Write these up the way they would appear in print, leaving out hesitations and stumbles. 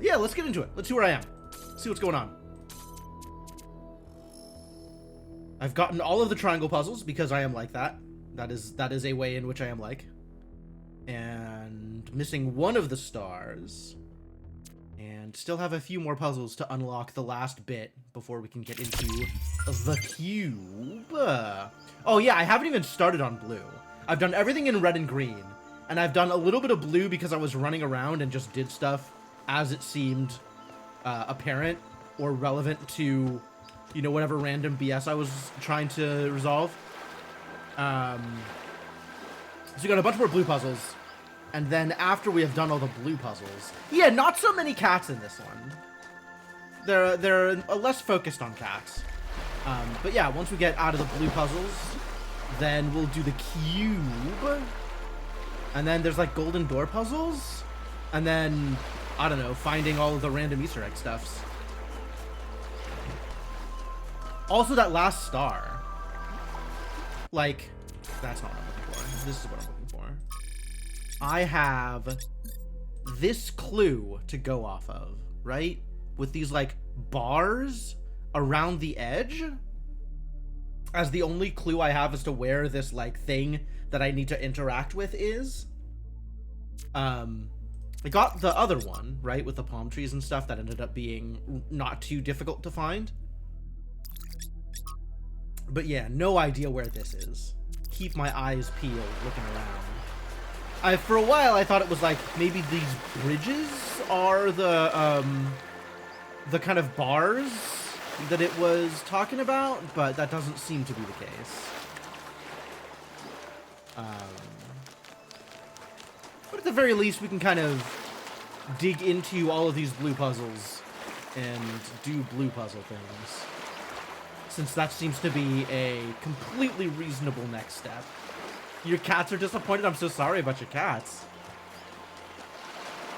Yeah, let's get into it. Let's see where I am. See what's going on. I've gotten all of the triangle puzzles because I am like that. That is a way in which I am like. And missing one of the stars. And still have a few more puzzles to unlock the last bit before we can get into the cube. Oh yeah, I haven't even started on blue. I've done everything in red and green. And I've done a little bit of blue because I was running around and just did stuff as it seemed apparent or relevant to, you know, whatever random BS I was trying to resolve. So we got a bunch more blue puzzles. And then after we have done all the blue puzzles... Yeah, not so many cats in this one. They're less focused on cats. But yeah, once we get out of the blue puzzles, then we'll do the cube. And then there's like golden door puzzles. And then, I don't know, finding all of the random Easter egg stuffs. Also that last star. Like, that's not what I'm looking for. This is what I'm looking for. I have this clue to go off of, right? With these, like, bars around the edge. As the only clue I have as to where this, like, thing that I need to interact with is. I got the other one, right? With the palm trees and stuff that ended up being not too difficult to find. But yeah, no idea where this is. Keep my eyes peeled, looking around. For a while, I thought it was like, maybe these bridges are the kind of bars that it was talking about, but that doesn't seem to be the case. But at the very least, we can kind of dig into all of these blue puzzles and do blue puzzle things. Since that seems to be a completely reasonable next step. Your cats are disappointed? I'm so sorry about your cats.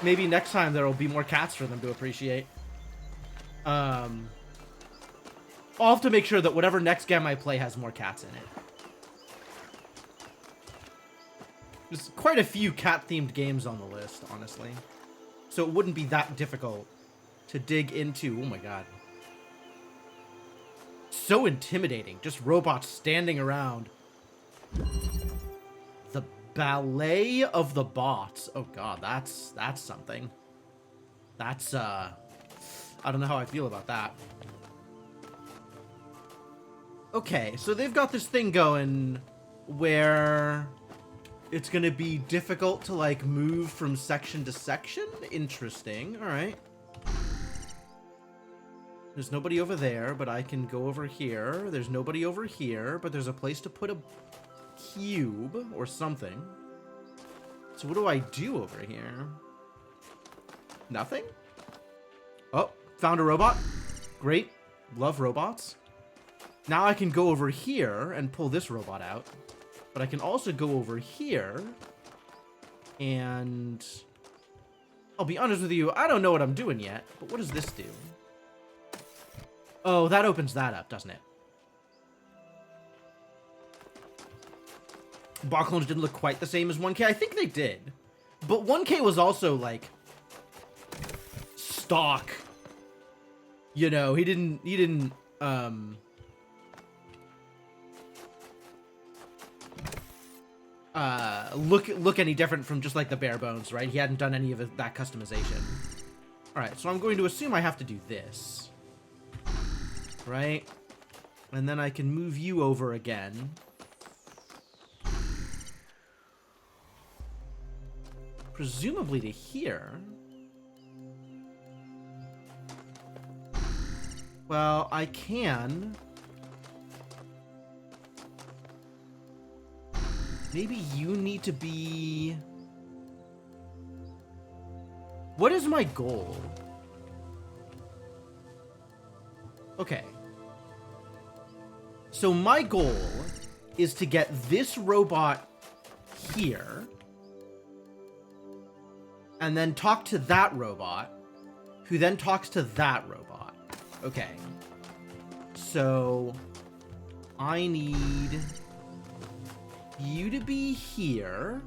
Maybe next time there will be more cats for them to appreciate. I'll have to make sure that whatever next game I play has more cats in it. There's quite a few cat-themed games on the list, honestly. So it wouldn't be that difficult to dig into. Oh my god. So intimidating. Just robots standing around. The Ballet of the Bots. Oh god, that's something. That's, I don't know how I feel about that. Okay, so they've got this thing going where it's gonna be difficult to, like, move from section to section? Interesting, alright. There's nobody over there, but I can go over here. There's nobody over here, but there's a place to put a cube or something. So what do I do over here? Nothing? Oh, found a robot. Great. Love robots. Now I can go over here and pull this robot out. But I can also go over here and... I'll be honest with you, I don't know what I'm doing yet, but what does this do? Oh, that opens that up, doesn't it? Bar clones didn't look quite the same as 1K. I think they did. But 1K was also, like, stock. You know, he didn't, look any different from just, like, the bare bones, right? He hadn't done any of that customization. Alright, so I'm going to assume I have to do this. Right? And then I can move you over again. Presumably to here. Well, I can. Maybe you need to be... What is my goal? Okay. So my goal is to get this robot here. And then talk to that robot, who then talks to that robot. Okay. So I need you to be here.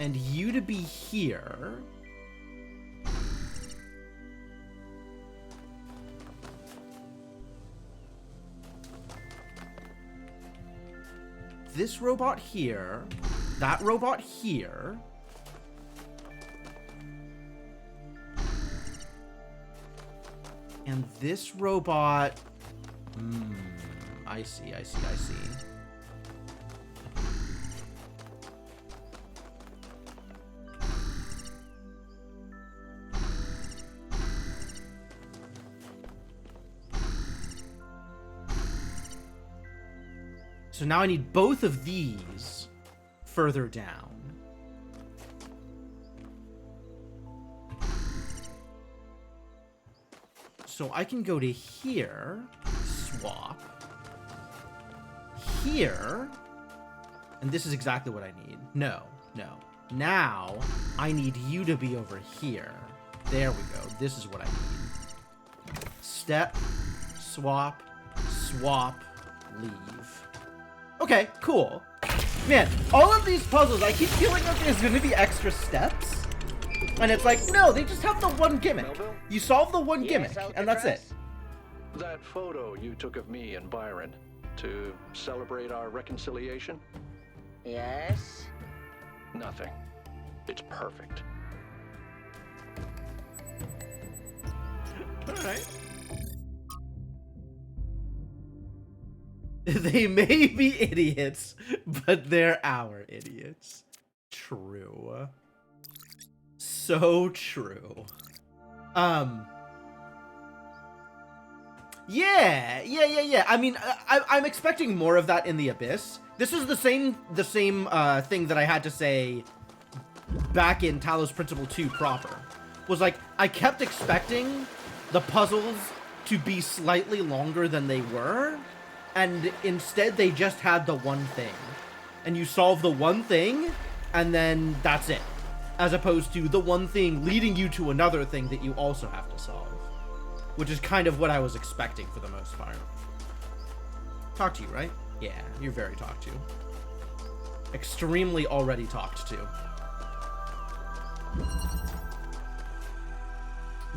And you to be here. This robot here. That robot here. And this robot... I see. So now I need both of these further down. So I can go to here, swap, here, and this is exactly what I need. No. Now I need you to be over here. There we go. This is what I need. Step, swap, leave. Okay, cool. Man, all of these puzzles, I keep feeling like there's gonna be extra steps. And it's like, no, they just have the one gimmick. Melville? You solve the one gimmick, and that's it. That photo you took of me and Byron to celebrate our reconciliation? Yes? Nothing. It's perfect. Alright. They may be idiots, but they're our idiots. True. So true. Yeah. I mean, I'm expecting more of that in the Abyss. This is the same thing that I had to say back in Talos Principle 2 proper. Was like, I kept expecting the puzzles to be slightly longer than they were, and instead they just had the one thing. And you solve the one thing, and then that's it. As opposed to the one thing leading you to another thing that you also have to solve. Which is kind of what I was expecting for the most part. Talk to you, right? Yeah, you're very talked to. Extremely already talked to.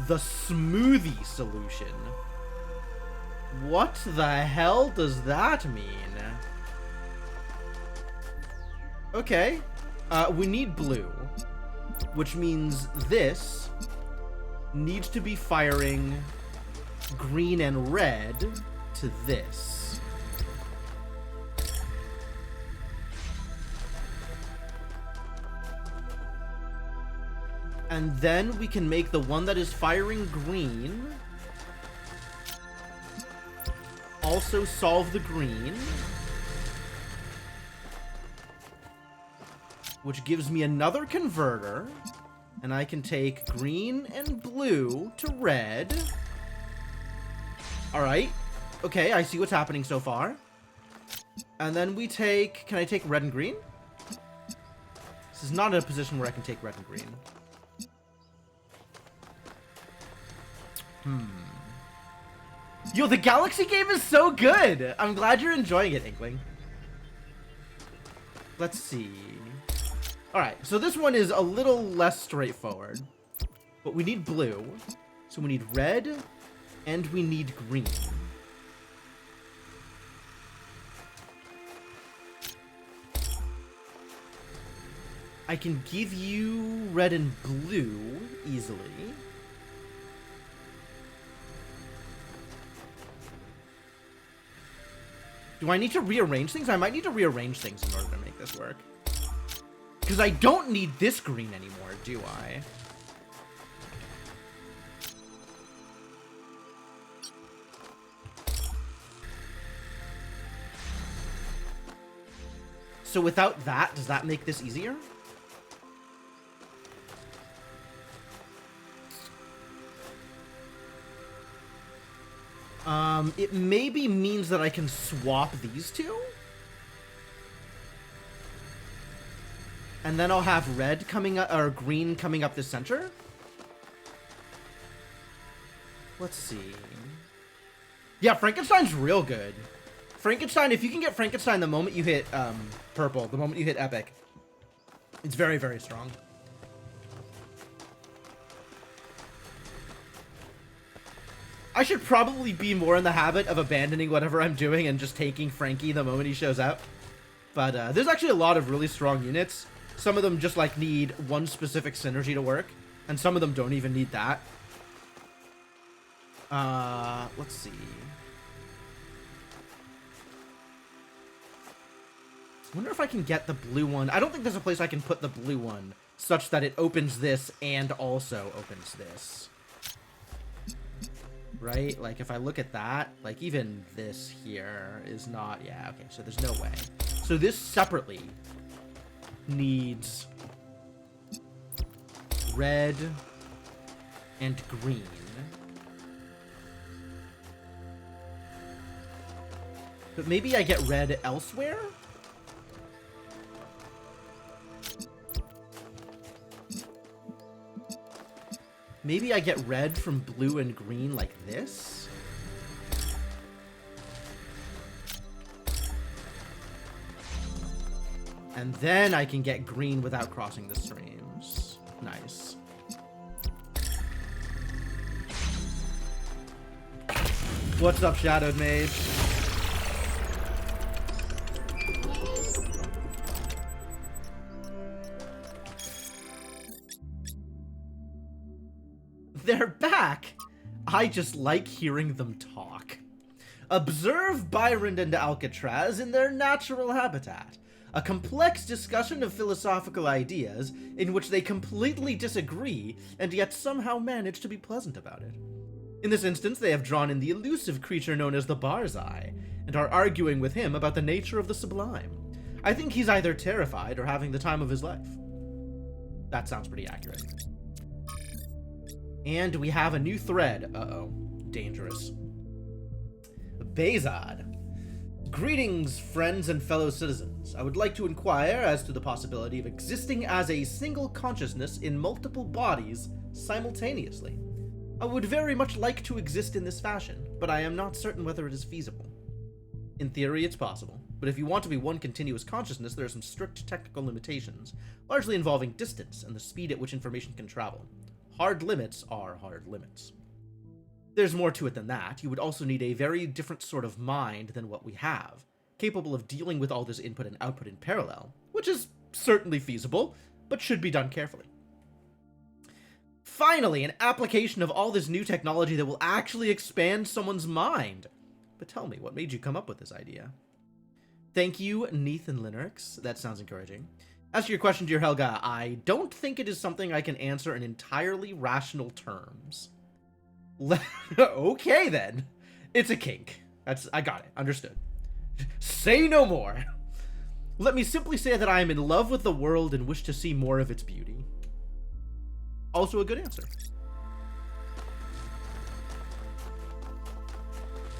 The smoothie solution. What the hell does that mean? Okay. We need blue. Which means this needs to be firing green and red to this. And then we can make the one that is firing green also solve the green, which gives me another converter, and I can take green and blue to red. Alright. Okay, I see what's happening so far. And then we take... Can I take red and green? This is not a position where I can take red and green. Yo, the Galaxy game is so good! I'm glad you're enjoying it, Inkling. Let's see. Alright, so this one is a little less straightforward. But we need blue. So we need red. And we need green. I can give you red and blue easily. Do I need to rearrange things? I might need to rearrange things in order to make this work. Because I don't need this green anymore, do I? So without that, does that make this easier? It maybe means that I can swap these two? And then I'll have red coming up, or green coming up the center? Let's see. Yeah, Frankenstein's real good. Frankenstein, if you can get Frankenstein the moment you hit, purple, the moment you hit epic, It's very, very strong. I should probably be more in the habit of abandoning whatever I'm doing and just taking Frankie the moment he shows up. But there's actually a lot of really strong units. Some of them just like need one specific synergy to work, and some of them don't even need that. Let's see. I wonder if I can get the blue one. I don't think there's a place I can put the blue one such that it opens this and also opens this. Right? Like, if I look at that, like, even this here is not... Yeah, okay, so there's no way. So this separately needs red and green. But maybe I get red elsewhere? Maybe I get red from blue and green like this? And then I can get green without crossing the streams. Nice. What's up, Shadowed Mage? They're back! I just like hearing them talk. Observe Byron and Alcatraz in their natural habitat. A complex discussion of philosophical ideas in which they completely disagree and yet somehow manage to be pleasant about it. In this instance, they have drawn in the elusive creature known as the Bar's Eye and are arguing with him about the nature of the sublime. I think he's either terrified or having the time of his life. That sounds pretty accurate. And we have a new thread. Uh-oh. Dangerous. Bezad. Greetings, friends and fellow citizens. I would like to inquire as to the possibility of existing as a single consciousness in multiple bodies simultaneously. I would very much like to exist in this fashion, but I am not certain whether it is feasible. In theory, it's possible, but if you want to be one continuous consciousness, there are some strict technical limitations, largely involving distance and the speed at which information can travel. Hard limits are hard limits. There's more to it than that. You would also need a very different sort of mind than what we have, capable of dealing with all this input and output in parallel, which is certainly feasible, but should be done carefully. Finally, an application of all this new technology that will actually expand someone's mind. But tell me, what made you come up with this idea? Thank you, Nathan Linux. That sounds encouraging. As to your question, dear Helga, I don't think it is something I can answer in entirely rational terms. Okay, then. It's a kink. I got it. Understood. Say no more. Let me simply say that I am in love with the world and wish to see more of its beauty. Also a good answer.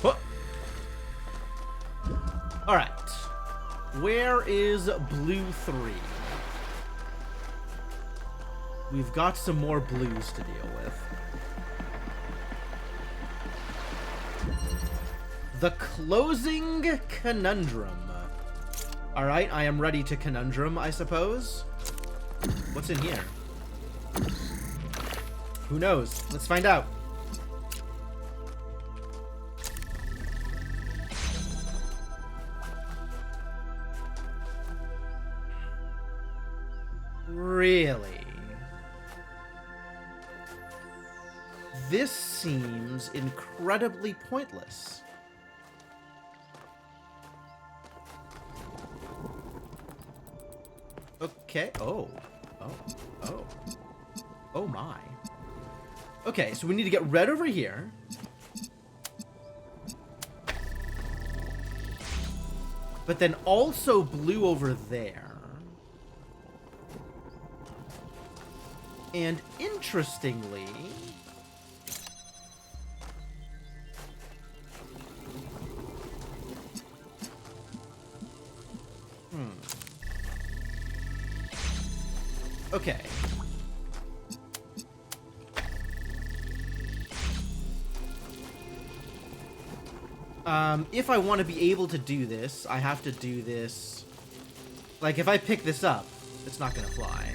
Huh. All right. Where is blue 3? We've got some more blues to deal with. The closing conundrum. All right, I am ready to conundrum, I suppose. What's in here? Who knows? Let's find out. Really? This seems incredibly pointless. Okay. Oh my. Okay, so we need to get red over here. But then also blue over there. And interestingly... Okay. If I want to be able to do this, I have to do this. Like, if I pick this up, It's not gonna fly.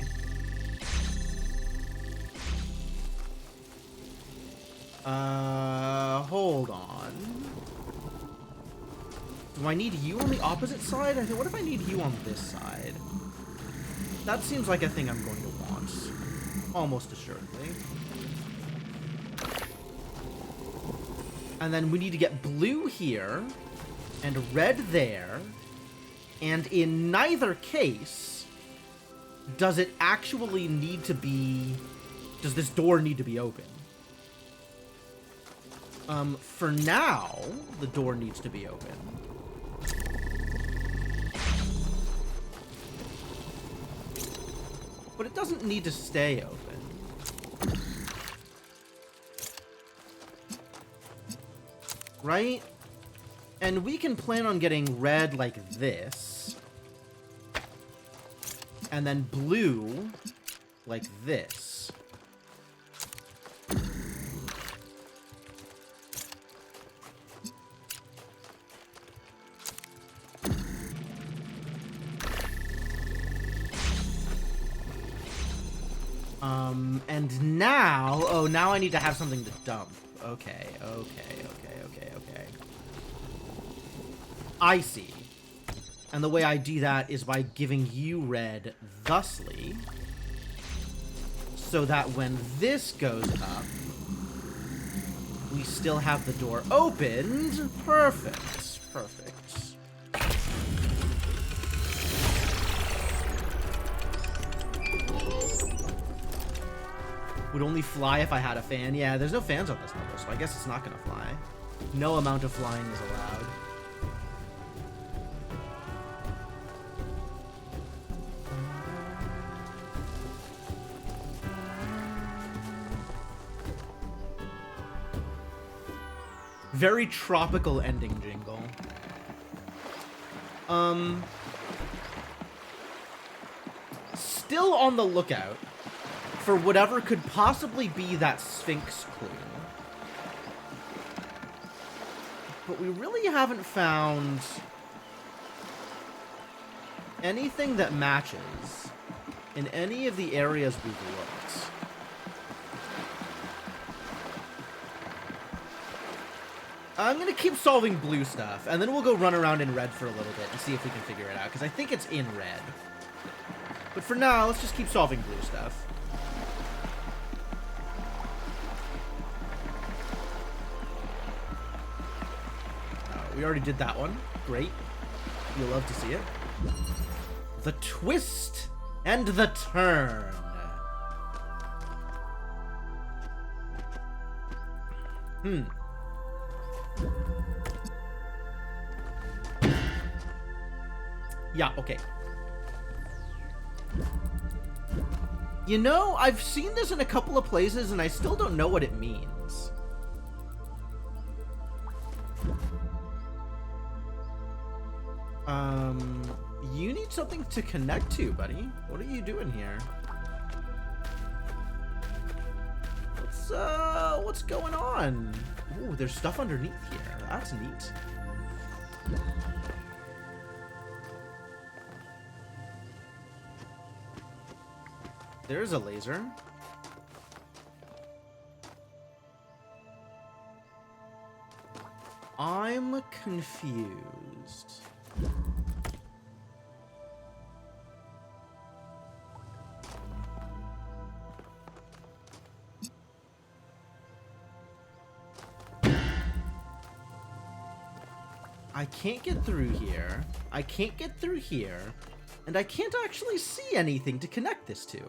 Hold on. Do I need you on the opposite side? I think, what if I need you on this side? That seems like a thing I'm going to want. Almost assuredly. And then we need to get blue here, and red there, and in neither case, does it actually need to be... Does this door need to be open? For now, the door needs to be open. But it doesn't need to stay open. Right? And we can plan on getting red like this. And then blue like this. And now... Oh, now I need to have something to dump. Okay. I see. And the way I do that is by giving you red thusly. So that when this goes up, we still have the door opened. Perfect. Perfect. Would only fly if I had a fan. Yeah, there's no fans on this level, so I guess it's not gonna fly. No amount of flying is allowed. Very tropical ending jingle. Still on the lookout for whatever could possibly be that Sphinx clue. But we really haven't found anything that matches in any of the areas we've looked. I'm gonna keep solving blue stuff, and then we'll go run around in red for a little bit and see if we can figure it out, because I think it's in red. But for now, let's just keep solving blue stuff. We already did that one. Great. You'll love to see it. The twist and the turn. Yeah, okay. You know, I've seen this in a couple of places and I still don't know what it means. You need something to connect to, buddy. What are you doing here? What's going on? Ooh, there's stuff underneath here. That's neat. There's a laser. I'm confused. I can't get through here. I can't get through here. And I can't actually see anything to connect this to.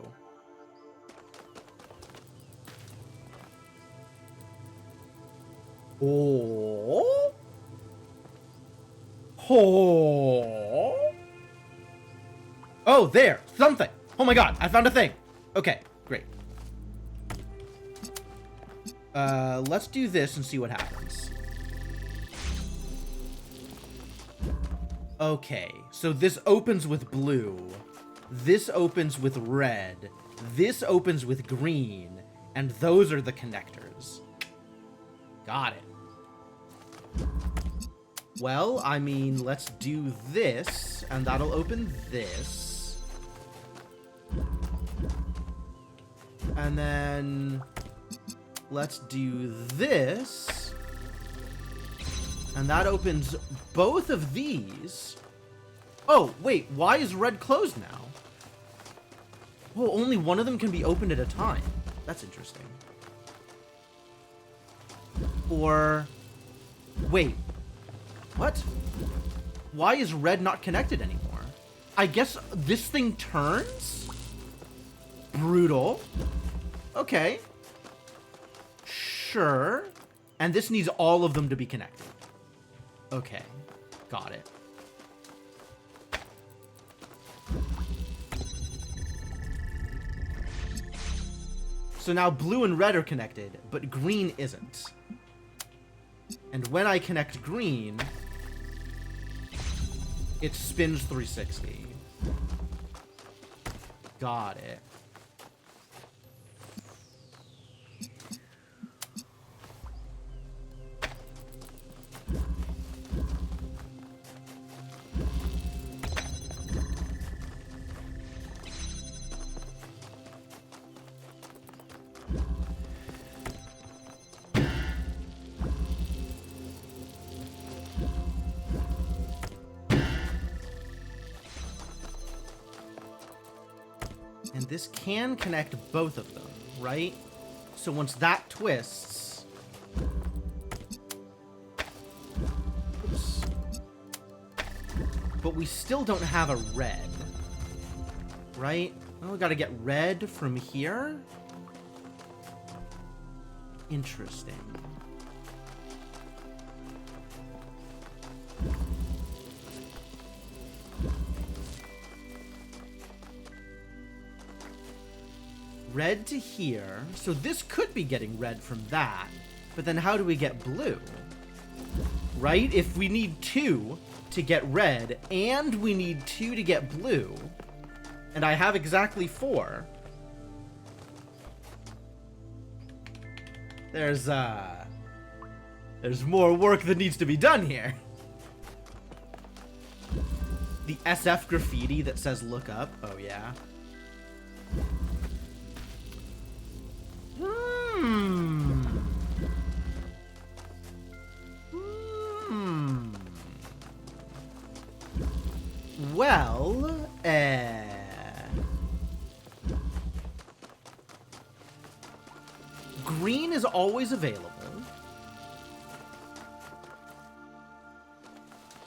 Oh. Oh. Oh, there. Something. Oh my god, I found a thing. Okay, great. Let's do this and see what happens. Okay, so this opens with blue. This opens with red. This opens with green. And those are the connectors. Got it. Well, I mean, let's do this, and that'll open this. And then let's do this. And that opens both of these. Oh, wait, why is red closed now? Well, only one of them can be opened at a time. That's interesting. Or... wait. What? Why is red not connected anymore? I guess this thing turns? Brutal. Okay. Sure. And this needs all of them to be connected. Okay. Got it. So now blue and red are connected, but green isn't. And when I connect green, it spins 360. Got it. And this can connect both of them, right? So once that twists... oops. But we still don't have a red, right? Well, we gotta get red from here. Interesting. Red to here. So this could be getting red from that. But then how do we get blue? Right? If we need 2 to get red, and we need 2 to get blue, and I have exactly 4, there's more work that needs to be done here. The SF graffiti that says look up. Oh, yeah. Well, green is always available.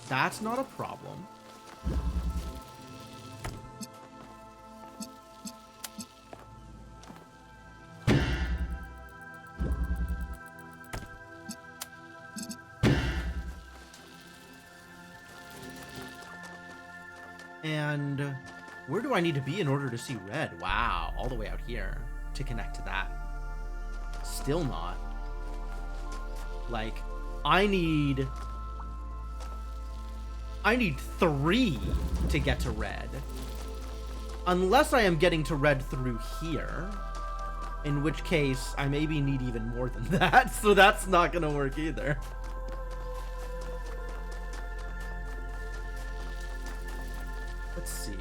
That's not a problem. And where do I need to be in order to see red? Wow, all the way out here to connect to that. Still not. Like, I need 3 to get to red. Unless I am getting to red through here. In which case, I maybe need even more than that. So that's not gonna work either. Let's see.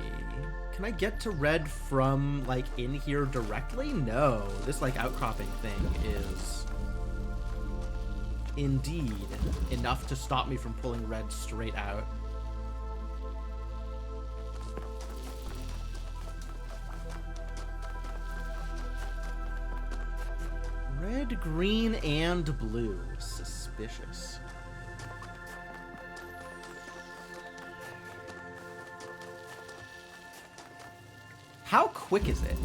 Can I get to red from, like, in here directly? No. This, like, outcropping thing is indeed enough to stop me from pulling red straight out. Red, green, and blue. Suspicious. How quick is it?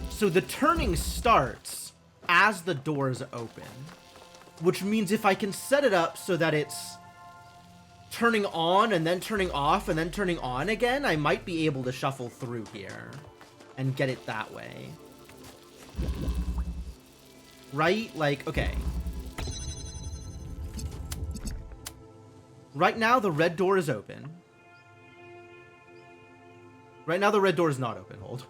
So the turning starts as the doors open, which means if I can set it up so that it's turning on and then turning off and then turning on again, I might be able to shuffle through here and get it that way. Right? Like, okay. Right now, the red door is open. Right now the red door is not open. Hold.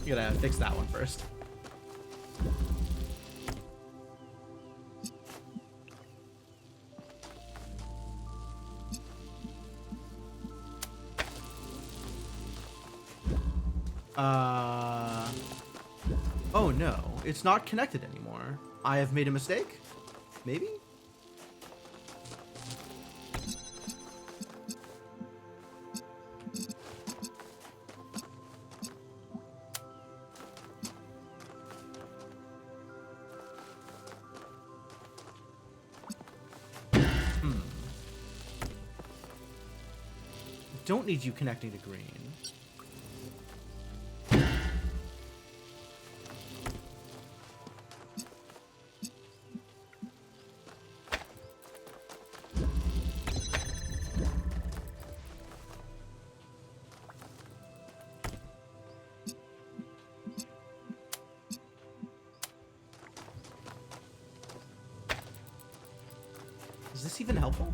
You gotta fix that one first. Oh no, it's not connected anymore. I have made a mistake? Maybe? Don't need you connecting to green. Is this even helpful?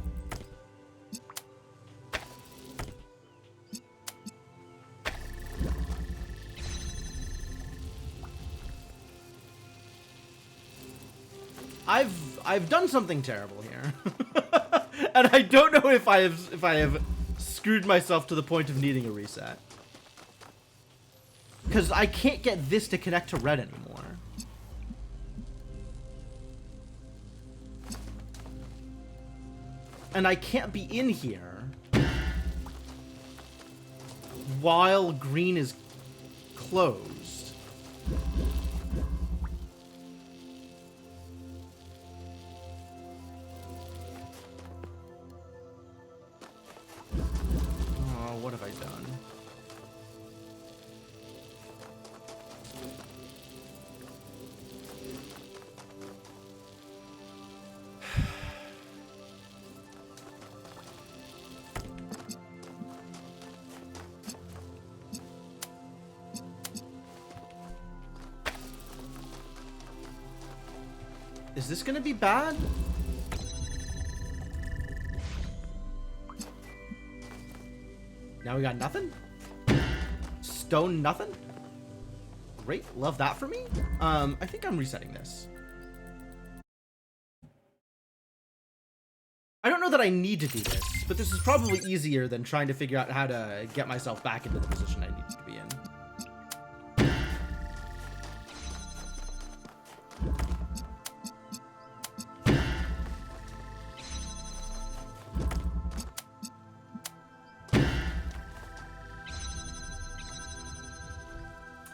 I've done something terrible here. And I don't know if I have screwed myself to the point of needing a reset. Cuz I can't get this to connect to red anymore. And I can't be in here while green is closed. Oh, what have I done? Is this gonna be bad? Now we got nothing? Stone nothing? Great, love that for me. I think I'm resetting this. I don't know that I need to do this, but this is probably easier than trying to figure out how to get myself back into the position I need to be in.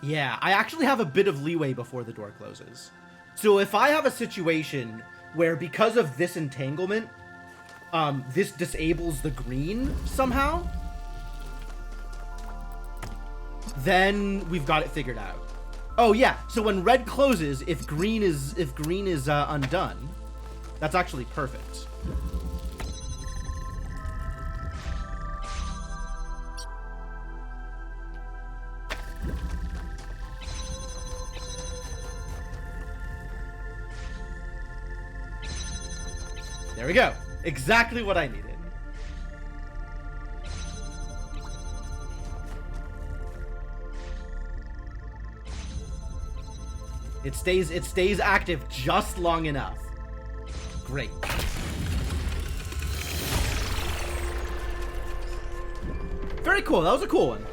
Yeah, I actually have a bit of leeway before the door closes. So if I have a situation where because of this entanglement, this disables the green somehow, then we've got it figured out. Oh yeah, so when red closes, if green is undone, that's actually perfect. There we go. Exactly what I needed. It stays active just long enough. Great. Very cool. That was a cool one.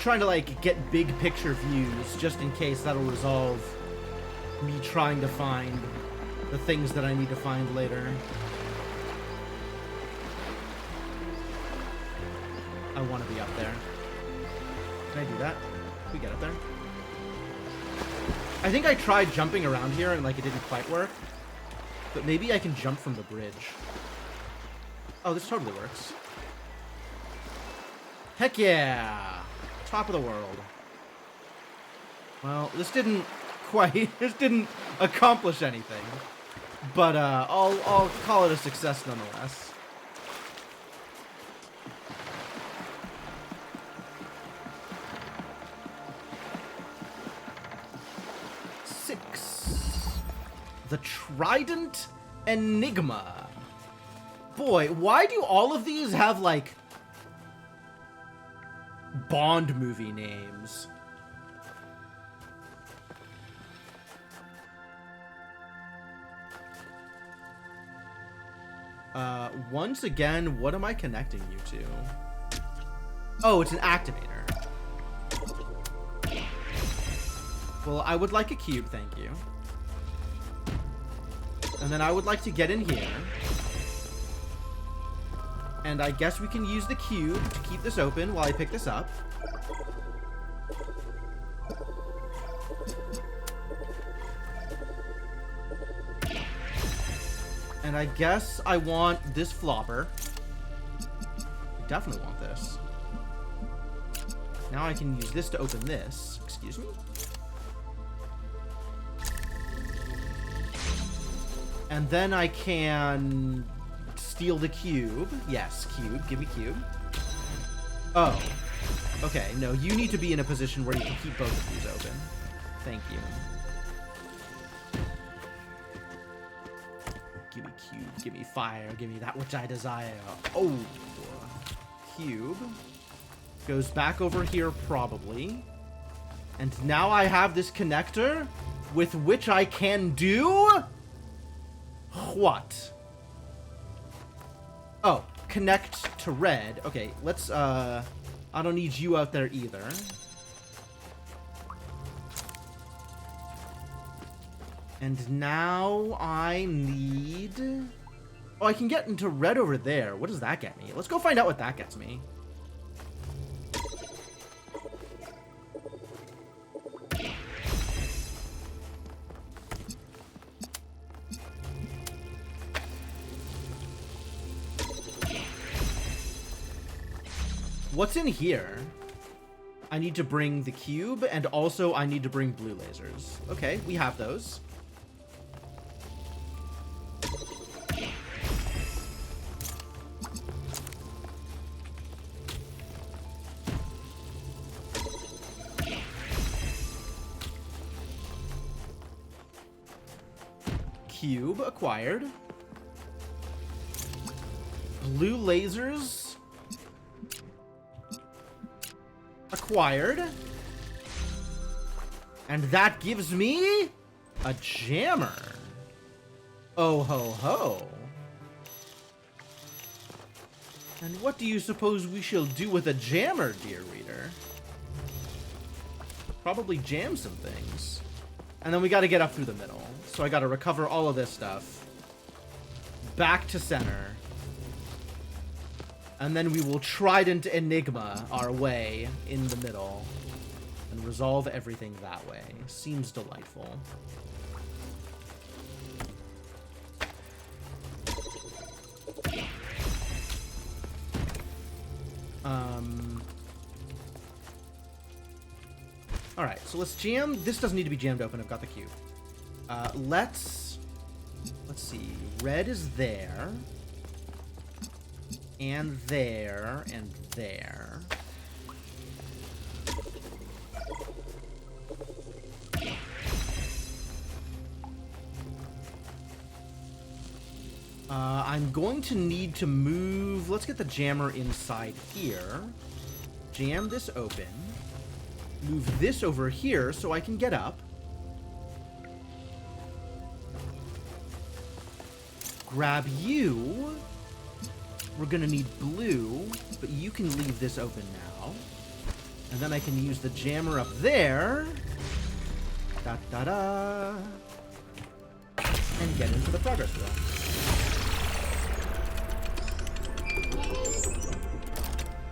Trying to like get big picture views just in case that'll resolve me trying to find the things that I need to find later. I want to be up there. Can I do that? Can we get up there? I think I tried jumping around here and like it didn't quite work, but maybe I can jump from the bridge. Oh, this totally works. Heck yeah! Top of the world. Well, this didn't accomplish anything, but I'll call it a success nonetheless. The Trident Enigma. Boy, why do all of these have, like, Bond movie names? Once again, what am I connecting you to? Oh, it's an activator. Well, I would like a cube, thank you. And then I would like to get in here. And I guess we can use the cube to keep this open while I pick this up. And I guess I want this flopper. I definitely want this. Now I can use this to open this. Excuse me? And then I can steal the cube. Yes, cube. Give me cube. Oh. Okay, no, you need to be in a position where you can keep both of these open. Thank you. Give me cube. Give me fire. Give me that which I desire. Oh. Cube. Goes back over here, probably. And now I have this connector with which I can do... What? Oh, connect to red. Okay, let's, I don't need you out there either. And now I need... Oh, I can get into red over there. What does that get me? Let's go find out what that gets me. What's in here? I need to bring the cube, and also I need to bring blue lasers. Okay, we have those. Cube acquired. Blue lasers acquired. And that gives me a jammer. Oh ho ho. And what do you suppose we shall do with a jammer, dear reader? Probably jam some things. And then we gotta get up through the middle. So I gotta recover all of this stuff. Back to center. And then we will Trident Enigma our way in the middle. And resolve everything that way. Seems delightful. Alright, so let's jam. This doesn't need to be jammed open. I've got the cube. Let's see. Red is there. And there. And there. I'm going to need to move... Let's get the jammer inside here. Jam this open. Move this over here so I can get up. Grab you. We're gonna need blue, but you can leave this open now. And then I can use the jammer up there. Da-da-da. And get into the progress wheel.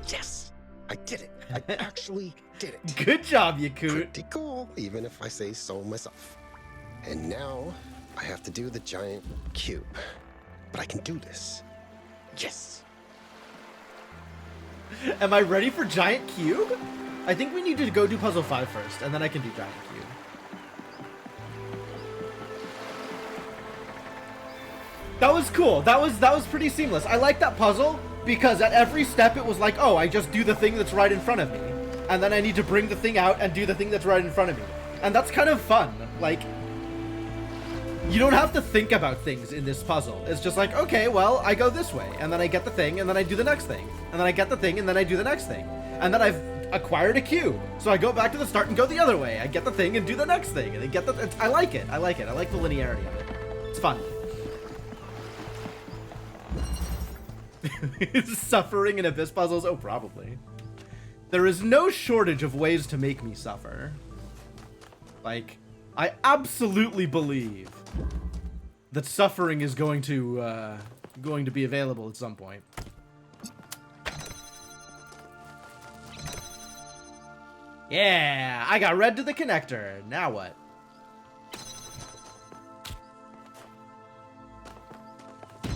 Yes! I did it! I actually did it! Good job, Yakut! Pretty cool, even if I say so myself. And now, I have to do the giant cube. But I can do this. Yes! Am I ready for giant cube? I think we need to go do puzzle 5 first, and then I can do giant cube. That was cool. That was pretty seamless. I like that puzzle because at every step it was like, oh, I just do the thing that's right in front of me. And then I need to bring the thing out and do the thing that's right in front of me. And that's kind of fun. Like, You don't have to think about things in this puzzle. It's just like, okay, well, I go this way, and then I get the thing, and then I do the next thing. And then I get the thing, and then I do the next thing. And then I've acquired a cube. So I go back to the start and go the other way. I get the thing and do the next thing. And then get the... I like it. I like the linearity of it. It's fun. Suffering in Abyss puzzles? Oh, probably. There is no shortage of ways to make me suffer. Like, I absolutely believe that suffering is going to be available at some point. Yeah, I got red to the connector. Now what? I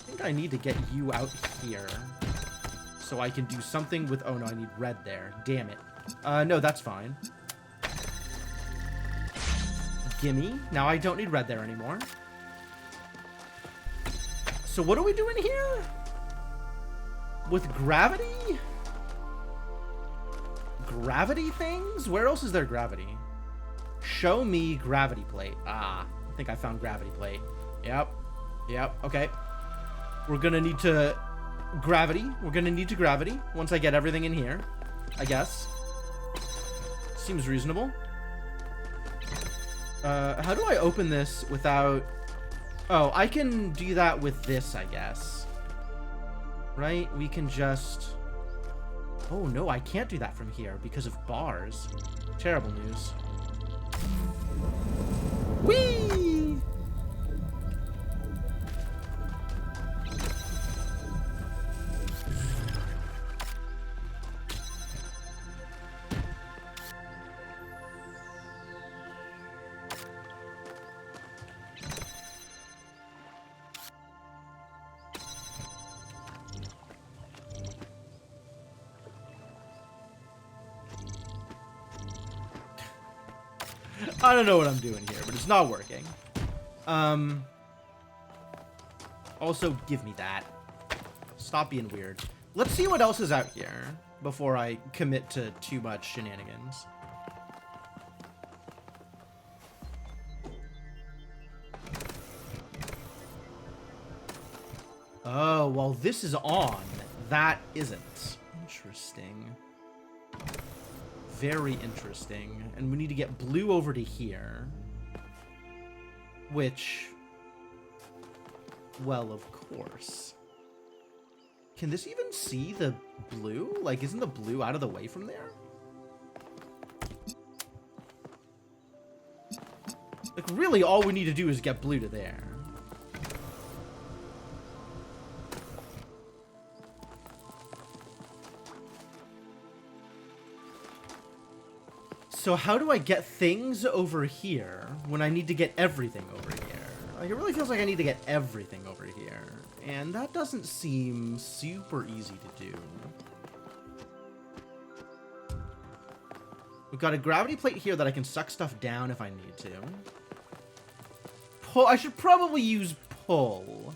think I need to get you out here so I can do something with... Oh, no, I need red there. Damn it. No, that's fine. Gimme. Now I don't need red there anymore. So what are we doing here? With gravity? Gravity things? Where else is there gravity? Show me gravity plate. Ah, I think I found gravity plate. Yep. Okay. We're gonna need to gravity. We're gonna need to gravity once I get everything in here, I guess. Seems reasonable. How do I open this without... Oh, I can do that with this, I guess. Right? We can just... Oh, no, I can't do that from here because of bars. Terrible news. Whee! I don't know what I'm doing here, but it's not working. Also, give me that. Stop being weird. Let's see what else is out here before I commit to too much shenanigans. Oh, well, this is on. That isn't. Interesting. Very interesting. And we need to get blue over to here. Which... Well, of course. Can this even see the blue? Like, isn't the blue out of the way from there? Like, really, all we need to do is get blue to there. So how do I get things over here when I need to get everything over here? Like, it really feels like I need to get everything over here. And that doesn't seem super easy to do. We've got a gravity plate here that I can suck stuff down if I need to. Pull. I should probably use pull.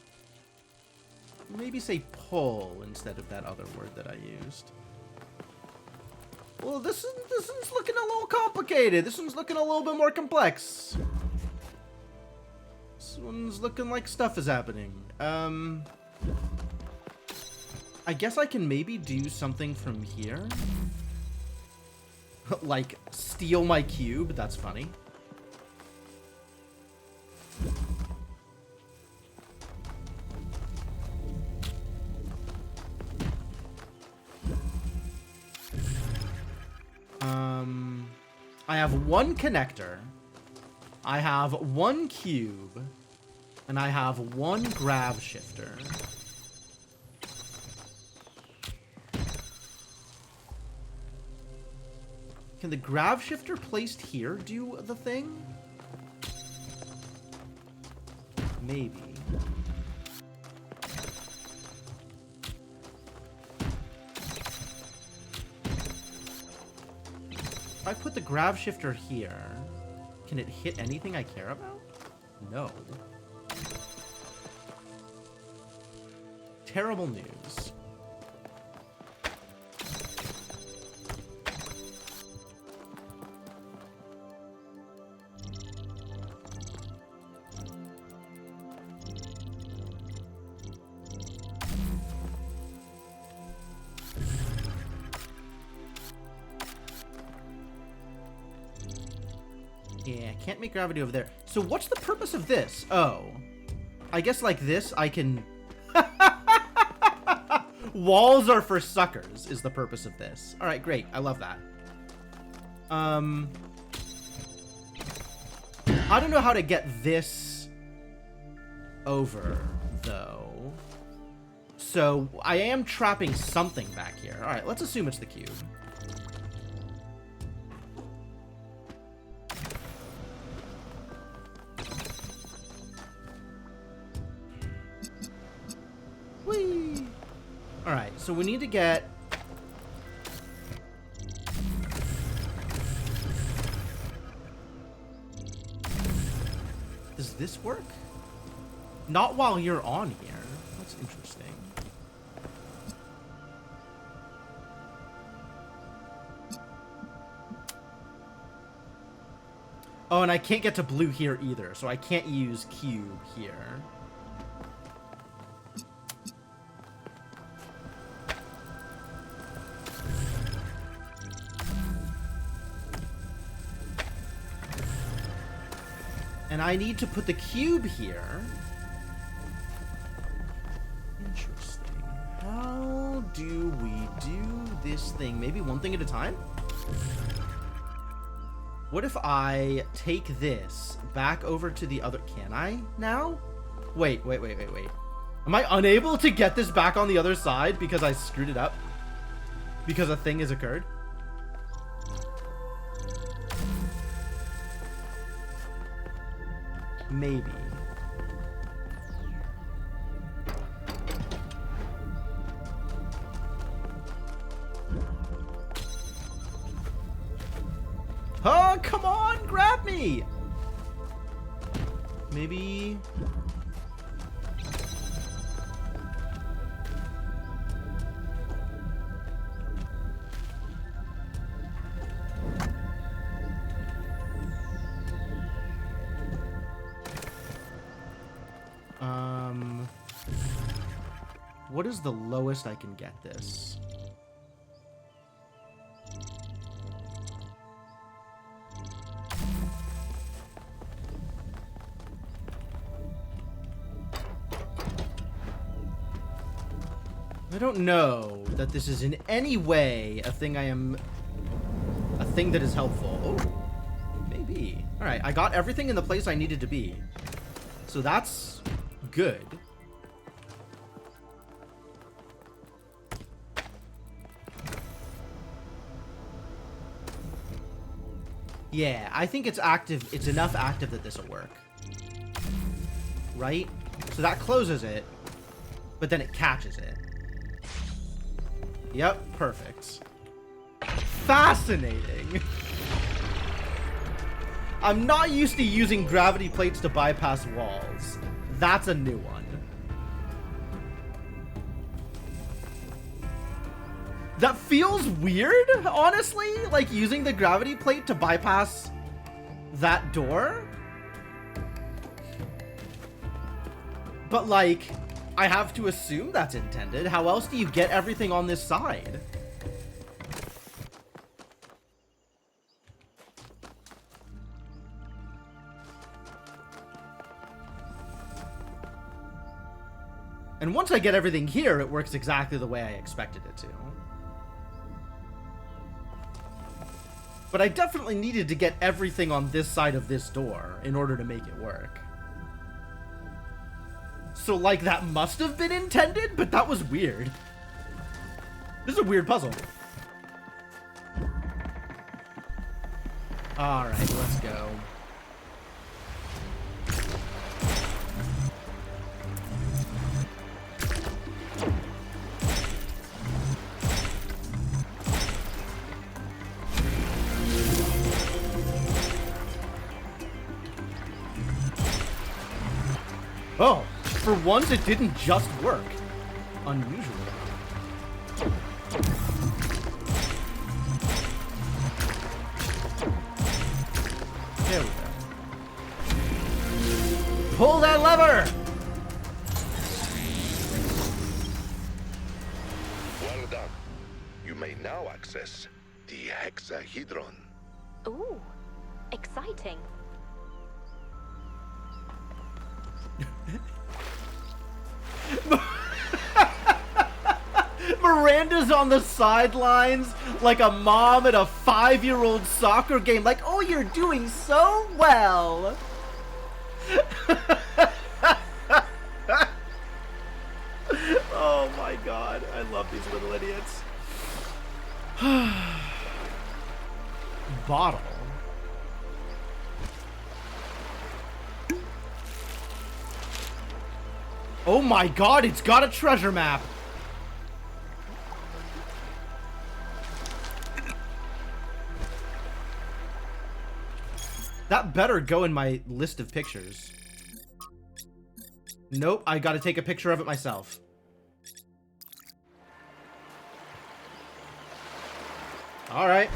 Maybe say pull instead of that other word that I used. Well, this one's looking a little complicated. This one's looking a little bit more complex. This one's looking like stuff is happening. I guess I can maybe do something from here. Like, steal my cube. That's funny. I have one connector. I have one cube. And I have one grav shifter. Can the grav shifter placed here do the thing? Maybe. If I put the grav shifter here, can it hit anything I care about? No. Terrible news. Yeah, can't make gravity over there. So what's the purpose of this? Oh. I guess like this, I can... Walls are for suckers, is the purpose of this. Alright, great. I love that. I don't know how to get this over, though. So, I am trapping something back here. Alright, let's assume it's the cube. Whee! Alright, so we need to get... Does this work? Not while you're on here. That's interesting. Oh, and I can't get to blue here either, so I can't use cube here. And I need to put the cube here. Interesting. How do we do this thing? Maybe one thing at a time? What if I take this back over to the other... Can I now? Wait. Am I unable to get this back on the other side because I screwed it up? Because a thing has occurred? Maybe. Oh, come on, grab me! Maybe... What is the lowest I can get this? I don't know that this is in any way a thing that is helpful. Oh, maybe. All right, I got everything in the place I needed to be. So that's good. Yeah, I think it's active. It's enough active that this will work. Right? So that closes it, but then it catches it. Yep, perfect. Fascinating. I'm not used to using gravity plates to bypass walls. That's a new one. That feels weird, honestly, like using the gravity plate to bypass that door. But like, I have to assume that's intended. How else do you get everything on this side? And once I get everything here, it works exactly the way I expected it to. But I definitely needed to get everything on this side of this door in order to make it work. So, like, that must have been intended, but that was weird. This is a weird puzzle. Alright, let's go. Oh, for once it didn't just work. Unusual. There we go. Pull that lever! Well done. You may now access the hexahedron. Ooh, exciting. Miranda's on the sidelines like a mom at a 5-year-old soccer game. Like, oh, you're doing so well. Oh my god, I love these little idiots. Bottle. Oh my god, it's got a treasure map. That better go in my list of pictures. Nope, I gotta take a picture of it myself. Alright.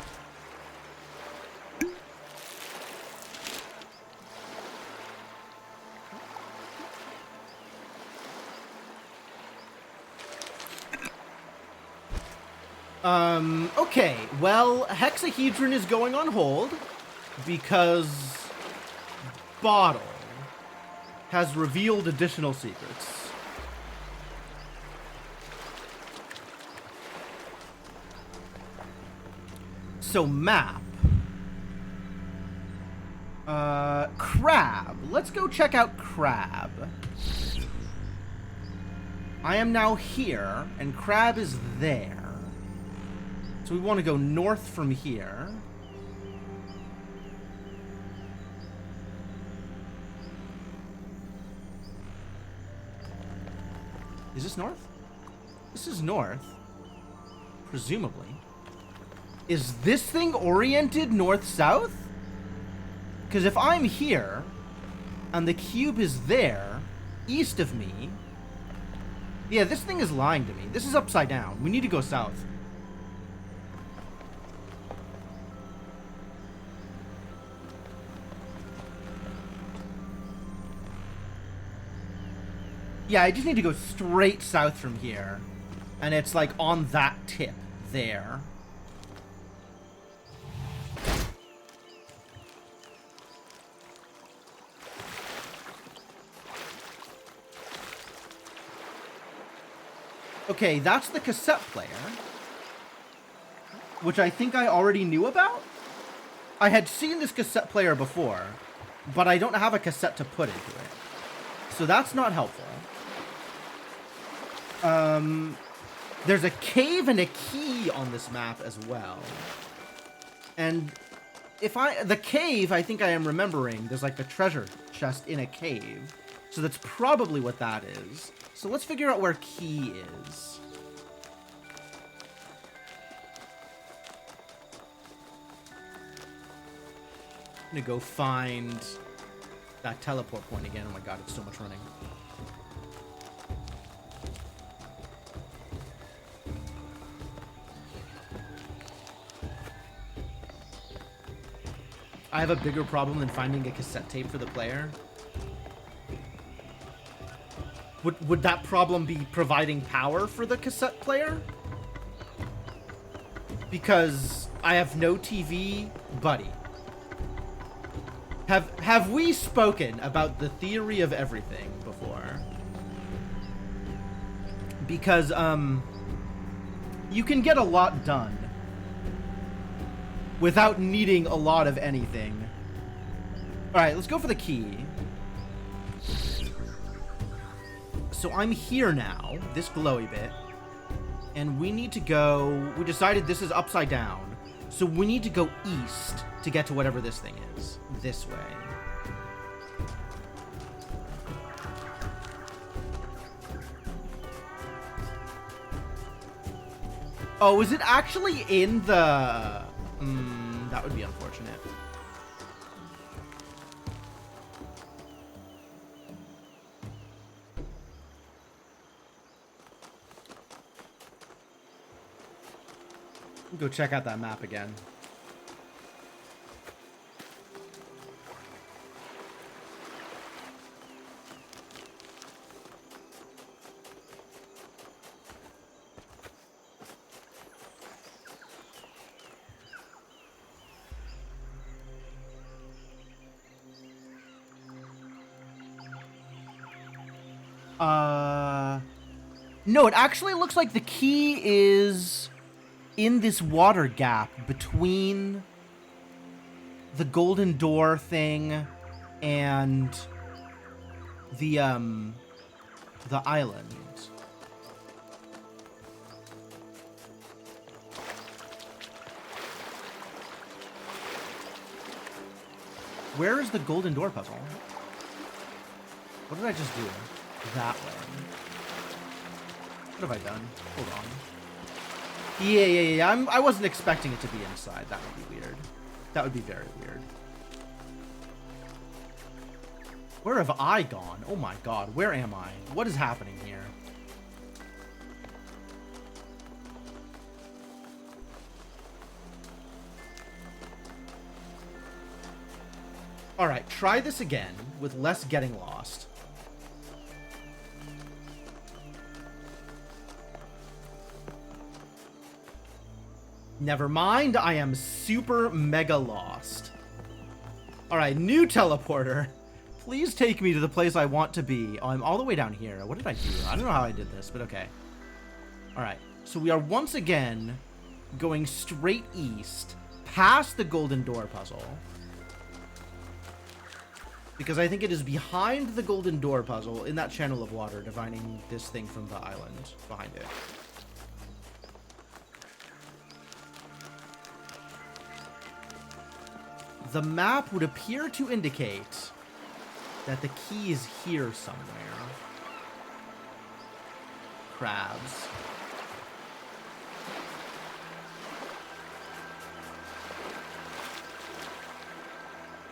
Okay, well, Hexahedron is going on hold because Bottle has revealed additional secrets. So, map. Crab. Let's go check out Crab. I am now here, and Crab is there. So we want to go north from here. Is this north? This is north. Presumably. Is this thing oriented north-south? Because if I'm here, and the cube is there, east of me... Yeah, this thing is lying to me. This is upside down. We need to go south. Yeah, I just need to go straight south from here. And it's like on that tip there. Okay, that's the cassette player. Which I think I already knew about. I had seen this cassette player before, but I don't have a cassette to put into it. So that's not helpful. There's a cave and a key on this map as well. And the cave, I think I am remembering, there's like a treasure chest in a cave. So that's probably what that is. So let's figure out where key is. I'm gonna go find that teleport point again. Oh my god, it's so much running. I have a bigger problem than finding a cassette tape for the player. Would that problem be providing power for the cassette player? Because I have no TV, buddy. Have we spoken about the theory of everything before? Because you can get a lot done without needing a lot of anything. Alright, let's go for the key. So I'm here now, this glowy bit. And we need to go... We decided this is upside down. So we need to go east to get to whatever this thing is. This way. Oh, is it actually in the... that would be unfortunate. Go check out that map again. No, it actually looks like the key is in this water gap between the golden door thing and the island. Where is the golden door puzzle? What did I just do? That way. What have I done? Hold on. Yeah. I wasn't expecting it to be inside. That would be weird. That would be very weird. Where have I gone? Oh my god, where am I? What is happening here? Alright, try this again with less getting lost. Never mind, I am super mega lost. Alright, new teleporter. Please take me to the place I want to be. Oh, I'm all the way down here. What did I do? I don't know how I did this, but okay. Alright, so we are once again going straight east, past the golden door puzzle. Because I think it is behind the golden door puzzle in that channel of water, divining this thing from the island behind it. The map would appear to indicate that the key is here somewhere. Crabs.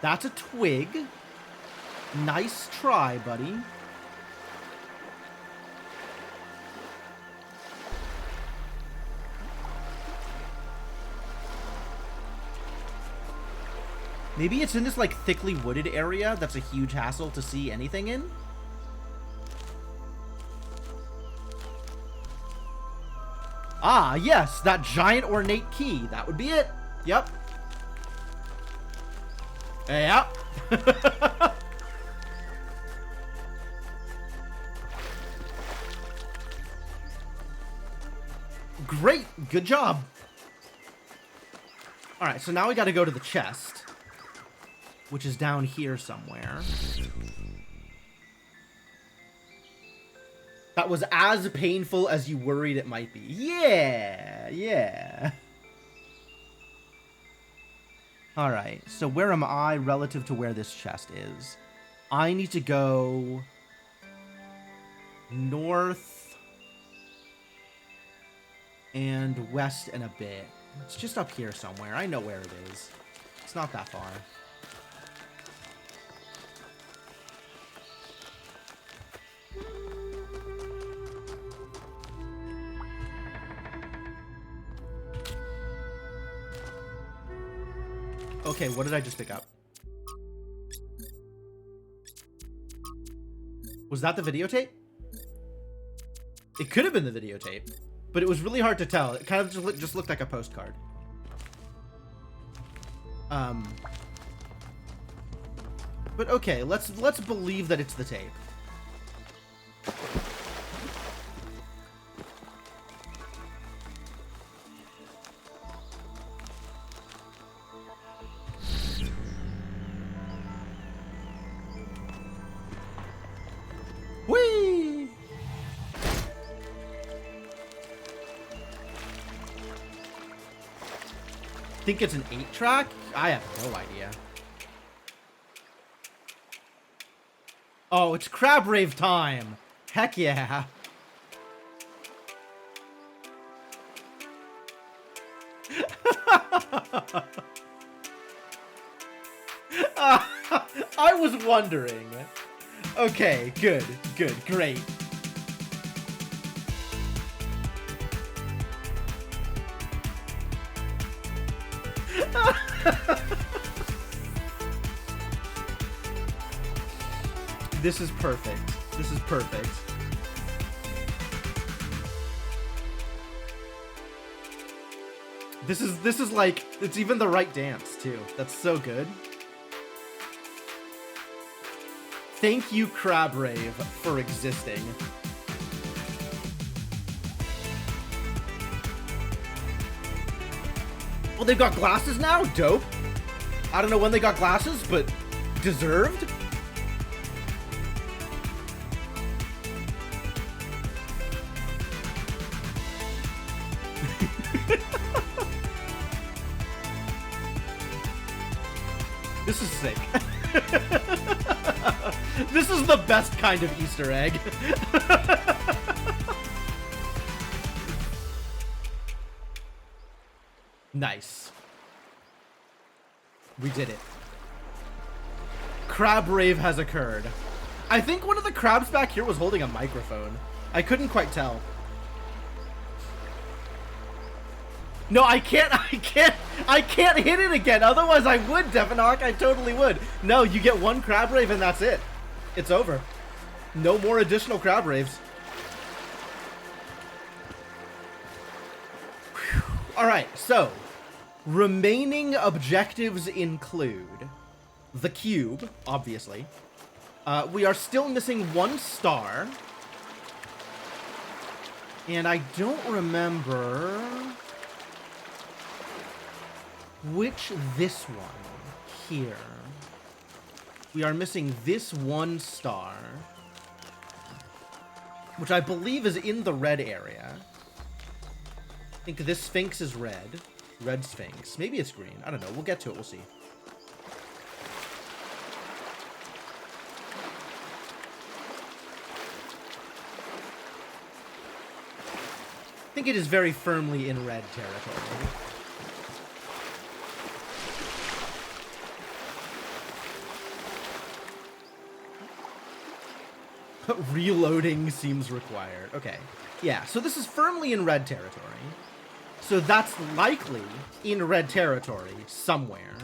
That's a twig. Nice try, buddy. Maybe it's in this, like, thickly wooded area that's a huge hassle to see anything in? Ah, yes, that giant ornate key. That would be it. Yep. Yep. Great. Good job. All right, so now we got to go to the chest, which is down here somewhere. That was as painful as you worried it might be. Yeah. All right, so where am I relative to where this chest is? I need to go north and west and a bit. It's just up here somewhere. I know where it is. It's not that far. Okay, what did I just pick up? Was that the videotape? It could have been the videotape, but it was really hard to tell. It kind of just looked like a postcard. But okay, let's believe that it's the tape. Whee! Think it's an 8-track? I have no idea. Oh, it's crab rave time! Heck yeah! I was wondering. Okay, good, great. This is perfect. This is perfect. This is like, it's even the right dance too. That's so good. Thank you, Crabrave, for existing. Well, they've got glasses now? Dope. I don't know when they got glasses, but deserved? This is sick. This is the best kind of Easter egg. Nice. We did it. Crab rave has occurred. I think one of the crabs back here was holding a microphone. I couldn't quite tell. No, I can't hit it again. Otherwise I would, Devinok. I totally would. No, you get one crab rave and that's it. It's over. No more additional crab raves. Alright, so remaining objectives include the cube, obviously. We are still missing one star. And I don't remember which this one here. We are missing this one star, which I believe is in the red area. I think this Sphinx is red. Red Sphinx. Maybe it's green. I don't know. We'll get to it. We'll see. I think it is very firmly in red territory. Reloading seems required. Okay. Yeah, so this is firmly in red territory. So that's likely in red territory somewhere.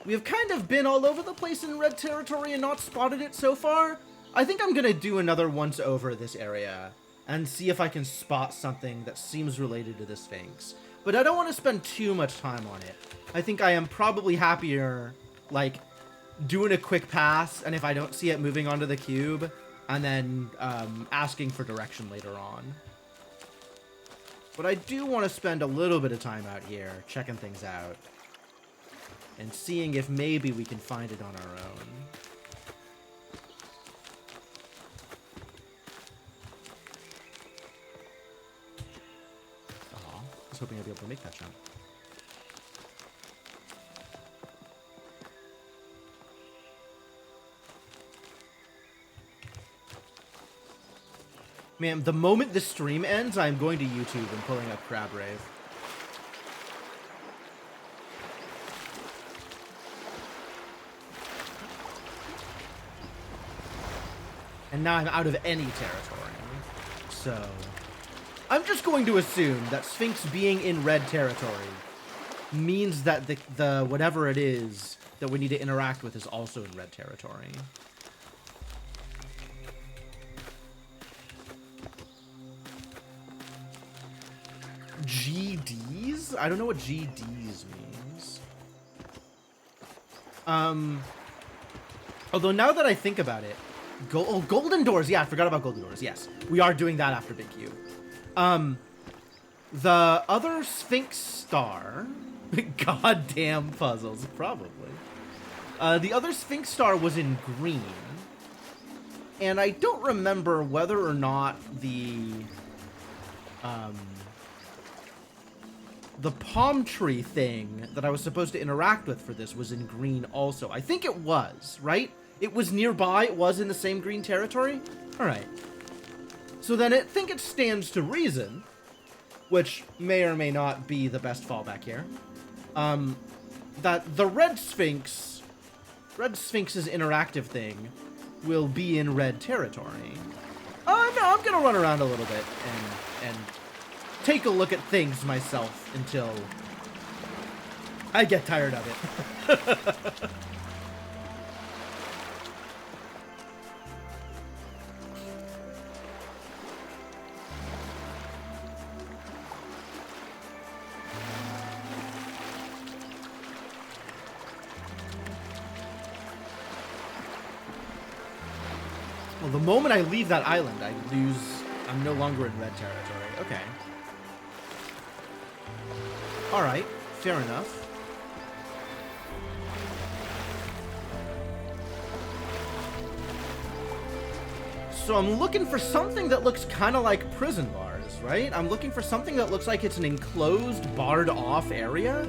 We have kind of been all over the place in red territory and not spotted it so far. I think I'm gonna do another once over this area and see if I can spot something that seems related to the Sphinx. But I don't want to spend too much time on it. I think I am probably happier, like, doing a quick pass, and if I don't see it, moving onto the cube, and then asking for direction later on. But I do want to spend a little bit of time out here checking things out and seeing if maybe we can find it on our own. Aw, I was hoping I'd be able to make that jump. Man, the moment this stream ends, I'm going to YouTube and pulling up Crab Rave. And now I'm out of any territory. So, I'm just going to assume that Sphinx being in red territory means that the whatever it is that we need to interact with is also in red territory. GDs? I don't know what GDs means. Although now that I think about it, golden doors. Yeah, I forgot about golden doors. Yes, we are doing that after Big Q. The other Sphinx star, goddamn puzzles, probably. The other Sphinx star was in green, and I don't remember whether or not the palm tree thing that I was supposed to interact with for this was in green also. I think it was, right? It was nearby. It was in the same green territory. All right. So then I think it stands to reason, which may or may not be the best fallback here, that the Red Sphinx's interactive thing will be in red territory. No, I'm gonna run around a little bit and take a look at things myself until I get tired of it. Well, the moment I leave that island, I'm no longer in red territory. Okay. Alright, fair enough. So I'm looking for something that looks kind of like prison bars, right? I'm looking for something that looks like it's an enclosed, barred off area.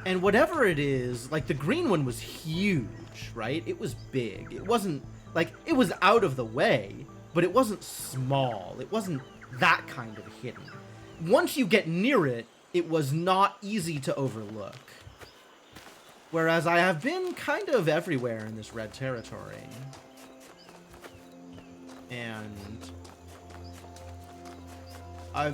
And whatever it is, like the green one was huge, right? It was big. It wasn't, like, it was out of the way, but it wasn't small. It wasn't that kind of hidden. Once you get near it, it was not easy to overlook. Whereas I have been kind of everywhere in this red territory. And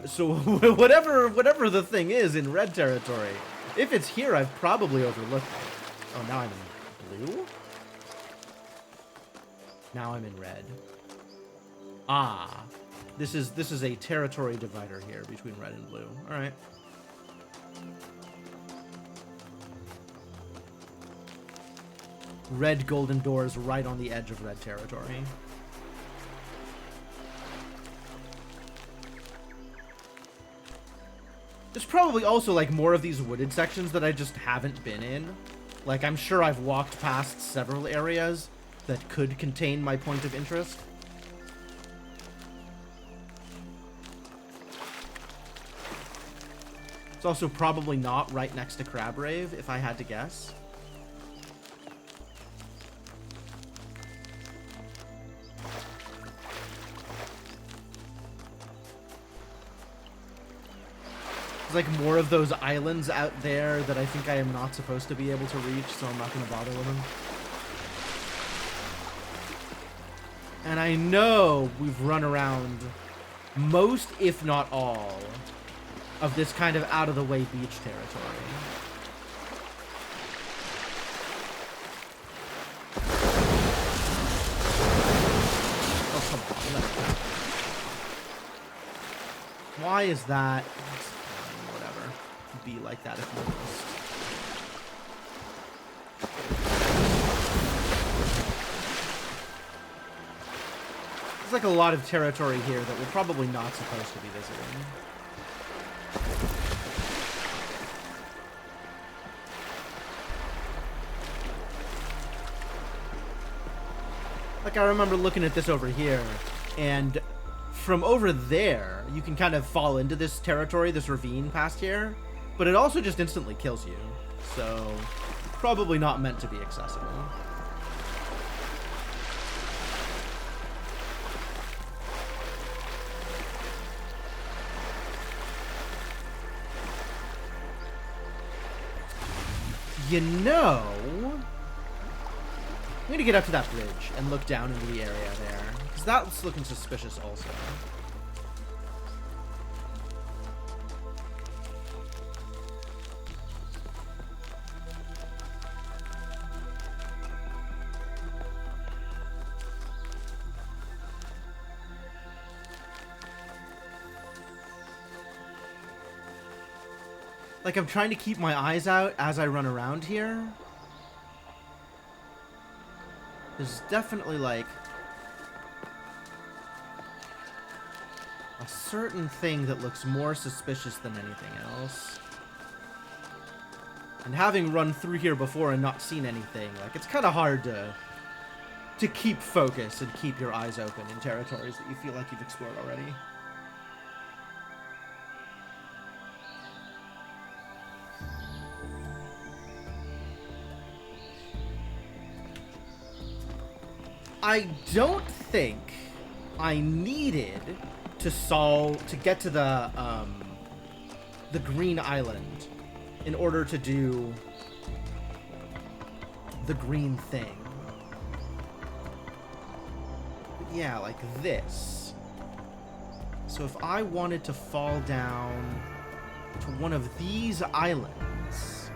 so whatever the thing is in red territory, if it's here, I've probably overlooked it. Oh, now I'm in blue? Now I'm in red. Ah. This is a territory divider here between red and blue. Alright. Red golden doors right on the edge of red territory. There's probably also, like, more of these wooded sections that I just haven't been in. Like, I'm sure I've walked past several areas that could contain my point of interest. It's also probably not right next to Crab Rave, if I had to guess. There's like more of those islands out there that I think I am not supposed to be able to reach, so I'm not going to bother with them. And I know we've run around most, if not all, of this kind of out-of-the-way beach territory. Oh, come on. Let me go. Why is that? Whatever. Be like that if you must. There's like a lot of territory here that we're probably not supposed to be visiting. Like, I remember looking at this over here, and from over there, you can kind of fall into this territory, this ravine past here, but it also just instantly kills you, so probably not meant to be accessible. You know, I'm going to get up to that bridge and look down into the area there, because that's looking suspicious also. Like, I'm trying to keep my eyes out as I run around here. There's definitely, like, a certain thing that looks more suspicious than anything else. And having run through here before and not seen anything, like, it's kind of hard to keep focus and keep your eyes open in territories that you feel like you've explored already. I don't think I needed to get to the green island in order to do the green thing. But yeah, like this. So if I wanted to fall down to one of these islands,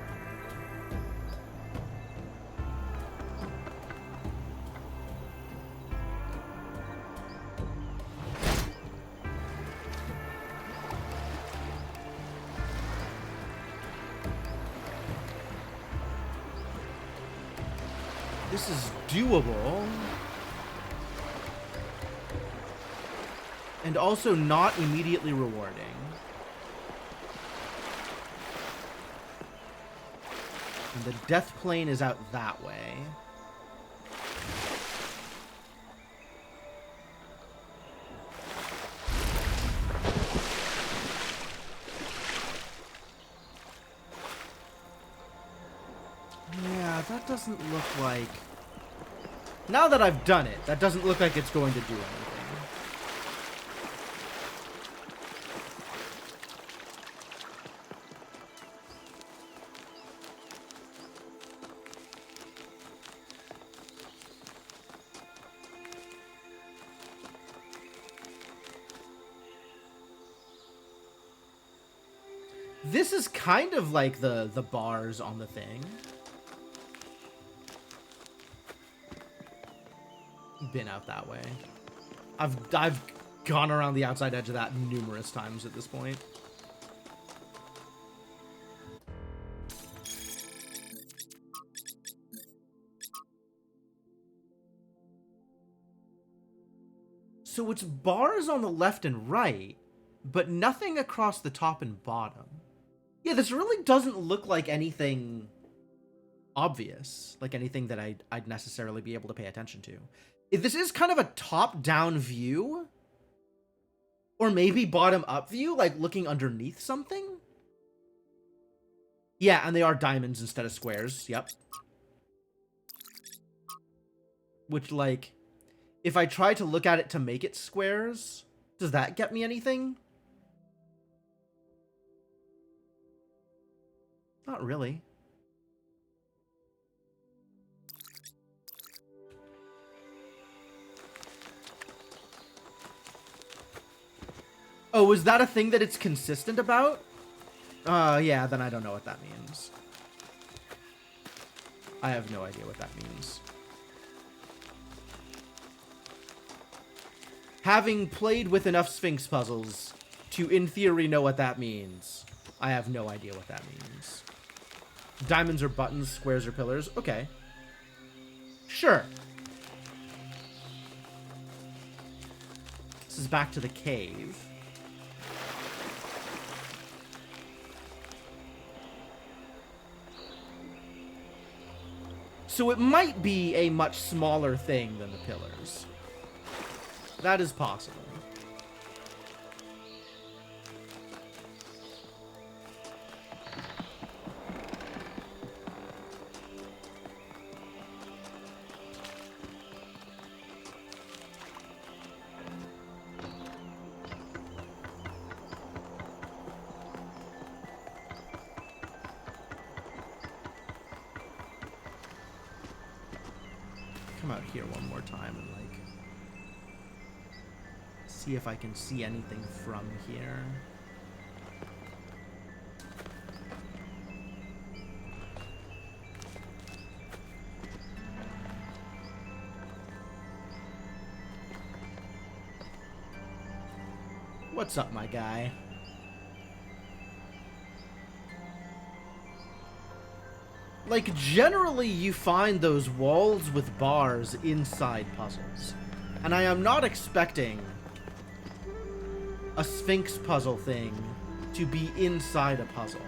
This is doable. And also not immediately rewarding. And the death plane is out that way. Yeah, that doesn't look like... Now that I've done it, that doesn't look like it's going to do anything. This is kind of like the bars on the thing. Been out that way. I've gone around the outside edge of that numerous times at this point. So it's bars on the left and right, but nothing across the top and bottom. Yeah, this really doesn't look like anything obvious, like anything that I'd necessarily be able to pay attention to. If this is kind of a top-down view, or maybe bottom-up view, like looking underneath something. Yeah, and they are diamonds instead of squares. Yep. Which, like, if I try to look at it to make it squares, does that get me anything? Not really. Oh, is that a thing that it's consistent about? Yeah, then I don't know what that means. I have no idea what that means. Having played with enough Sphinx puzzles to, in theory, know what that means, I have no idea what that means. Diamonds are buttons, squares are pillars. Okay. Sure. This is back to the cave. So it might be a much smaller thing than the pillars. That is possible. Come out here one more time and, like, see if I can see anything from here. What's up, my guy? Like, generally you find those walls with bars inside puzzles. And I am not expecting a Sphinx puzzle thing to be inside a puzzle.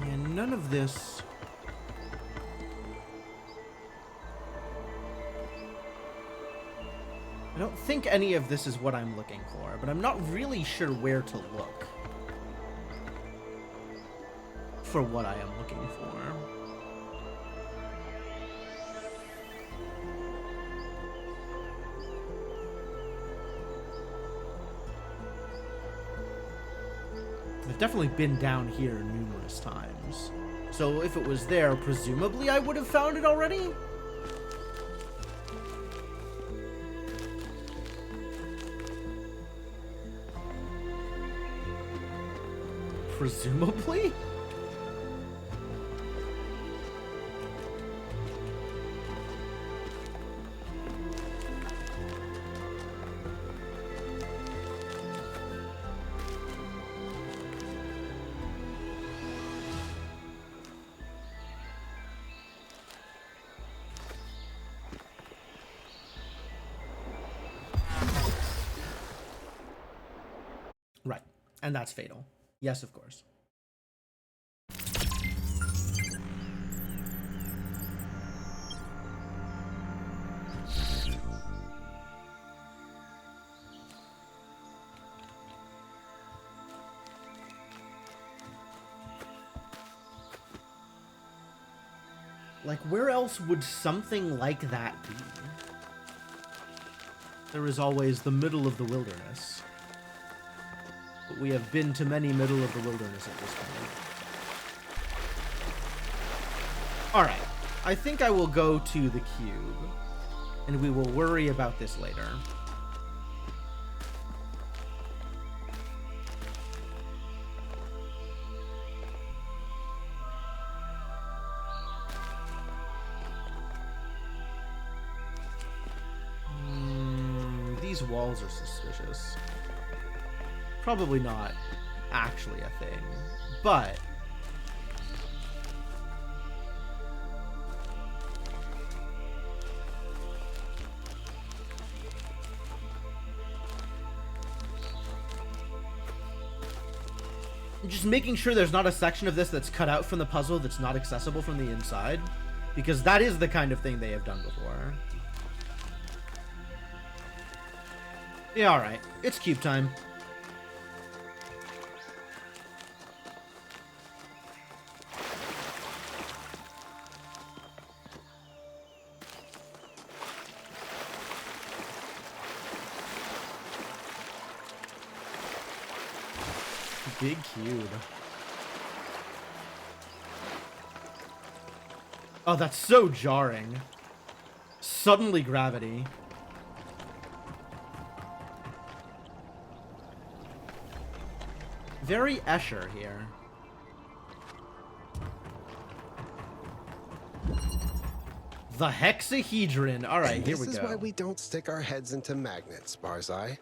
Yeah, none of this... I don't think any of this is what I'm looking for, but I'm not really sure where to look for what I am looking for. definitely been down here numerous times. So if it was there, presumably I would have found it already? Presumably? Right. And that's fatal. Yes, of course. Like, where else would something like that be? There is always the middle of the wilderness. But we have been to many middle of the wilderness at this point. Alright, I think I will go to the cube, and we will worry about this later. These walls are suspicious. Probably not actually a thing, but just making sure there's not a section of this that's cut out from the puzzle that's not accessible from the inside, because that is the kind of thing they have done before. Yeah, alright. It's cube time. Big cube. Oh, that's so jarring. Suddenly gravity. Very Escher here. The hexahedron. All right, here we go. This is why we don't stick our heads into magnets, Barzai.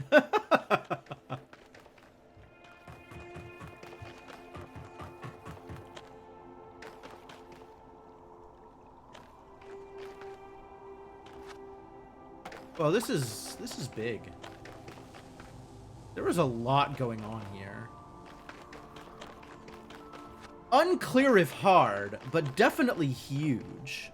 Well, this is big. There was a lot going on here. Unclear if hard, but definitely huge.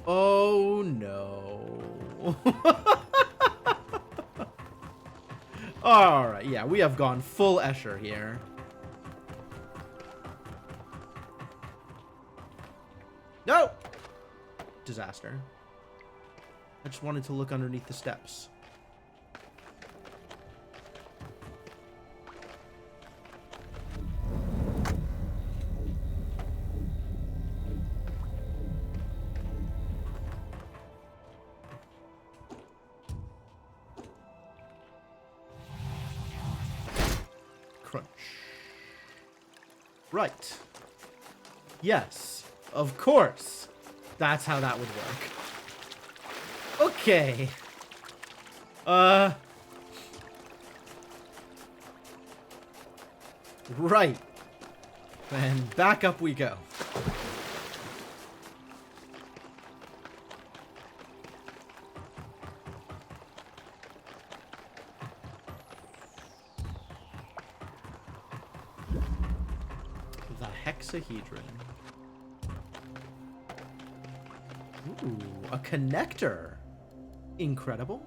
Oh no. Alright, yeah, we have gone full Escher here. No! Disaster. I just wanted to look underneath the steps. Crunch. Right. Yes, of course. That's how that would work. Okay. Right. And back up we go. The hexahedron. Ooh, a connector. Incredible.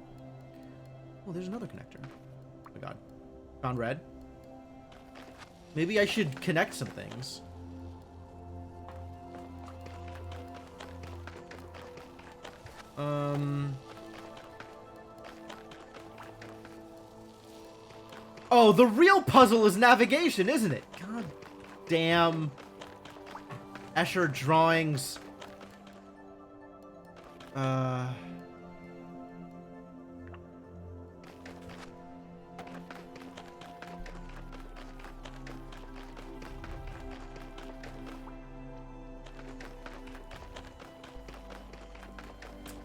Oh, there's another connector. Oh my god. Found red. Maybe I should connect some things. Oh, the real puzzle is navigation, isn't it? God damn. Escher drawings.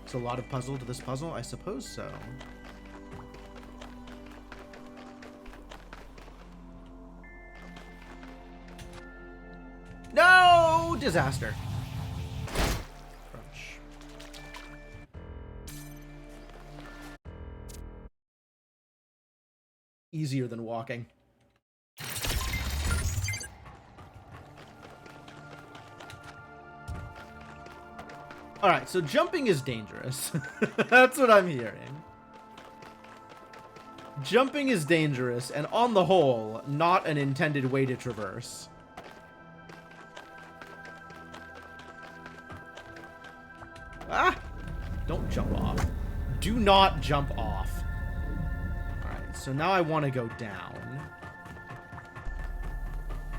It's a lot of puzzle to this puzzle? I suppose so. No! Disaster. Crunch. Easier than walking. Alright, so jumping is dangerous. That's what I'm hearing. Jumping is dangerous, and on the whole, not an intended way to traverse. Ah! Don't jump off. Do not jump off. Alright, so now I want to go down.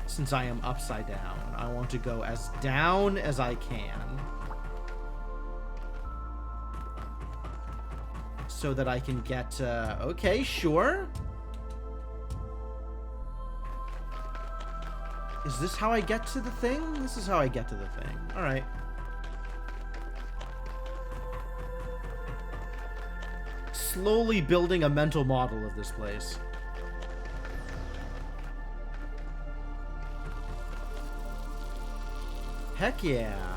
Since I am upside down, I want to go as down as I can. So that I can get, okay, sure. Is this how I get to the thing? This is how I get to the thing. Alright. Slowly building a mental model of this place. Heck yeah.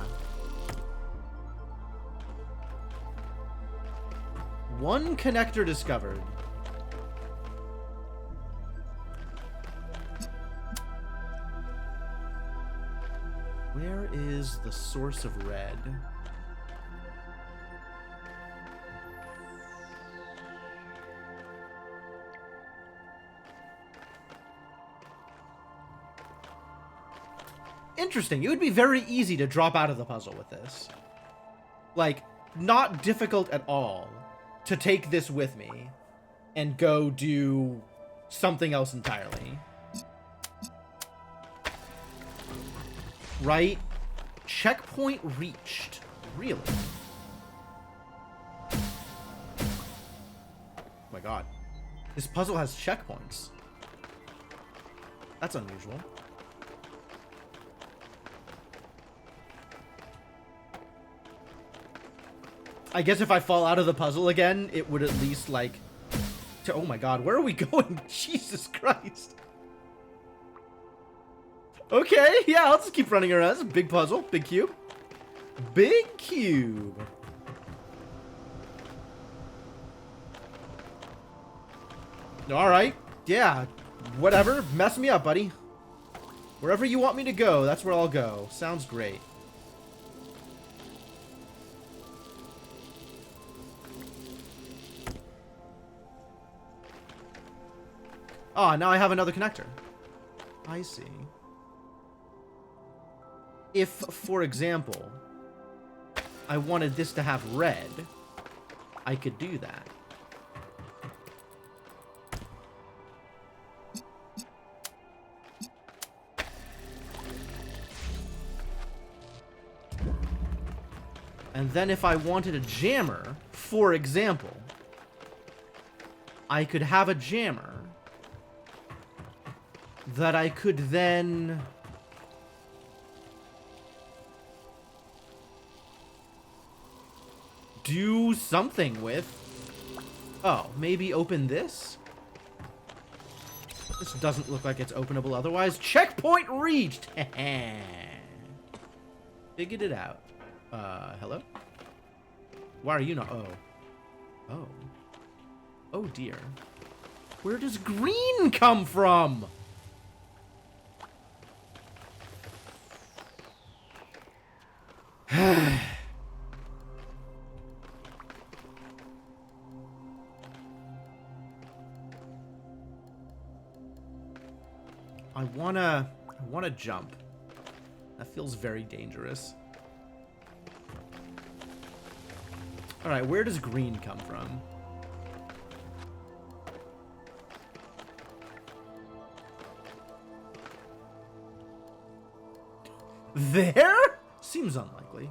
One connector discovered. Where is the source of red? Interesting. It would be very easy to drop out of the puzzle with this. Like, not difficult at all to take this with me and go do something else entirely. Right? Checkpoint reached. Really? Oh my god. This puzzle has checkpoints. That's unusual. I guess if I fall out of the puzzle again, it would at least, like... Oh my god, where are we going? Jesus Christ. Okay, yeah, I'll just keep running around. It's a big puzzle. Big cube. Big cube. Alright. Yeah. Whatever. Mess me up, buddy. Wherever you want me to go, that's where I'll go. Sounds great. Ah, now I have another connector. I see. If, for example, I wanted this to have red, I could do that. And then if I wanted a jammer, for example, I could have a jammer that I could then... do something with. Oh, maybe open this? This doesn't look like it's openable otherwise. Checkpoint reached! Figured it out. Hello? Why are you not... Oh. Oh. Oh, dear. Where does green come from? I wanna jump. That feels very dangerous. Alright, where does green come from? There? Seems unlikely.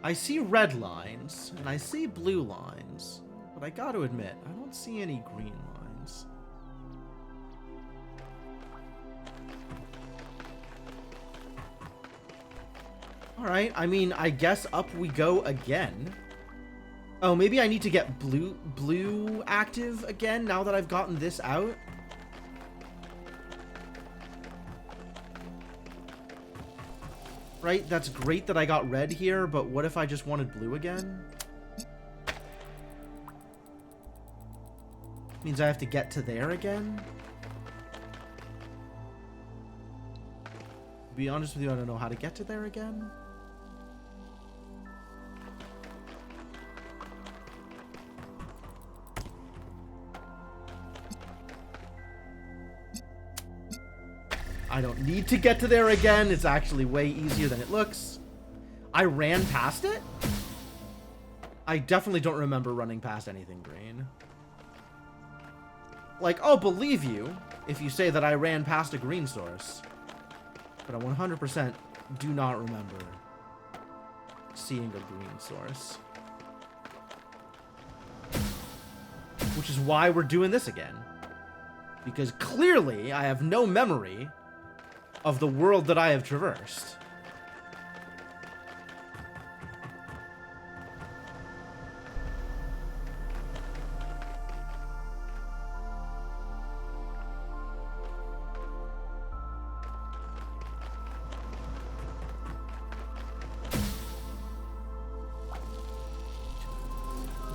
I see red lines, and I see blue lines, but I gotta admit, I don't see any green lines. Alright, I mean, I guess up we go again. Oh, maybe I need to get blue active again now that I've gotten this out. Right, that's great that I got red here, but what if I just wanted blue again? Means I have to get to there again? To be honest with you, I don't know how to get to there again. I don't need to get to there again. It's actually way easier than it looks. I ran past it? I definitely don't remember running past anything green. Like, I'll believe you if you say that I ran past a green source. But I 100% do not remember seeing a green source. Which is why we're doing this again. Because clearly I have no memory of the world that I have traversed.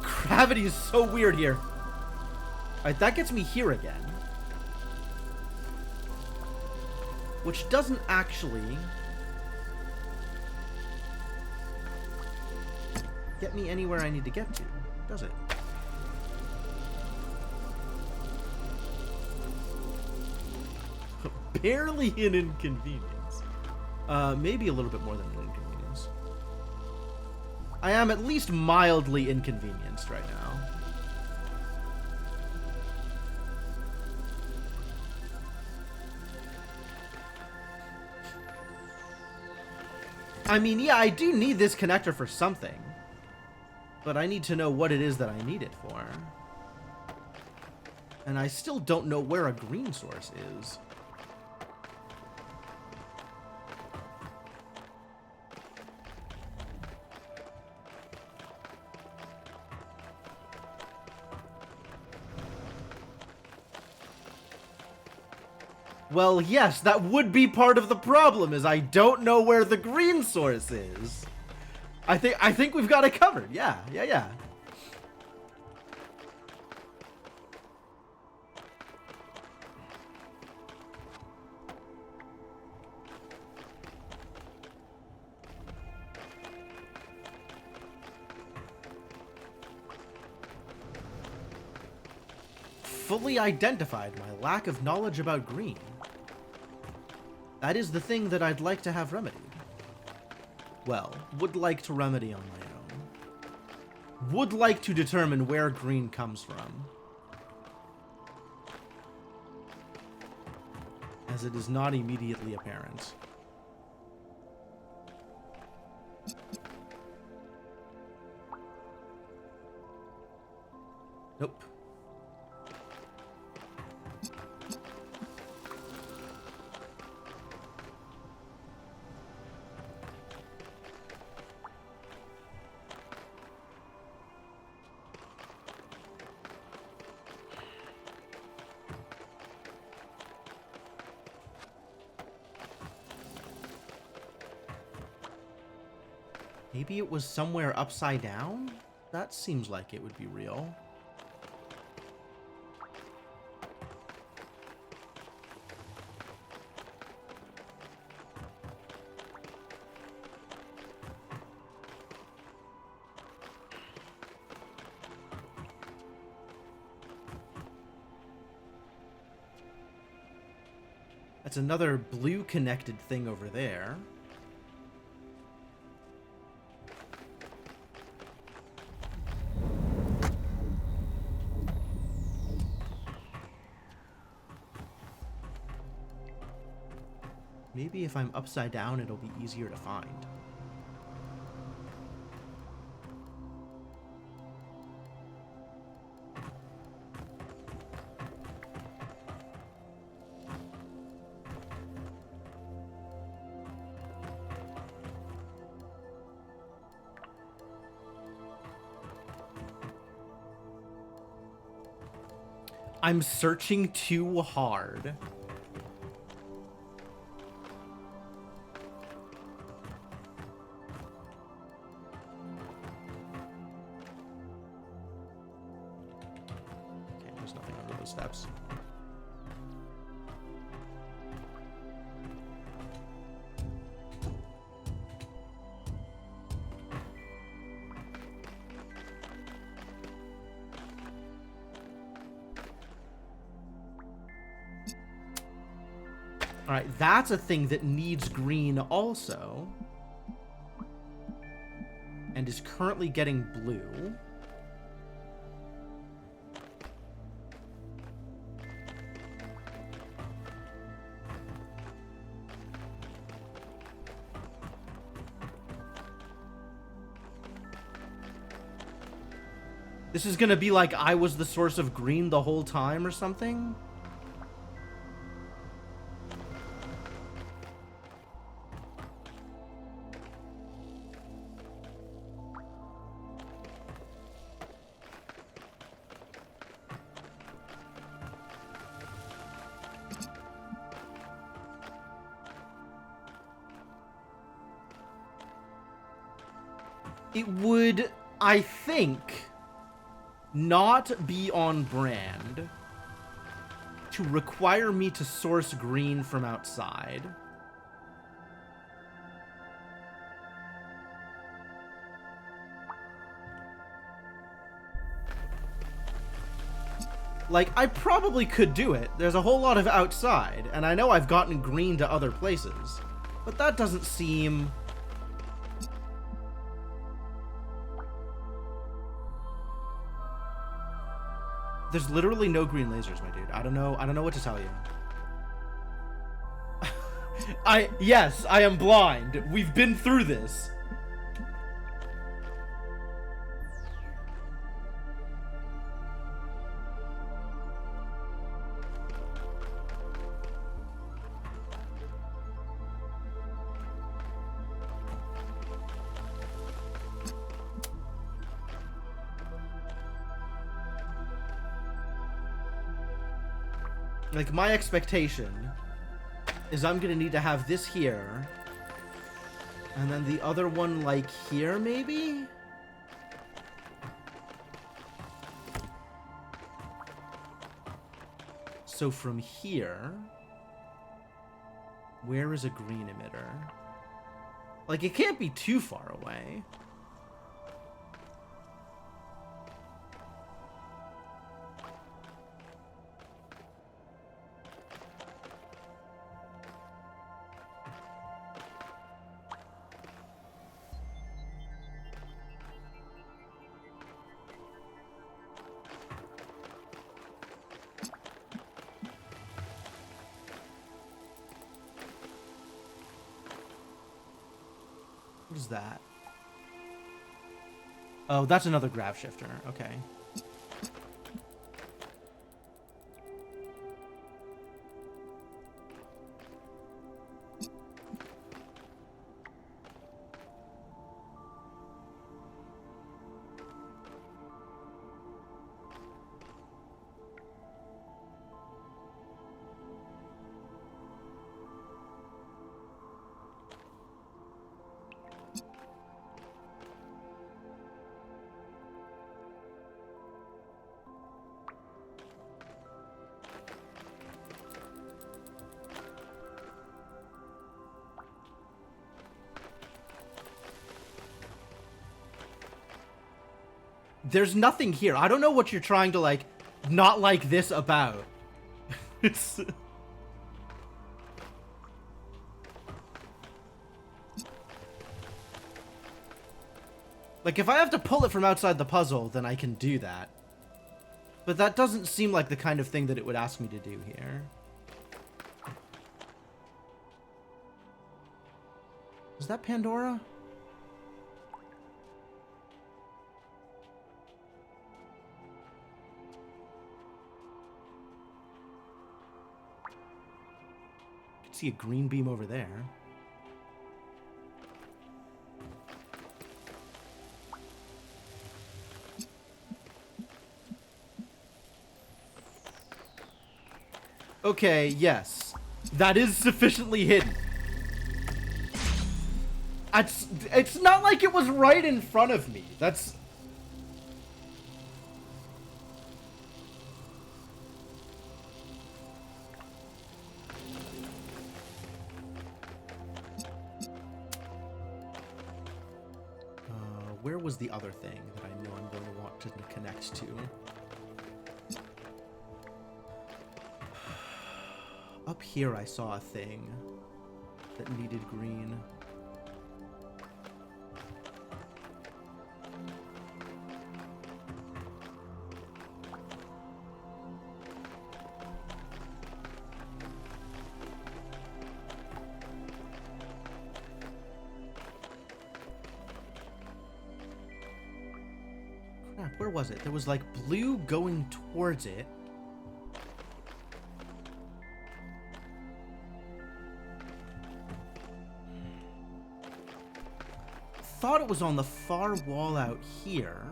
Gravity is so weird here. Alright, that gets me here again. Which doesn't actually get me anywhere I need to get to, does it? Barely an inconvenience. Maybe a little bit more than an inconvenience. I am at least mildly inconvenienced right now. I mean, yeah, I do need this connector for something. But I need to know what it is that I need it for. And I still don't know where a green source is. Well, yes, that would be part of the problem, is I don't know where the green source is. I think we've got it covered. Yeah. Fully identified my lack of knowledge about green. That is the thing that I'd like to have remedied. Well, would like to remedy on my own. Would like to determine where green comes from. As it is not immediately apparent. Nope. Maybe it was somewhere upside down? That seems like it would be real. That's another blue connected thing over there. Maybe if I'm upside down, it'll be easier to find. I'm searching too hard. Okay, there's nothing under those steps. Alright, that's a thing that needs green also. And is currently getting blue. This is gonna be like I was the source of green the whole time or something? It would, I think, not be on brand to require me to source green from outside. Like, I probably could do it. There's a whole lot of outside, and I know I've gotten green to other places, but that doesn't seem... There's literally no green lasers, my dude. I don't know what to tell you. Yes, I am blind. We've been through this. Like, my expectation is I'm gonna need to have this here, and then the other one, like, here, maybe? So from here, where is a green emitter? Like, it can't be too far away. What is that? Oh, that's another grav shifter. Okay. There's nothing here. I don't know what you're trying to, like, not like this about. It's... Like, if I have to pull it from outside the puzzle, then I can do that. But that doesn't seem like the kind of thing that it would ask me to do here. Is that Pandora? I can see a green beam over there. Okay, yes. That is sufficiently hidden. It's not like it was right in front of me. That's... where was the other thing that I know I'm going to want to connect to? Up here I saw a thing that needed green. Crap, where was it? There was like blue going towards it. Thought it was on the far wall out here.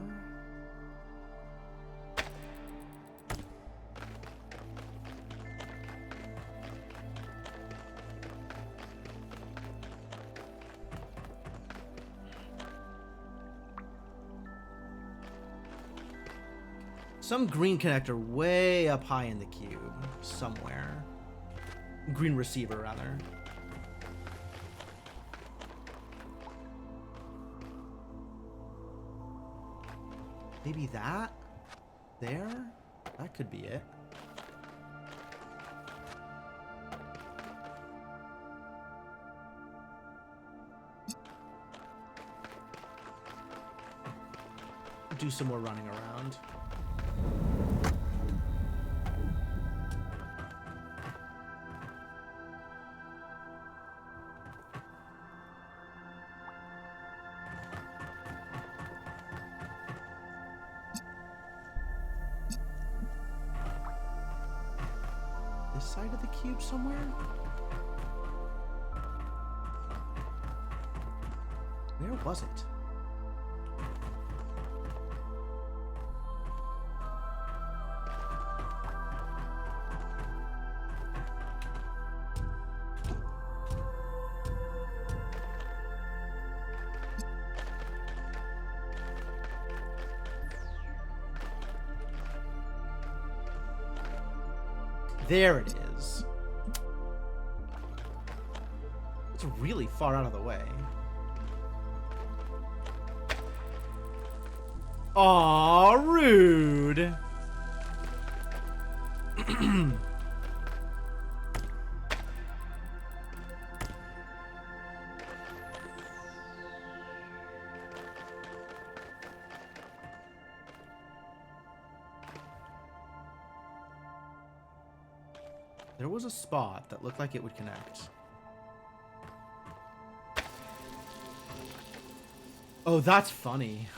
Some green connector way up high in the cube somewhere. Green receiver, rather. Maybe that? There? That could be it. Do some more running around. This side of the cube somewhere? Where was it? There it is. It's really far out of the way. Aw, rude. There was a spot that looked like it would connect. Oh, that's funny.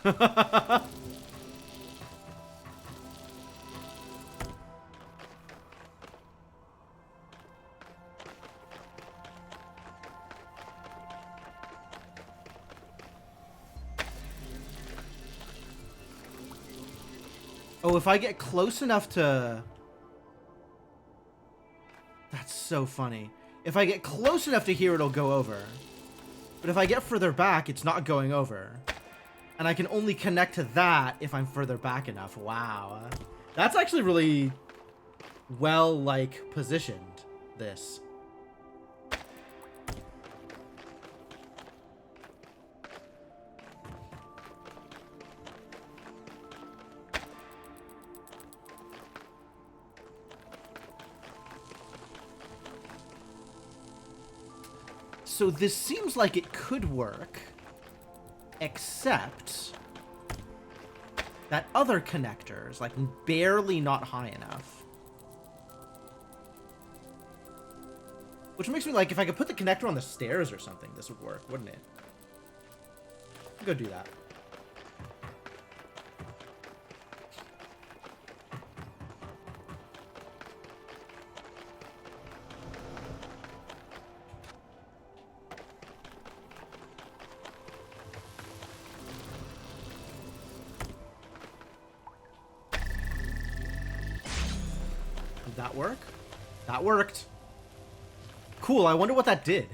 Oh, if I get close enough to... That's so funny. If I get close enough to here, it'll go over. But if I get further back, it's not going over. And I can only connect to that if I'm further back enough. Wow. That's actually really well, like, positioned, this. So this seems like it could work, except that other connector is like barely not high enough. Which makes me like, if I could put the connector on the stairs or something, this would work, wouldn't it? I'll go do that. Did that work? That worked. Cool, I wonder what that did.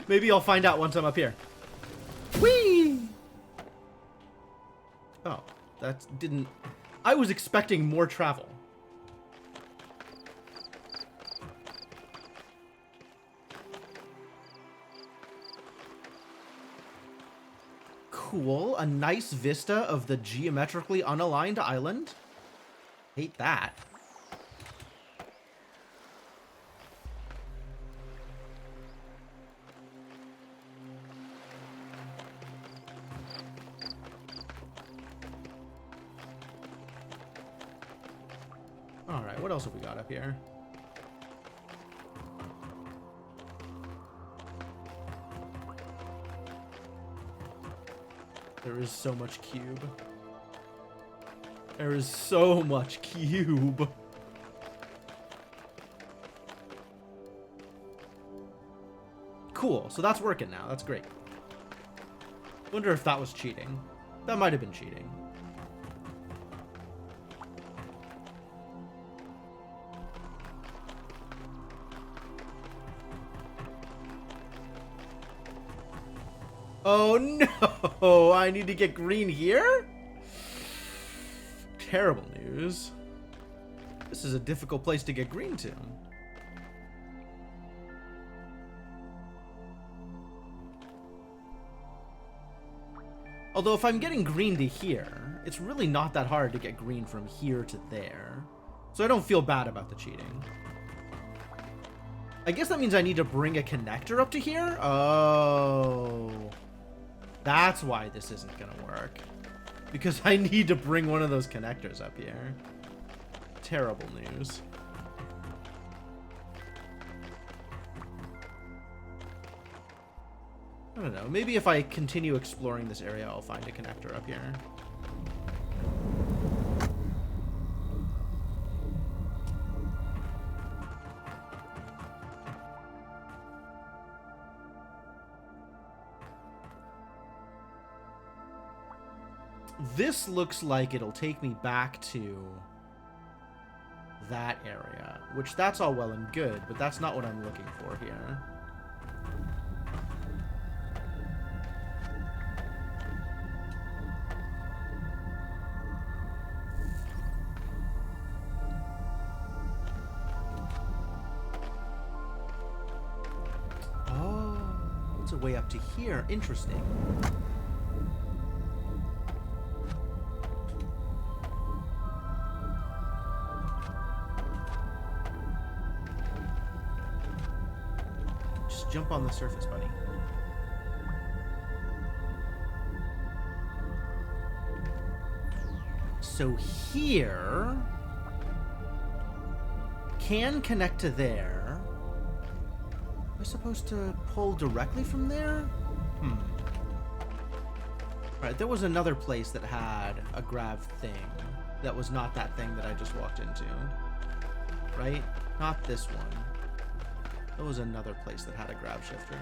Maybe I'll find out once I'm up here. Whee! Oh, that didn't... I was expecting more travel. Cool, a nice vista of the geometrically unaligned island. Hate that. Alright, what else have we got up here? There is so much cube. There is so much cube. Cool, so that's working now. That's great. Wonder if that was cheating. That might have been cheating. Oh no! I need to get green here? Terrible news. This is a difficult place to get green to. Although if I'm getting green to here, it's really not that hard to get green from here to there. So I don't feel bad about the cheating. I guess that means I need to bring a connector up to here? Oh. That's why this isn't gonna work. Because I need to bring one of those connectors up here. Terrible news. I don't know. Maybe if I continue exploring this area, I'll find a connector up here. This looks like it'll take me back to that area, which that's all well and good, but that's not what I'm looking for here. Oh, it's a way up to here. Interesting. Jump on the surface, buddy. So here can connect to there. Am I supposed to pull directly from there? Alright, there was another place that had a grav thing that was not that thing that I just walked into. Right? Not this one. There was another place that had a grab shifter.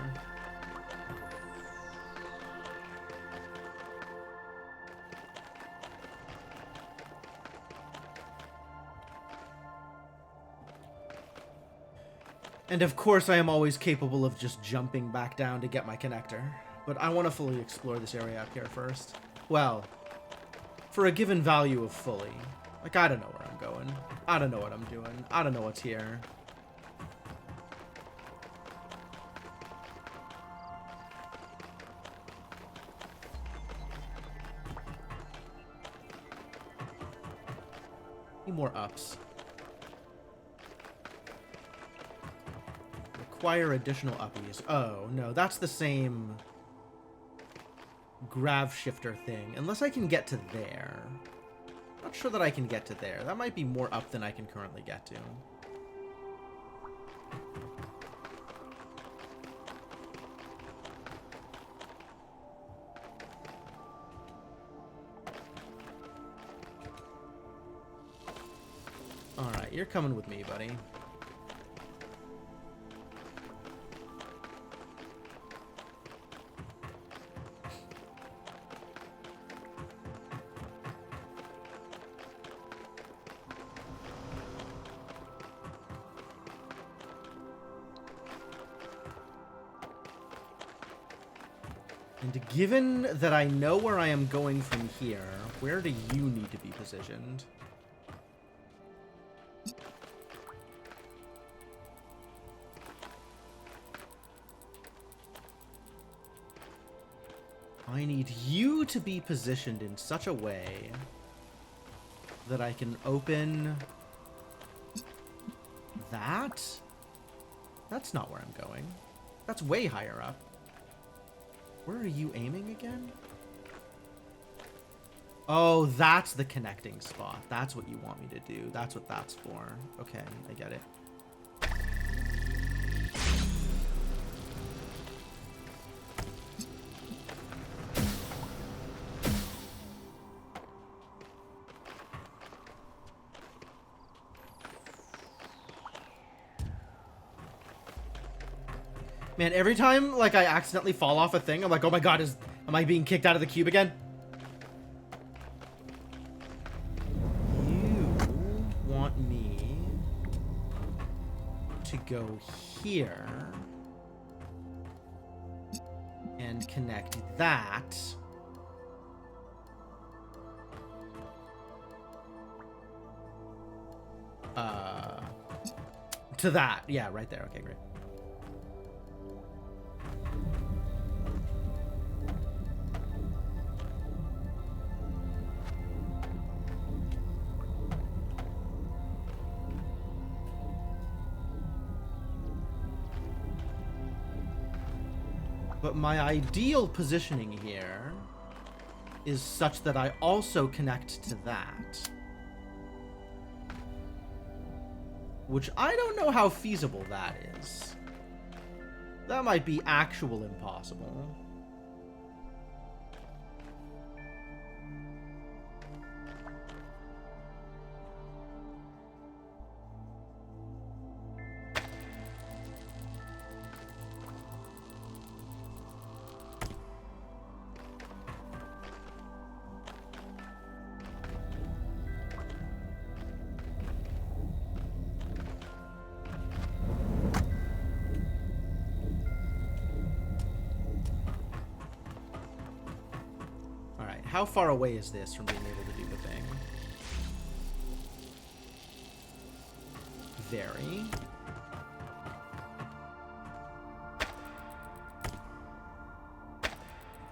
And of course I am always capable of just jumping back down to get my connector. But I want to fully explore this area up here first. Well, for a given value of fully. Like, I don't know where I'm going. I don't know what I'm doing. I don't know what's here. Need more ups. Require additional uppies. Oh, no, that's the same grav shifter thing. Unless I can get to there. Not sure that I can get to there. That might be more up than I can currently get to. Alright, you're coming with me, buddy. And given that I know where I am going from here, where do you need to be positioned? I need you to be positioned in such a way that I can open that? That's not where I'm going. That's way higher up. Where are you aiming again? Oh, that's the connecting spot. That's what you want me to do. That's what that's for. Okay, I get it. Man, every time, like, I accidentally fall off a thing, I'm like, oh my god, am I being kicked out of the cube again? You want me to go here and connect that to that. Yeah, right there. Okay, great. But my ideal positioning here is such that I also connect to that. Which I don't know how feasible that is. That might be actual impossible. How far away is this from being able to do the thing? Very.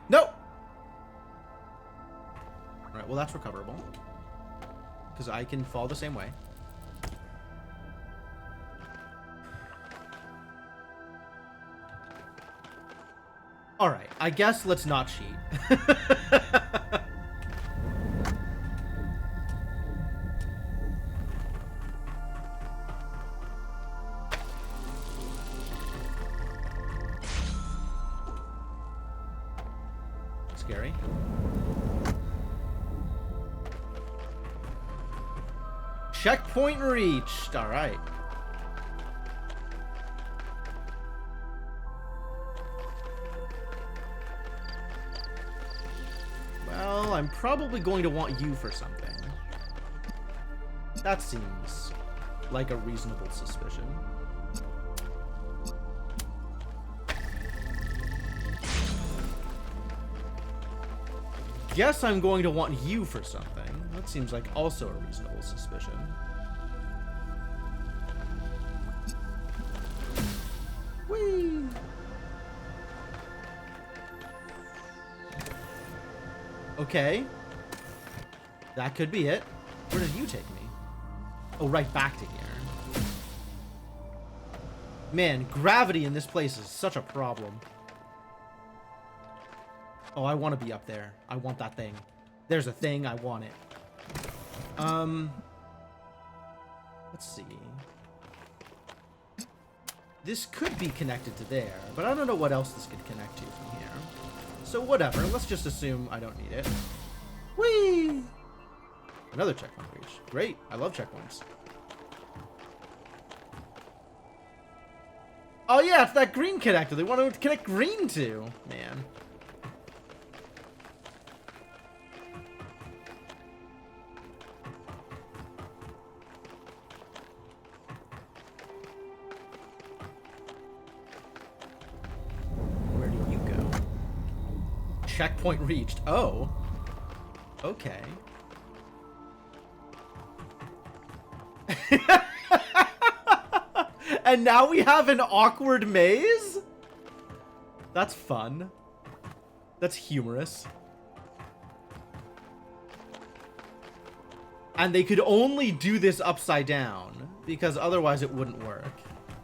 No! Alright, well that's recoverable. Because I can fall the same way. Alright, I guess let's not cheat. Scary. Checkpoint reached. All right. Well, I'm probably going to want you for something. That seems like a reasonable suspicion. Guess I'm going to want you for something. That seems like also a reasonable suspicion. Whee! Okay. That could be it. Where did you take me? Oh, right back to here. Man, gravity in this place is such a problem. Oh, I want to be up there. I want that thing. There's a thing. I want it. Let's see. This could be connected to there, but I don't know what else this could connect to from here. So whatever. Let's just assume I don't need it. Whee! Another checkpoint reached. Great. I love checkpoints. Oh yeah, it's that green connector. They want to connect green to. Man. Where do you go? Checkpoint reached. Oh. Okay. And now we have an awkward maze? That's fun. That's humorous. And they could only do this upside down, because otherwise it wouldn't work.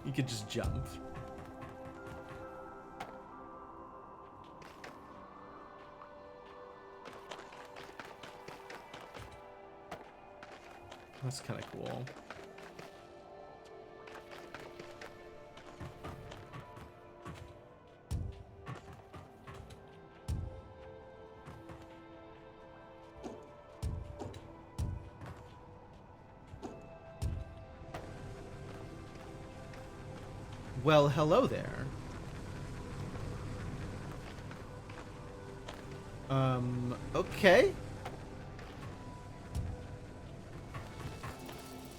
You could just jump. That's kind of cool. Well, hello there. Okay.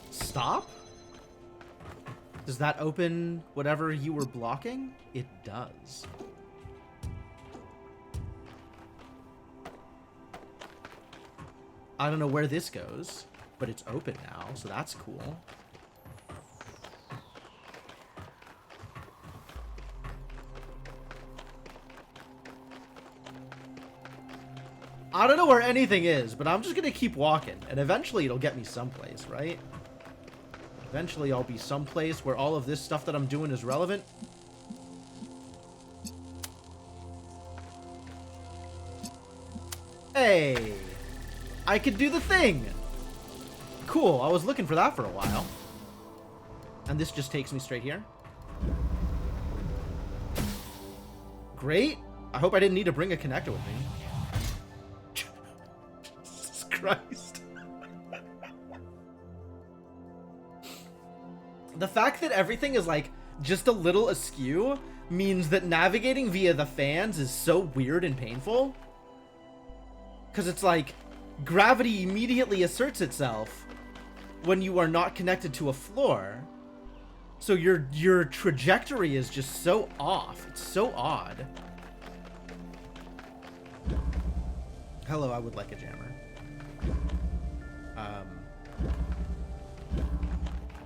Stop? Does that open whatever you were blocking? It does. I don't know where this goes, but it's open now, so that's cool. I don't know where anything is, but I'm just gonna keep walking, and eventually it'll get me someplace, right? Eventually I'll be someplace where all of this stuff that I'm doing is relevant. Hey! I could do the thing! Cool, I was looking for that for a while. And this just takes me straight here. Great! I hope I didn't need to bring a connector with me. Jesus Christ. The fact that everything is like just a little askew means that navigating via the fans is so weird and painful. Because it's like gravity immediately asserts itself when you are not connected to a floor. So your trajectory is just so off. It's so odd. Hello, I would like a jammer.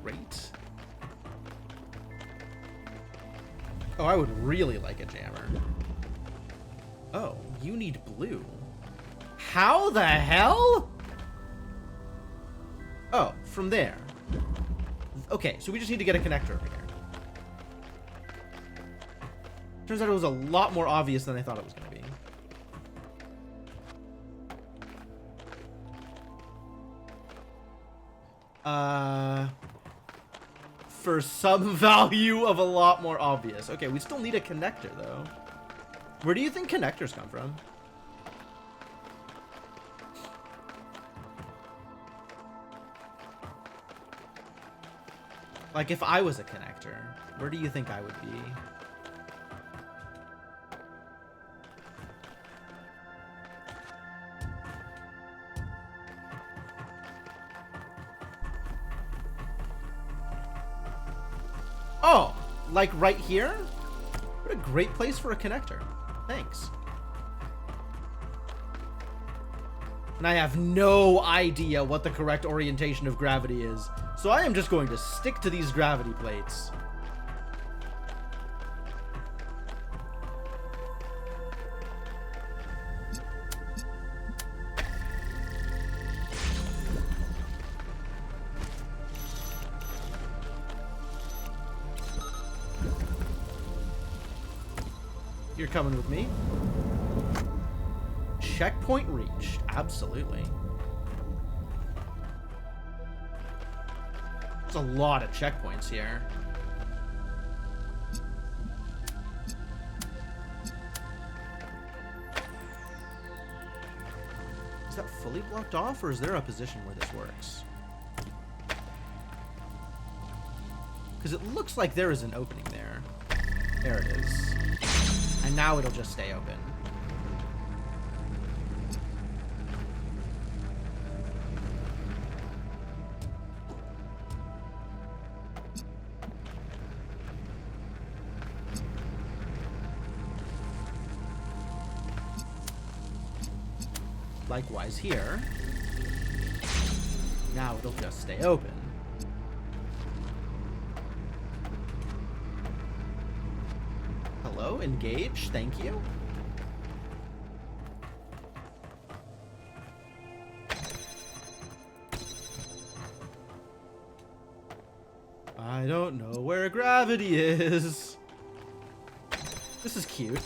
Great. Oh, I would really like a jammer. Oh, you need blue. How the hell? Oh, from there. Okay, so we just need to get a connector over here. Turns out it was a lot more obvious than I thought it was going to be. For some value of a lot more obvious. Okay, we still need a connector, though. Where do you think connectors come from? Like, if I was a connector, where do you think I would be? Oh, like right here? What a great place for a connector. Thanks. And I have no idea what the correct orientation of gravity is. So I am just going to stick to these gravity plates. You're coming with me. checkpoint reached. Absolutely. There's a lot of checkpoints here. Is that fully blocked off, or is there a position where this works? Because it looks like there is an opening there. There it is. And now it'll just stay open. Likewise here. Now it'll just stay open. Hello, engage, thank you. I don't know where gravity is. This is cute.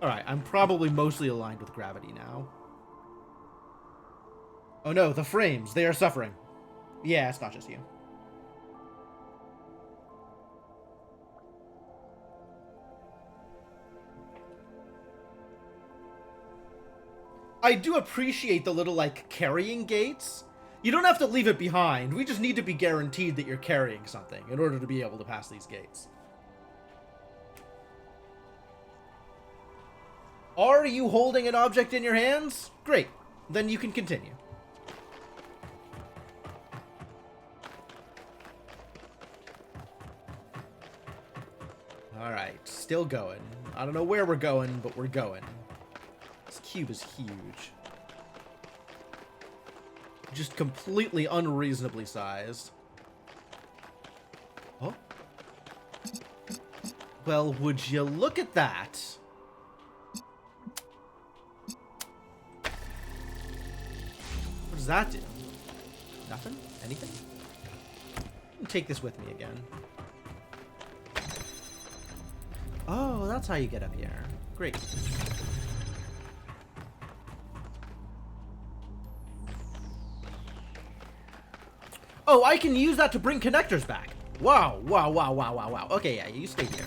Alright, I'm probably mostly aligned with gravity now. Oh no, the frames, they are suffering. Yeah, it's not just you. I do appreciate the little, like, carrying gates. You don't have to leave it behind. We just need to be guaranteed that you're carrying something in order to be able to pass these gates. Are you holding an object in your hands? Great. Then you can continue. Alright, still going. I don't know where we're going, but we're going. This cube is huge. Just completely unreasonably sized. Oh. Well, would you look at that? What does that do? Nothing? Anything? Take this with me again. Oh, that's how you get up here. Great. Oh, I can use that to bring connectors back. Wow, wow, wow, wow, wow, wow. Okay, yeah, you stay here.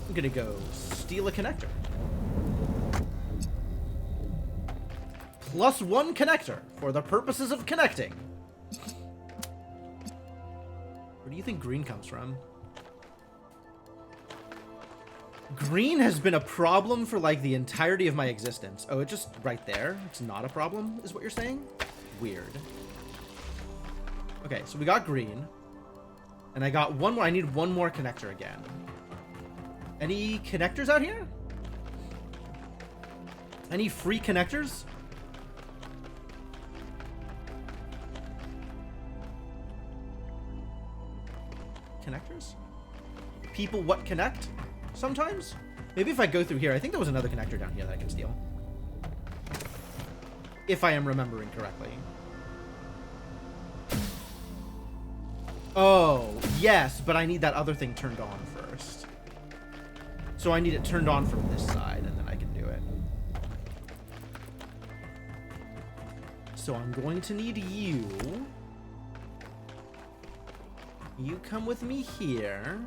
I'm gonna go steal a connector. +1 connector for the purposes of connecting. Where do you think green comes from? Green has been a problem for, like, the entirety of my existence. Oh, it's just right there? It's not a problem, is what you're saying? Weird. Okay, so we got green. And I got one more. I need one more connector again. Any connectors out here? Any free connectors? Connectors? People what connect? Sometimes? Maybe if I go through here. I think there was another connector down here that I can steal. If I am remembering correctly. Oh, yes, but I need that other thing turned on first. So I need it turned on from this side, and then I can do it. So I'm going to need you. You come with me here.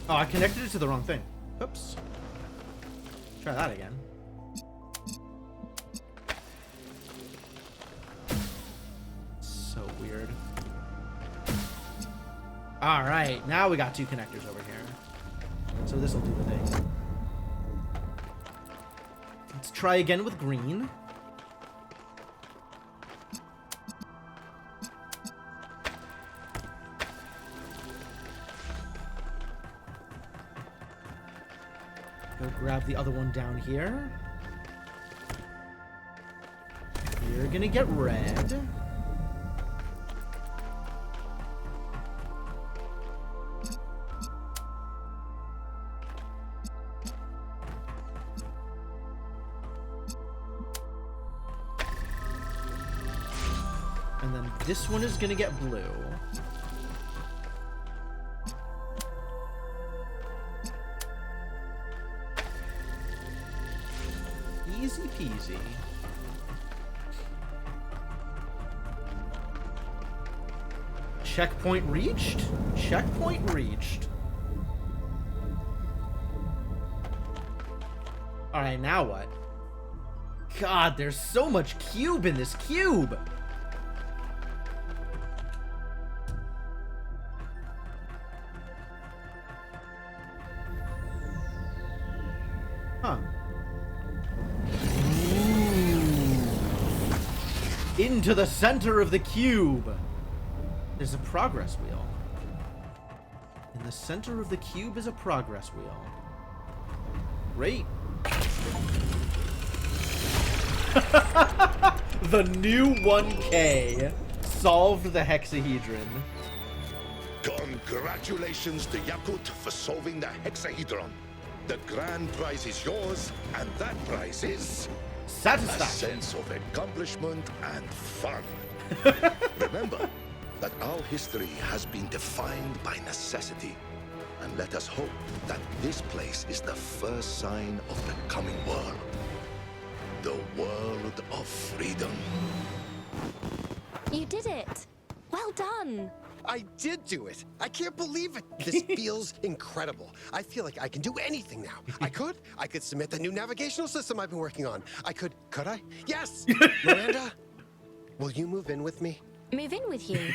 Oh, I connected it to the wrong thing. Oops. Try that again. So weird. Alright, now we got two connectors over here. So this will do the thing. Let's try again with green. Go grab the other one down here. You're gonna get red. And then this one is gonna get blue. Easy peasy. Checkpoint reached? Checkpoint reached. Alright, now what? God, there's so much cube in this cube! Huh. Into the center of the cube! There's a progress wheel. In the center of the cube is a progress wheel. Great. The new 1K solved the hexahedron. Congratulations to Yakut for solving the hexahedron. The grand prize is yours, and that prize is a Satisfaction. sense of accomplishment and fun. Remember that our history has been defined by necessity. And let us hope that this place is the first sign of the coming world. The world of freedom. You did it! Well done! I did do it. I can't believe it. This feels incredible. I feel like I can do anything now. I could submit the new navigational system I've been working on. Could I? Yes! Miranda, will you move in with me? Move in with you.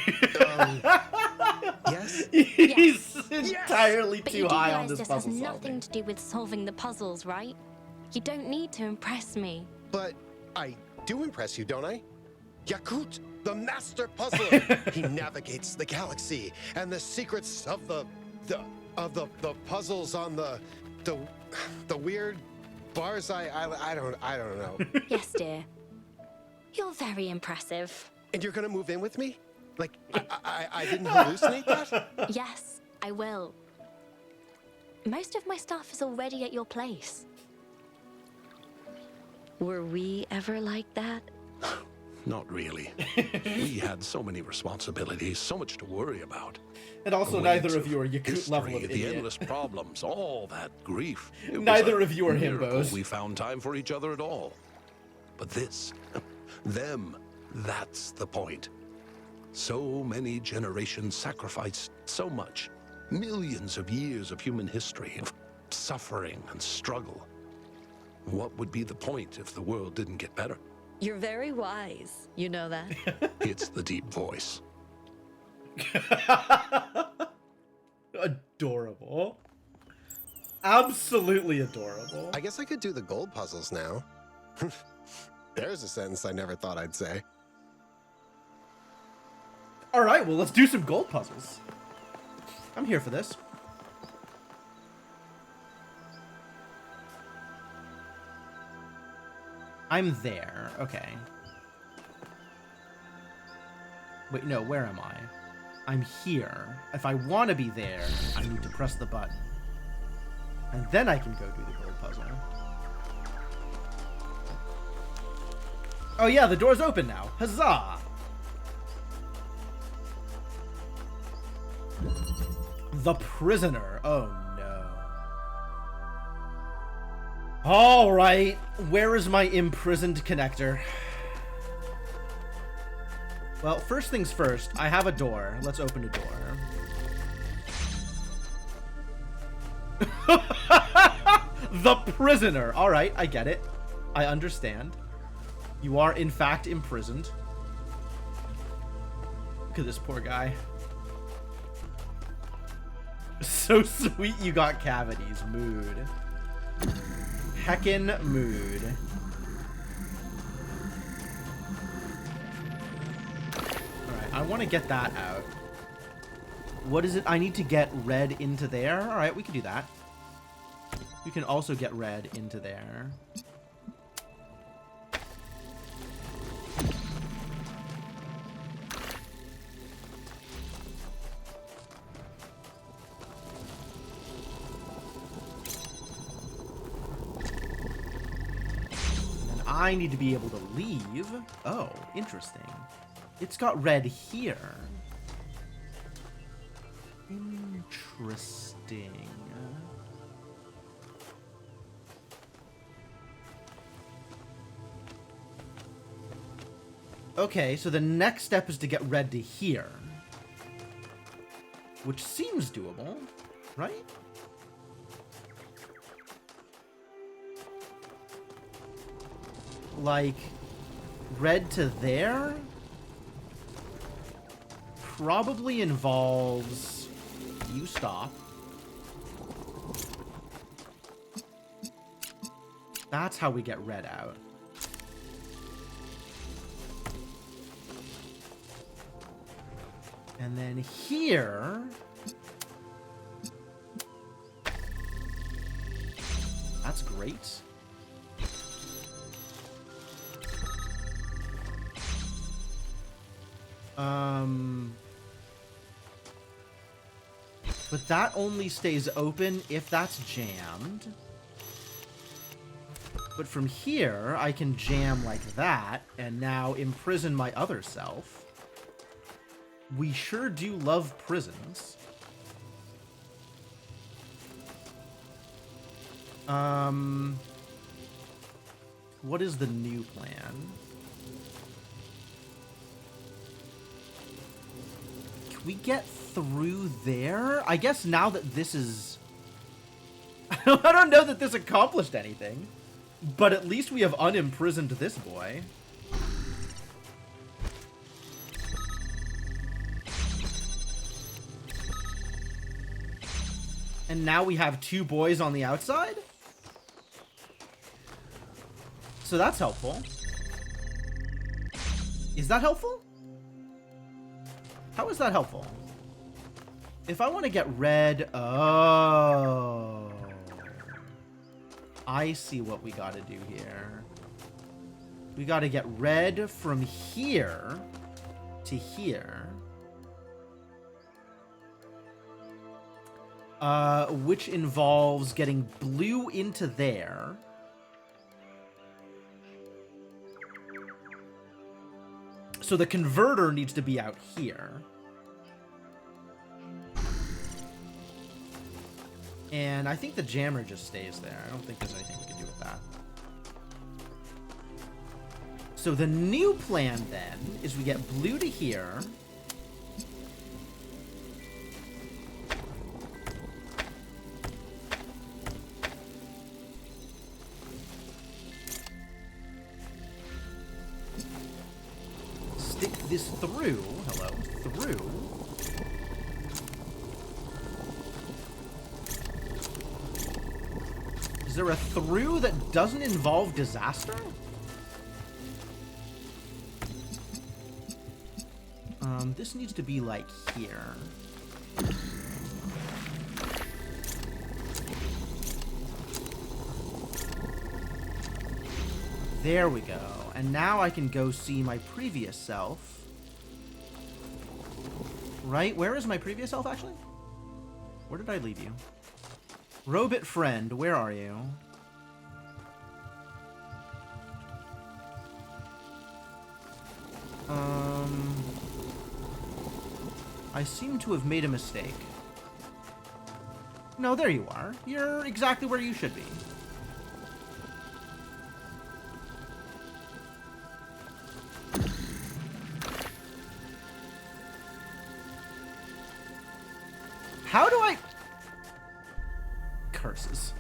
Yes? He's entirely But too you do high on realize this this puzzle has solving. nothing to do with solving the puzzles, right? You don't need to impress me. But I do impress you, don't I? Yakut, the master puzzler. He navigates the galaxy and the secrets of the puzzles on the weird bars. I don't know. Yes, dear. You're very impressive. And you're gonna move in with me? Like I didn't hallucinate that? Yes, I will. Most of my stuff is already at your place. Were we ever like that? Not really. We had so many responsibilities, so much to worry about. And also, The neither weight of you are Yakut history, level of the idiot. endless problems, all that grief. It was Neither a of you are miracle himbos. We found time for each other at all. But this, them, that's the point. So many generations sacrificed so much. Millions of years of human history, of suffering and struggle. What would be the point if the world didn't get better? You're very wise. You know that? It's the deep voice. Adorable. Absolutely adorable. I guess I could do the gold puzzles now. There's a sentence I never thought I'd say. All right, well, let's do some gold puzzles. I'm here for this. I'm there. Okay. Wait, no, where am I? I'm here. If I want to be there, I need to press the button. And then I can go do the gold puzzle. Oh yeah, the door's open now. Huzzah! The prisoner. Oh no. All right. Where is my imprisoned connector? Well, first things first. I have a door. Let's open a door. The prisoner. All right, I get it. I understand. You are, in fact, imprisoned. Look at this poor guy. So sweet you got cavities. Mood. Heckin' mood. Alright, I want to get that out. What is it? I need to get red into there? Alright, we can do that. You can also get red into there. I need to be able to leave. Oh, interesting. It's got red here. Interesting. Okay, so the next step is to get red to here. Which seems doable, right? Like, red to there? Probably involves... You stop. That's how we get red out. And then here... That's great. But that only stays open if that's jammed. But from here, I can jam like that, and now imprison my other self. We sure do love prisons. What is the new plan? Can we get through there? I guess now that this is... I don't know that this accomplished anything. But at least we have unimprisoned this boy. And now we have 2 boys on the outside? So that's helpful. Is that helpful? How is that helpful? If I want to get red... Oh... I see what we gotta do here. We gotta get red from here to here. Which involves getting blue into there. So the converter needs to be out here. And I think the jammer just stays there. I don't think there's anything we can do with that. So the new plan, then, is we get blue to here. Stick this through. Hello. Through. Is there a through that doesn't involve disaster? This needs to be like here. There we go. And now I can go see my previous self. Right? Where is my previous self, actually? Where did I leave you? Robot friend, where are you? I seem to have made a mistake. No, there you are. You're exactly where you should be. How do I... Curses.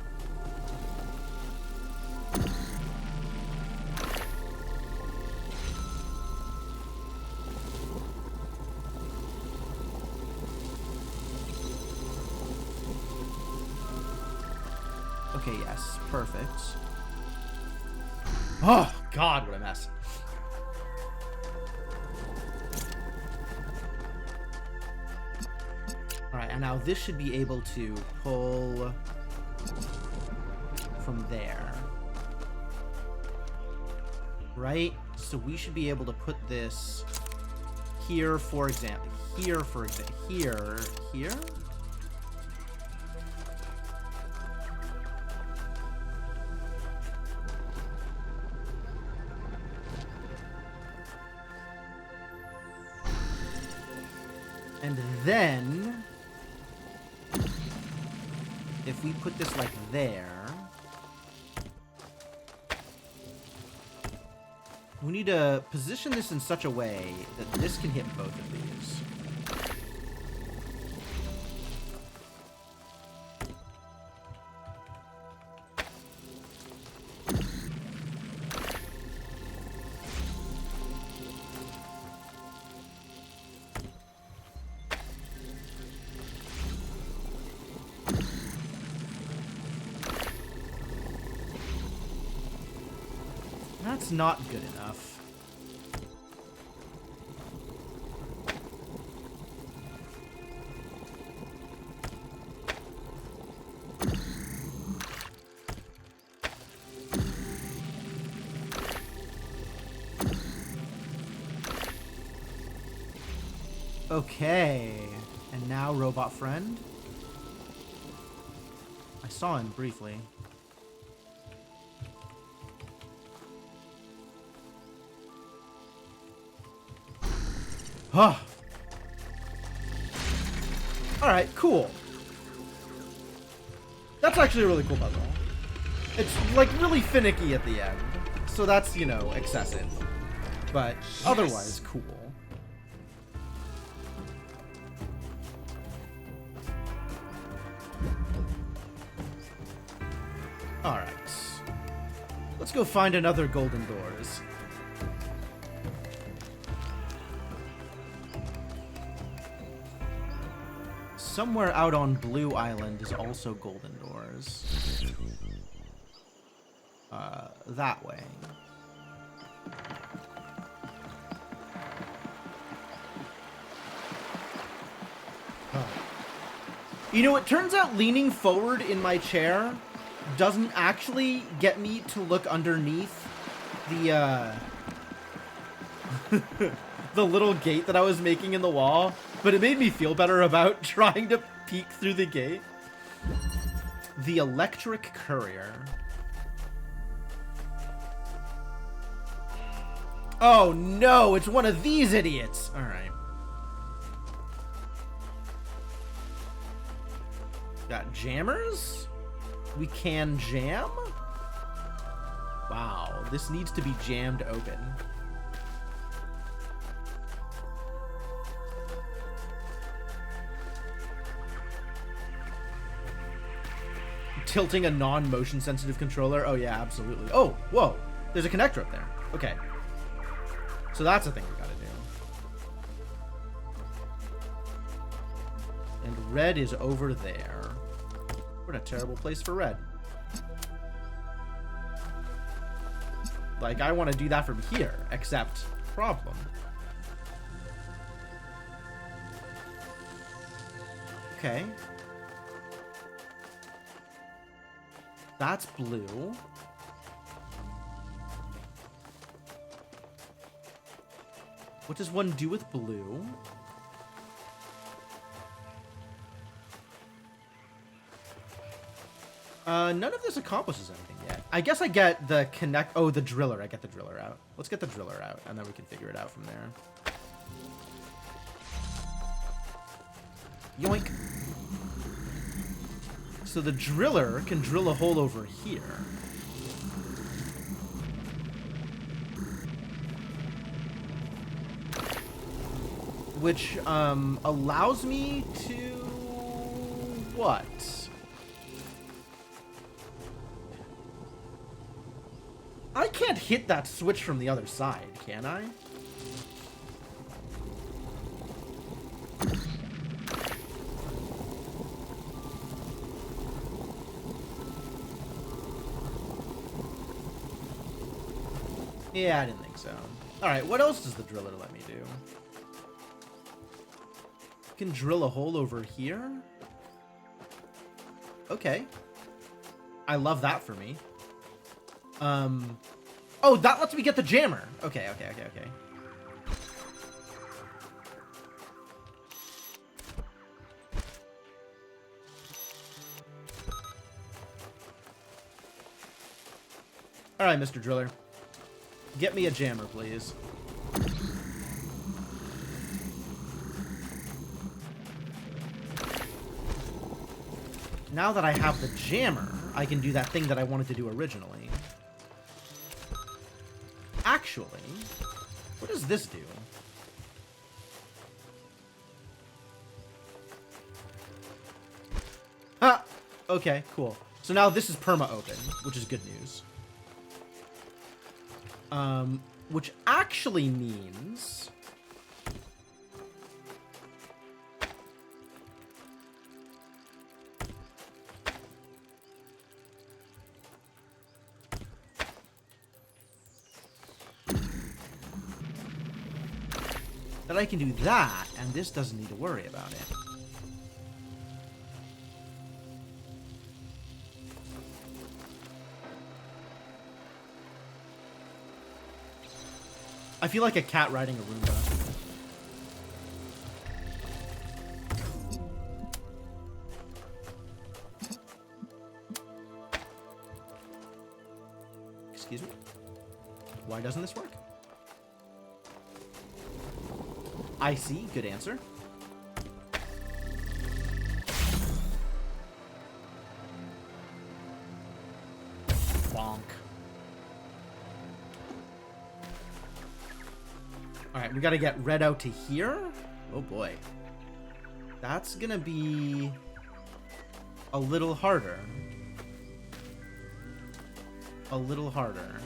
Okay, yes. Perfect. Oh, God, what a mess. Alright, and now this should be able to pull from there. Right? So we should be able to put this here, for example. Here, for example. Here. Here? And then, if we put this like there, we need to position this in such a way that this can hit both of these. That's not good enough. Okay. And now robot friend. I saw him briefly. Huh. Alright, cool. That's actually a really cool puzzle. It's, like, really finicky at the end. So that's, you know, excessive. But otherwise, cool. Alright. Let's go find another golden doors. Somewhere out on Blue Island is also golden doors. That way. Huh. You know, it turns out leaning forward in my chair doesn't actually get me to look underneath the, the little gate that I was making in the wall, but it made me feel better about trying to peek through the gate. The electric courier. Oh no, it's one of these idiots. All right. Got jammers? We can jam? Wow, this needs to be jammed open. Tilting a non-motion sensitive controller? Oh yeah, absolutely. Oh, whoa. There's a connector up there. Okay. So that's a thing we gotta do. And red is over there. What a terrible place for red. Like, I want to do that from here, except problem. Okay. That's blue. What does one do with blue? None of this accomplishes anything yet. I guess I get the connect... Oh, the driller. I get the driller out. Let's get the driller out, and then we can figure it out from there. Yoink. So the driller can drill a hole over here. Which, allows me to... what? I can't hit that switch from the other side, can I? Yeah, I didn't think so. Alright, what else does the driller let me do? Can drill a hole over here? Okay. I love that for me. Oh, that lets me get the jammer. Okay. Alright, Mr. Driller. Get me a jammer, please. now that I have the jammer, I can do that thing that I wanted to do originally. Actually, what does this do? Ah! Okay, cool. So now this is perma-open, which is good news. Which actually means... that I can do that, and this doesn't need to worry about it. I feel like a cat riding a Roomba. Excuse me? Why doesn't this work? I see. Good answer. Bonk. Alright, we gotta get red out to here. Oh boy. That's gonna be a little harder. A little harder.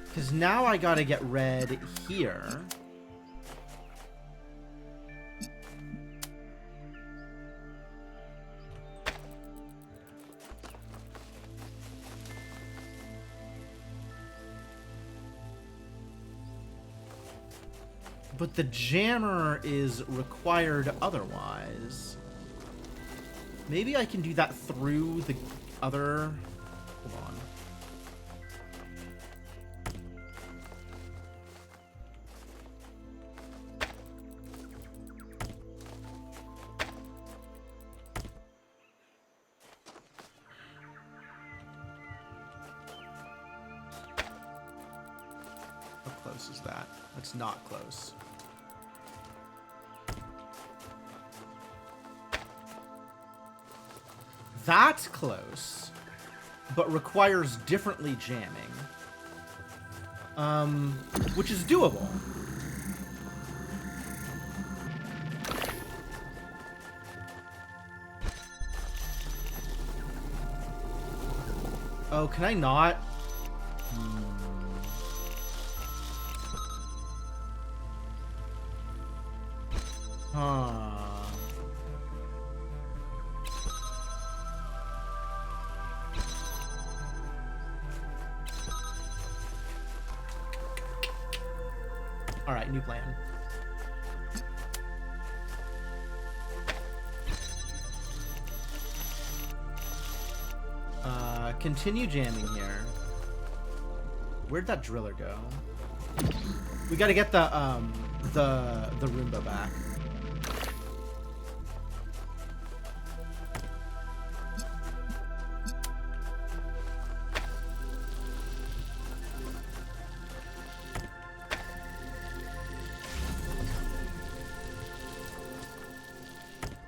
Because now I gotta get red here. But the jammer is required otherwise. Maybe I can do that through the other... Hold on. How close is that? That's not close. That's close, but requires differently jamming. Which is doable. Oh, can I not? Huh. Alright, new plan. Continue jamming here. Where'd that driller go? We gotta get the Roomba back.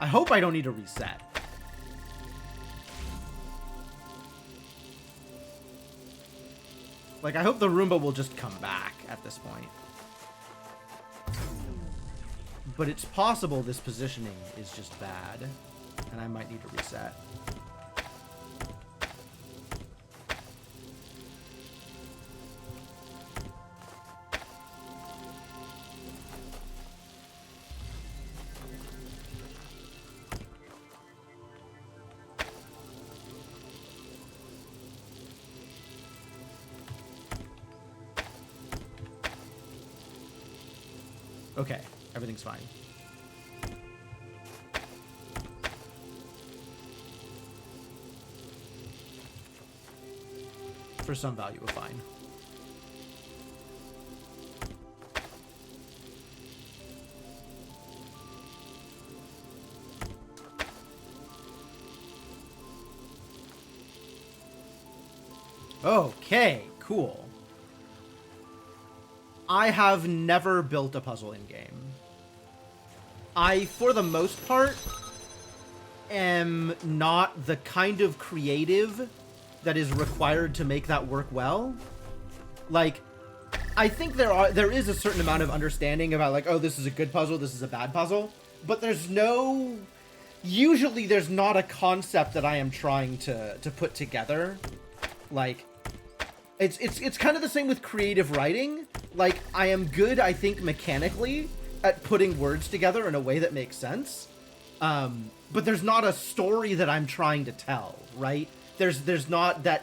I hope I don't need to reset. Like, I hope the Roomba will just come back at this point. But it's possible this positioning is just bad, and I might need to reset. Okay, everything's fine. For some value of fine. Okay, cool. I have never built a puzzle in game. I, for the most part, am not the kind of creative that is required to make that work well. Like, I think there is a certain amount of understanding about, like, oh, this is a good puzzle, this is a bad puzzle, but usually there's not a concept that I am trying to put together. Like, it's kind of the same with creative writing. Like, I am good, I think, mechanically at putting words together in a way that makes sense. But there's not a story that I'm trying to tell, right? There's not that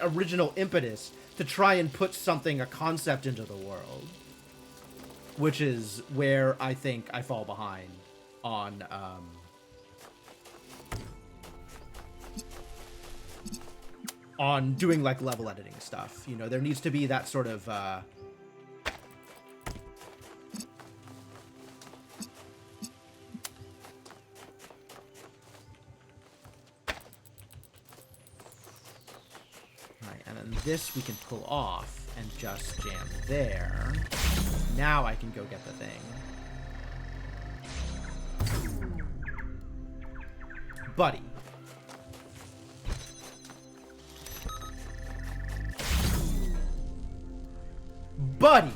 original impetus to try and put a concept into the world. Which is where I think I fall behind on doing, like, level editing stuff. You know, there needs to be that sort of right, and then this we can pull off and just jam there. Now I can go get the thing. Buddy. Buddy!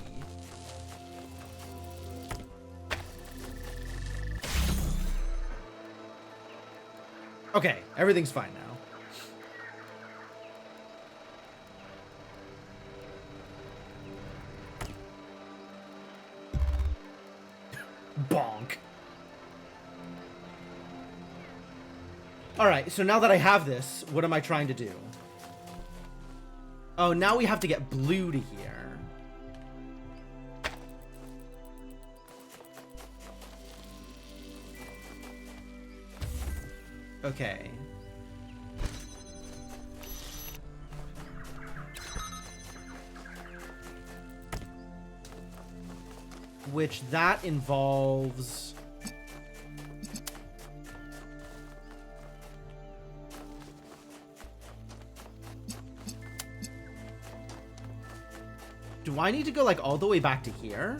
Okay, everything's fine now. Bonk. Alright, so now that I have this, what am I trying to do? Oh, now we have to get blue to here. Okay. Which that involves... Do I need to go, like, all the way back to here?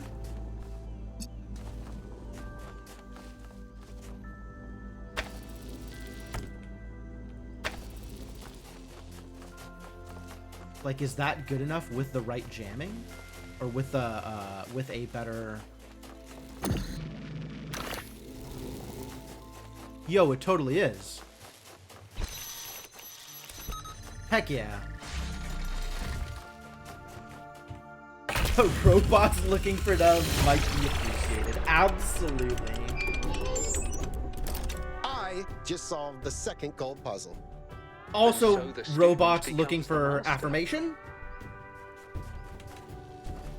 Like, is that good enough with the right jamming? Or with a better... Yo, it totally is. Heck yeah. Robots looking for doves might be appreciated. Absolutely. I just solved the second gold puzzle. Also, And so the student robots becomes looking the for monster. affirmation.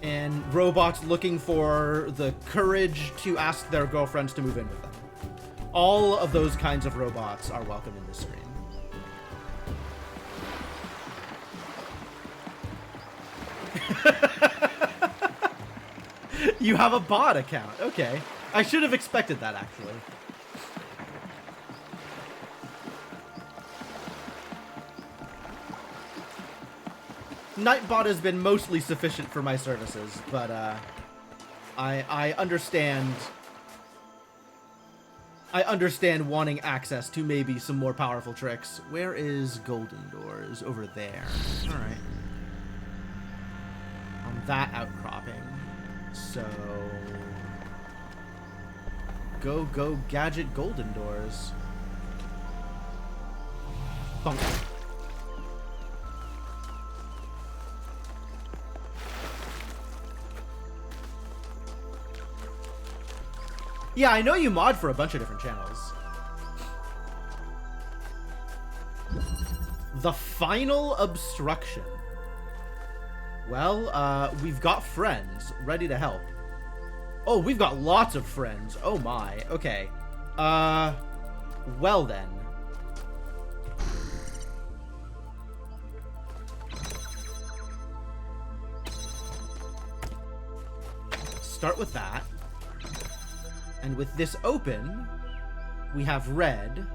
And robots looking for the courage to ask their girlfriends to move in with them. All of those kinds of robots are welcome in this stream. You have a bot account. Okay. I should have expected that, actually. Nightbot has been mostly sufficient for my services, but I understand. I understand wanting access to maybe some more powerful tricks. Where is Golden Doors? Over there. All right. On that outcropping. So go gadget Golden Doors. Bunk. Yeah, I know you mod for a bunch of different channels. The final obstruction. Well, we've got friends ready to help. Oh, we've got lots of friends. Oh my. Okay. Well then. Start with that. And with this open, we have red.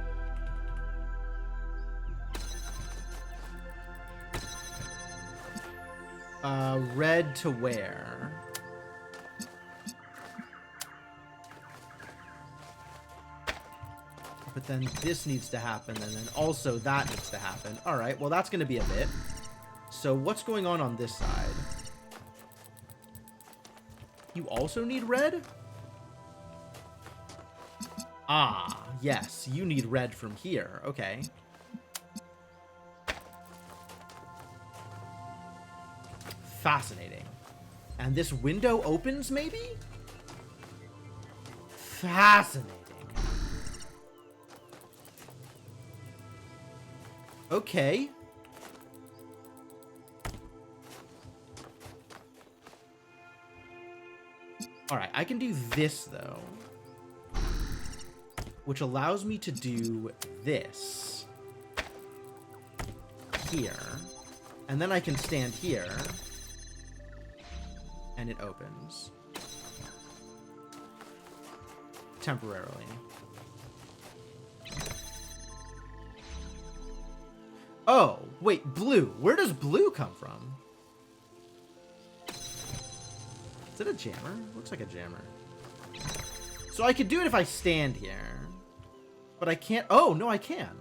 Red to where? then this needs to happen, and then also that needs to happen. Alright, well that's going to be a bit. So what's going on this side? You also need red? Ah, yes, you need red from here. Okay. Fascinating. And this window opens, maybe? Fascinating. Okay. Alright, I can do this, though. Which allows me to do this. Here. And then I can stand here. And it opens. Temporarily. Oh, wait, blue. Where does blue come from? Is it a jammer? Looks like a jammer. So I could do it if I stand here. But I can't. Oh, no, I can.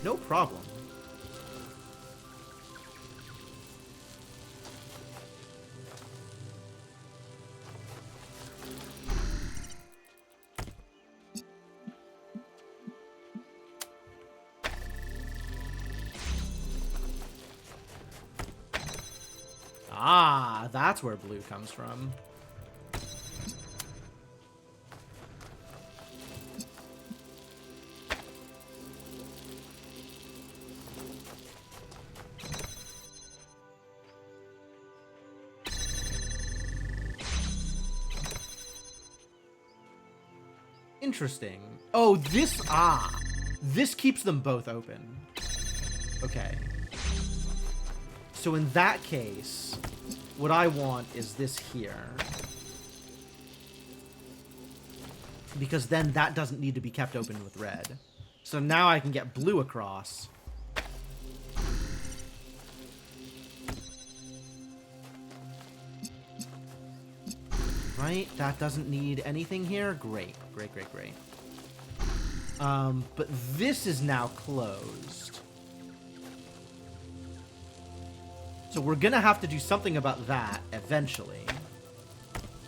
No problem. Ah, that's where blue comes from. Interesting. Oh, this, this keeps them both open. Okay. So in that case, what I want is this here. Because then that doesn't need to be kept open with red. So now I can get blue across. Right? That doesn't need anything here? Great. Great, great, great. But this is now closed. So we're gonna have to do something about that eventually.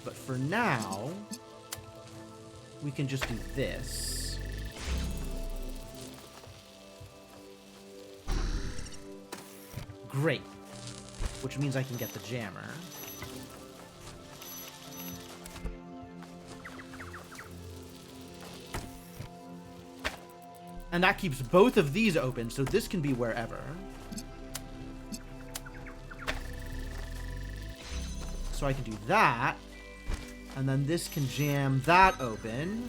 But for now, we can just do this. Great. Which means I can get the jammer. And that keeps both of these open, so this can be wherever. So I can do that. And then this can jam that open.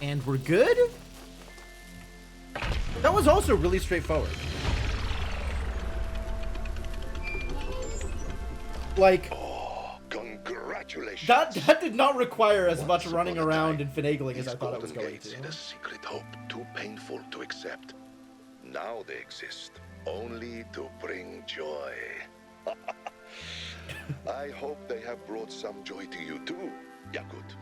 And we're good? That was also really straightforward. Like... Congratulations. That did not require as much running around and finagling as I thought it was going to. In a secret hope too painful to accept. Now they exist only to bring joy. I hope they have brought some joy to you too, Yakut.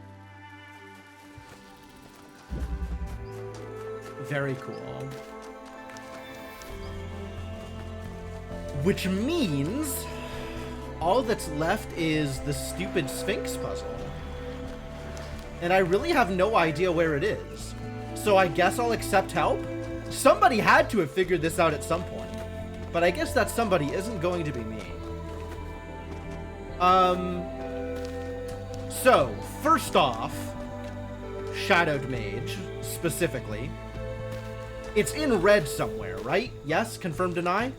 Very cool. Which means all that's left is the stupid Sphinx puzzle. And I really have no idea where it is. So I guess I'll accept help? Somebody had to have figured this out at some point. But I guess that somebody isn't going to be me. So, first off, Shadowed Mage, specifically. It's in red somewhere, right? Yes? Confirm, deny?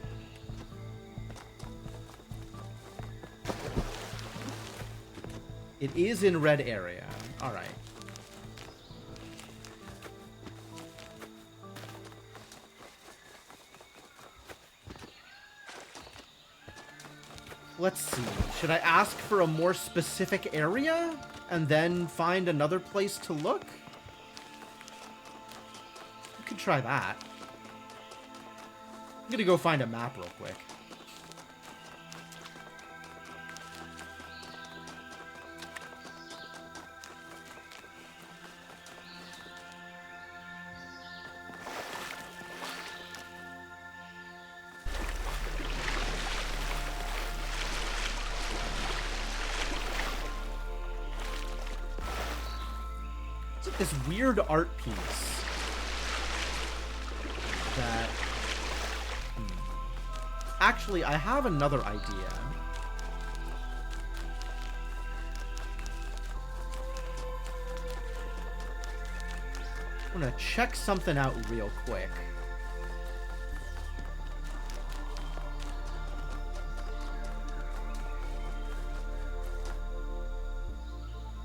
It is in red area. Alright. Let's see. Should I ask for a more specific area and then find another place to look? We could try that. I'm gonna go find a map real quick. this weird art piece that... Actually, I have another idea. I'm gonna check something out real quick.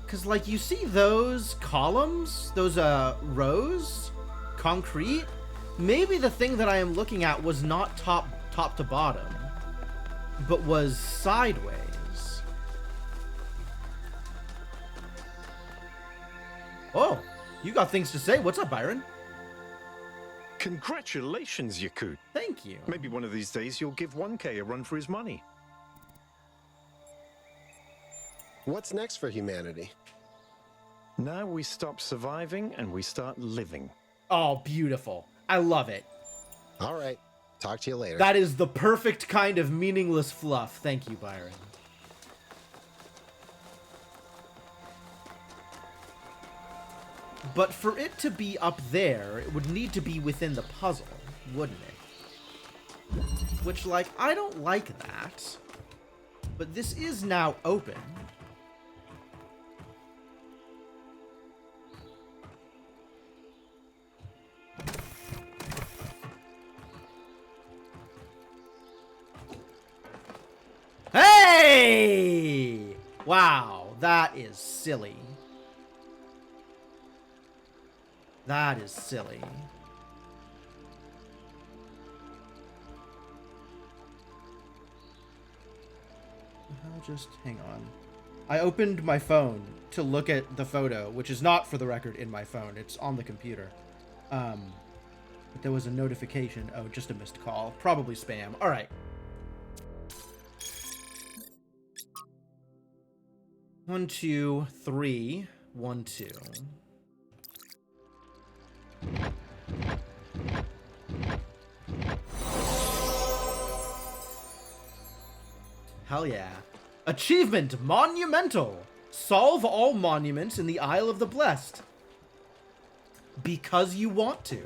Because, like, you see those columns? Those, rows? Concrete? Maybe the thing that I am looking at was not top to bottom, but was sideways. Oh, you got things to say. What's up, Byron? Congratulations, Yakut. Thank you. Maybe one of these days you'll give 1K a run for his money. What's next for humanity? Now we stop surviving and we start living. Oh, beautiful. I love it. All right. Talk to you later. That is the perfect kind of meaningless fluff. Thank you, Byron. But for it to be up there, it would need to be within the puzzle, wouldn't it? Which, like, I don't like that. But this is now open. Hey! Wow, that is silly. That is silly. Just hang on. I opened my phone to look at the photo, which is not, for the record, in my phone. It's on the computer. But there was a notification. Oh, just a missed call. Probably spam. All right. 1, 2, 3, 1, 2. Hell yeah. Achievement Monumental. Solve all monuments in the Isle of the Blessed. Because you want to.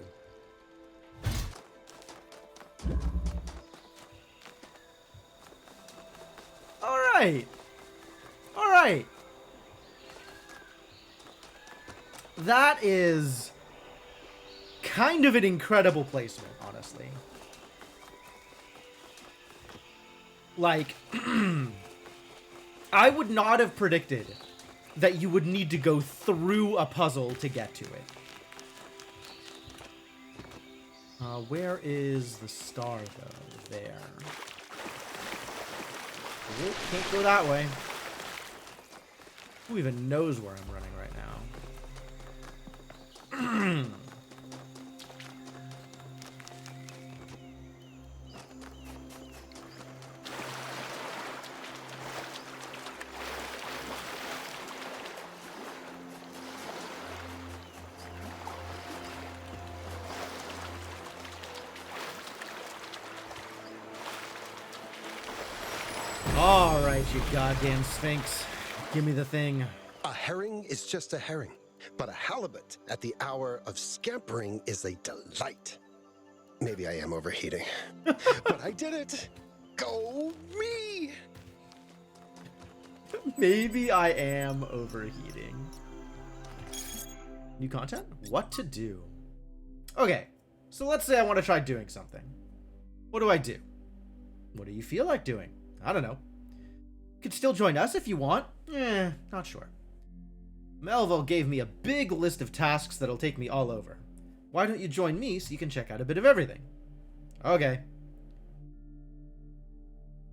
Alright. Alright. That is kind of an incredible placement, honestly. Like, I would not have predicted that you would need to go through a puzzle to get to it. Where is the star, though? There. Oh, can't go that way. Who even knows where I'm running right now? All right, you goddamn Sphinx. Give me the thing. A herring is just a herring, but a halibut at the hour of scampering is a delight. Maybe I am overheating, but I did it. Go me! Maybe I am overheating. New content? What to do? Okay, so let's say I want to try doing something. What do I do? What do you feel like doing? I don't know. You could still join us if you want. Not sure. Melville gave me a big list of tasks that'll take me all over. Why don't you join me so you can check out a bit of everything? Okay.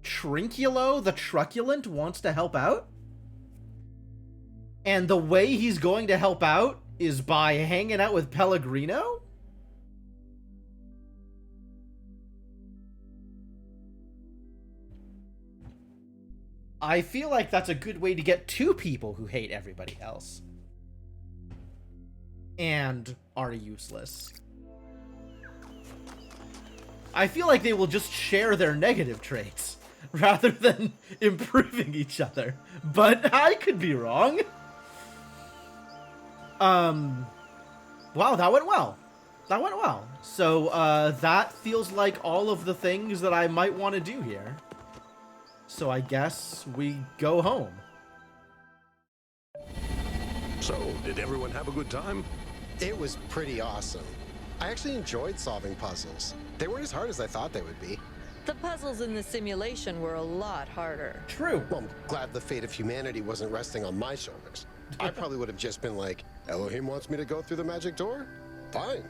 Trinculo the Truculent wants to help out? And the way he's going to help out is by hanging out with Pellegrino? I feel like that's a good way to get two people who hate everybody else. And are useless. I feel like they will just share their negative traits rather than improving each other. But I could be wrong. Wow, that went well. That went well. So, that feels like all of the things that I might want to do here. So I guess we go home. So, did everyone have a good time? It was pretty awesome. I actually enjoyed solving puzzles. They weren't as hard as I thought they would be. The puzzles in the simulation were a lot harder. True. Well, I'm glad the fate of humanity wasn't resting on my shoulders. I probably would have just been like, Elohim wants me to go through the magic door? Fine.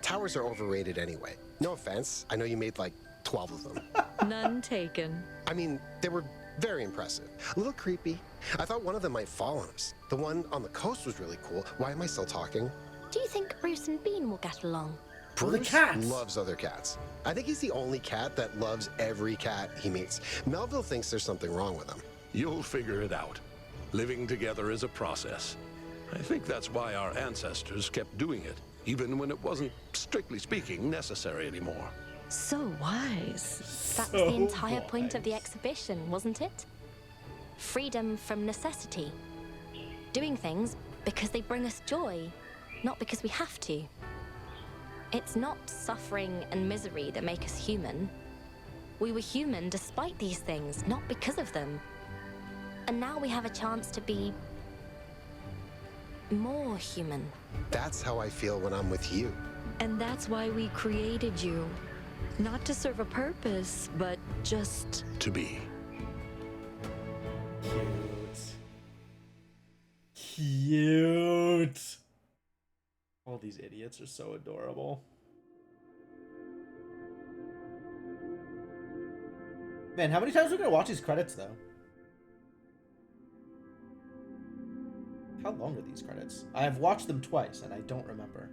Towers are overrated anyway. No offense. I know you made like 12 of them. None taken. I mean, they were very impressive. A little creepy. I thought one of them might fall on us. The one on the coast was really cool. Why am I still talking? Do you think Bruce and Bean will get along? Oh, the Bruce cats. loves other cats. I think he's the only cat that loves every cat he meets. Melville thinks there's something wrong with him. You'll figure it out. Living together is a process. I think that's why our ancestors kept doing it, even when it wasn't, strictly speaking, necessary anymore. So wise. That was the entire point of the exhibition, wasn't it? Freedom from necessity. Doing things because they bring us joy, not because we have to. It's not suffering and misery that make us human. We were human despite these things, not because of them. And now we have a chance to be more human. That's how I feel when I'm with you. And that's why we created you. Not to serve a purpose, but just... To be. Cute. All these idiots are so adorable. Man, how many times are we gonna watch these credits though? How long are these credits? I have watched them twice and I don't remember.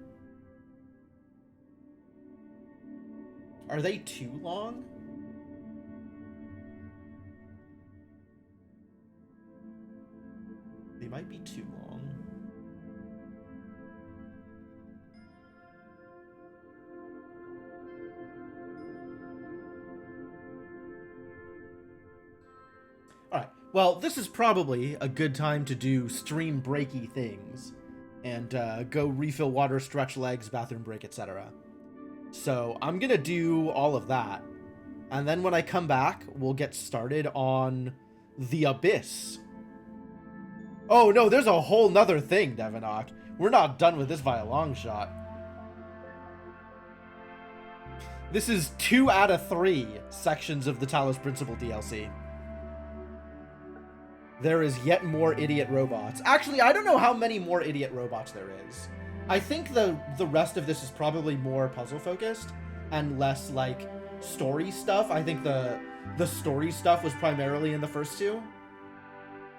Are they too long? They might be too long. Alright, well, this is probably a good time to do stream breaky things. And go refill water, stretch legs, bathroom break, etc. So I'm gonna do all of that. And then when I come back, we'll get started on the Abyss. Oh no, there's a whole nother thing, Devinok. We're not done with this by a long shot. This is 2 out of 3 sections of the Talos Principle DLC. There is yet more idiot robots. Actually, I don't know how many more idiot robots there is. I think the rest of this is probably more puzzle focused and less like story stuff. I think the story stuff was primarily in the first 2.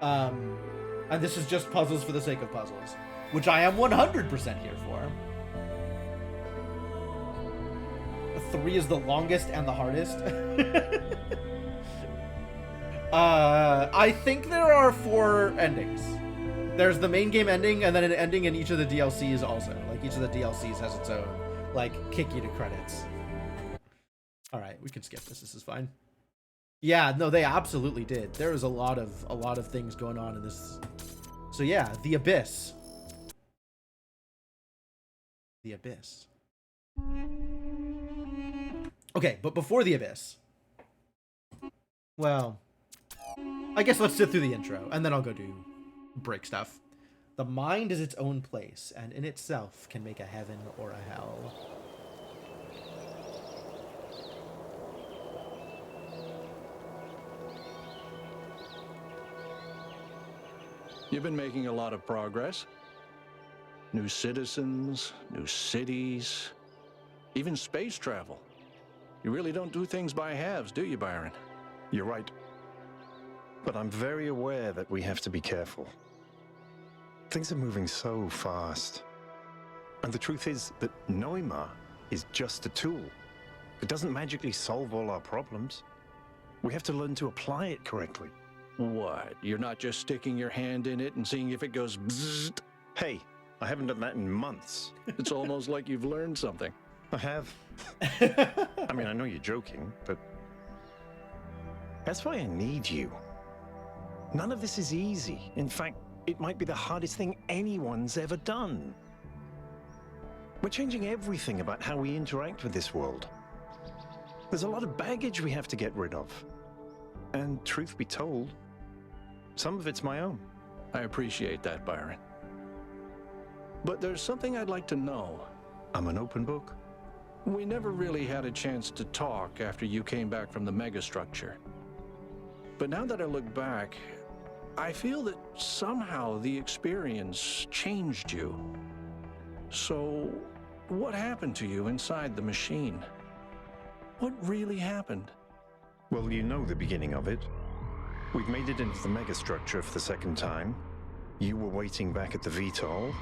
And this is just puzzles for the sake of puzzles, which I am 100% here for. 3 is the longest and the hardest. I think there are 4 endings. There's the main game ending, and then an ending in each of the DLCs also. Like, each of the DLCs has its own, like, kick you to credits. Alright, we can skip this. This is fine. Yeah, no, they absolutely did. There was a lot of things going on in this. So yeah, the Abyss. The Abyss. Okay, but before the Abyss. Well, I guess let's sit through the intro, and then I'll go do break stuff. The mind is its own place, and in itself can make a heaven or a hell. You've been making a lot of progress. New citizens, new cities, even space travel. You really don't do things by halves, do you, Byron? You're right. But I'm very aware that we have to be careful. Things are moving so fast. And the truth is that Noima is just a tool. It doesn't magically solve all our problems. We have to learn to apply it correctly. What? You're not just sticking your hand in it and seeing if it goes bzzzt? Hey, I haven't done that in months. It's almost like you've learned something. I have. I mean, I know you're joking, but that's why I need you. None of this is easy. In fact, it might be the hardest thing anyone's ever done. We're changing everything about how we interact with this world. There's a lot of baggage we have to get rid of. And truth be told, some of it's my own. I appreciate that, Byron. But there's something I'd like to know. I'm an open book. We never really had a chance to talk after you came back from the megastructure. But now that I look back, I feel that somehow the experience changed you. So, what happened to you inside the machine? What really happened? Well, you know the beginning of it. We'd made it into the megastructure for the second time. You were waiting back at the VTOL.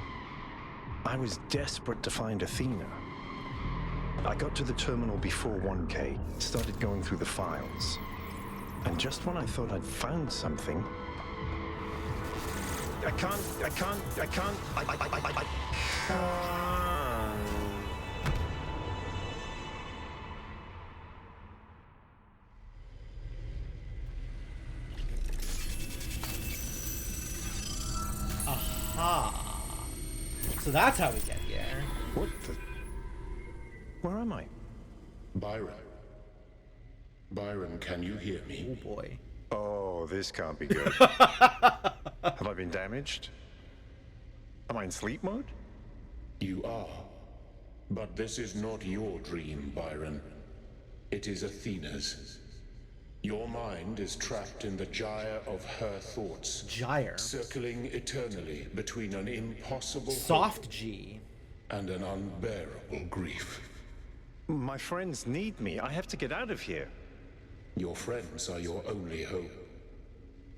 I was desperate to find Athena. I got to the terminal before 1K, started going through the files. And just when I thought I'd found something... Aha. So that's how we get here. What the... Where am I? Byron. Byron, can you hear me? Oh boy. Oh, this can't be good. Have I been damaged? Am I in sleep mode? You are. But this is not your dream, Byron. It is Athena's. Your mind is trapped in the gyre of her thoughts. Gyre. Circling eternally between an impossible Soft G. and an unbearable grief. My friends need me. I have to get out of here. Your friends are your only hope.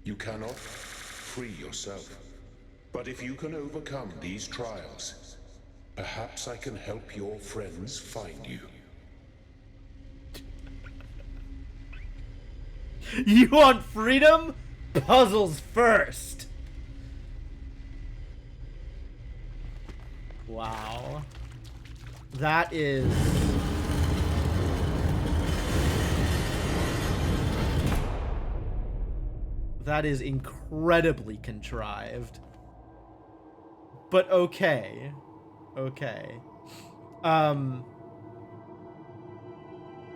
You cannot free yourself. But if you can overcome these trials, perhaps I can help your friends find you. You want freedom? Puzzles first. Wow. That is... That is incredibly contrived. But okay. Okay.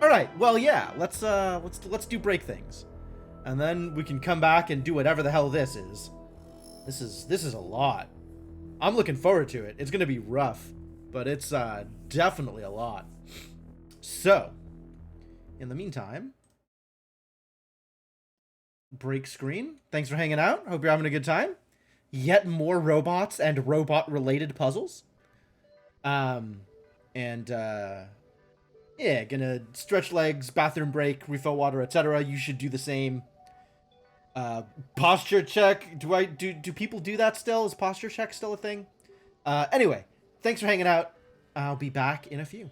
Alright, well yeah, let's do break things. And then we can come back and do whatever the hell this is. This is a lot. I'm looking forward to it. It's gonna be rough, but it's definitely a lot. So, in the meantime, break screen. Thanks for hanging out. Hope you're having a good time. Yet more robots and robot-related puzzles. Yeah, gonna stretch legs, bathroom break, refill water, etc. You should do the same. Posture check. Do people do that still? Is posture check still a thing? Anyway, thanks for hanging out. I'll be back in a few.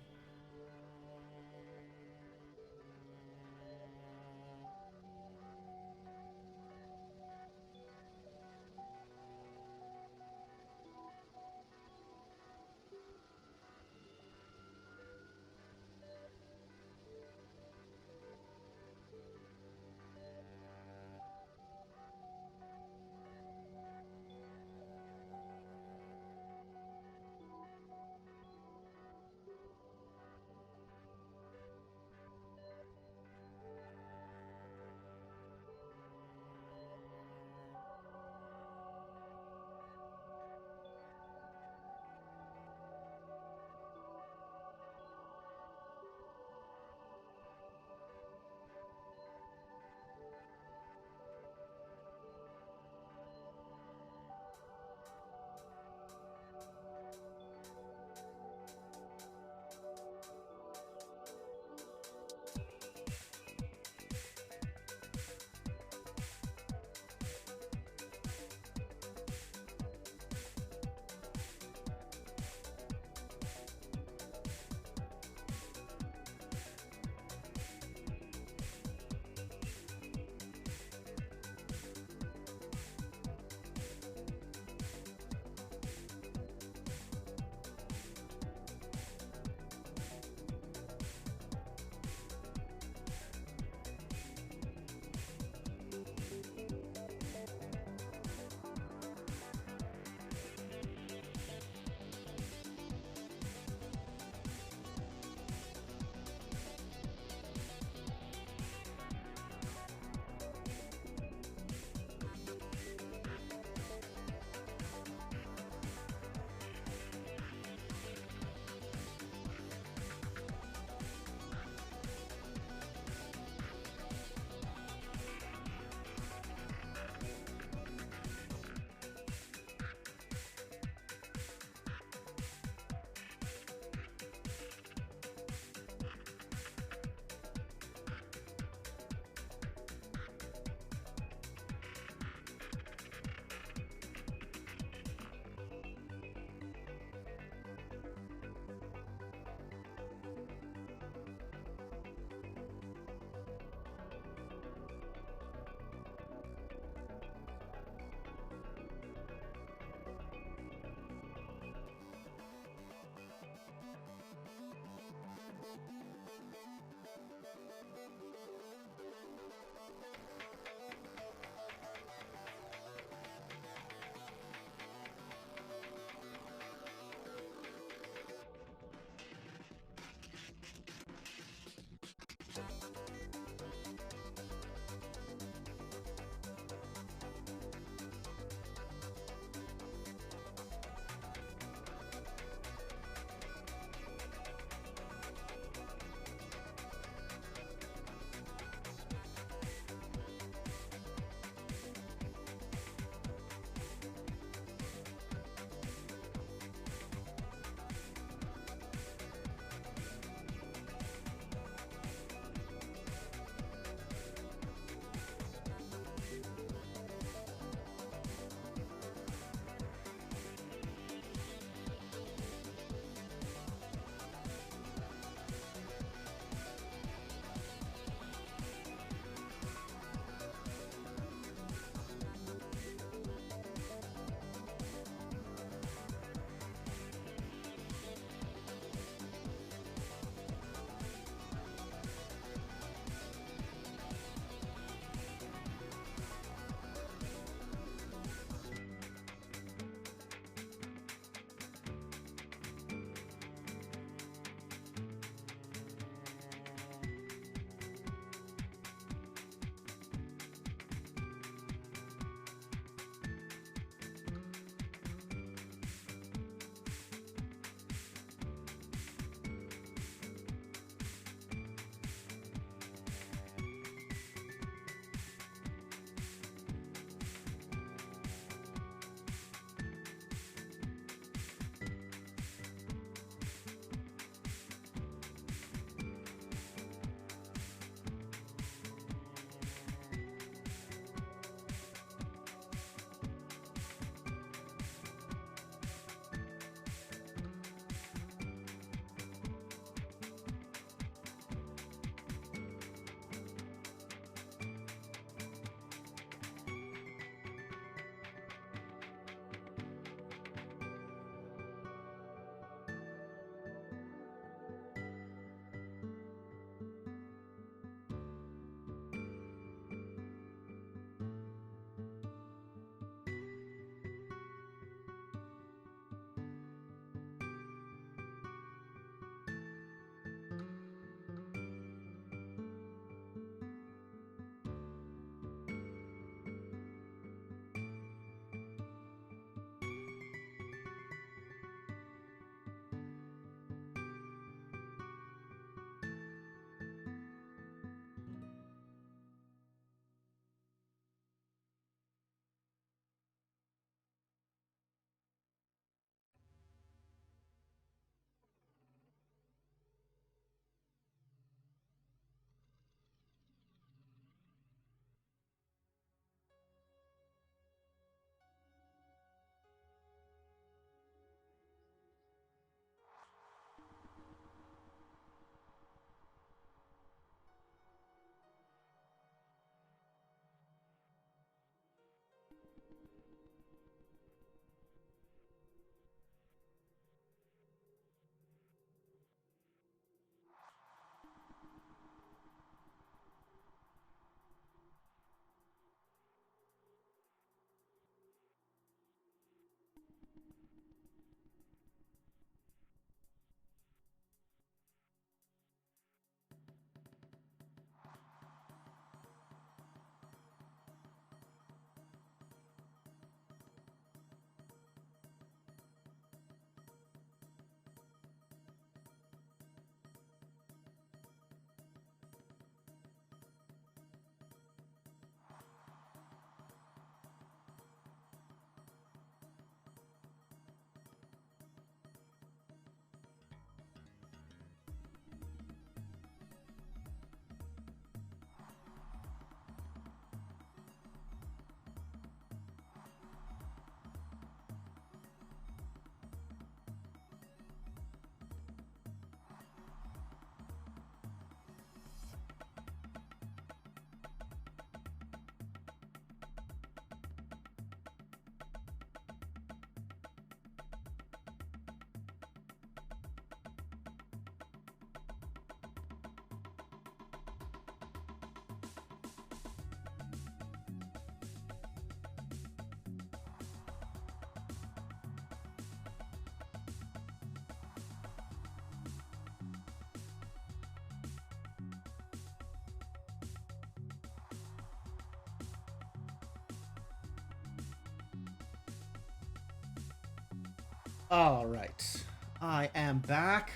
All right. I am back.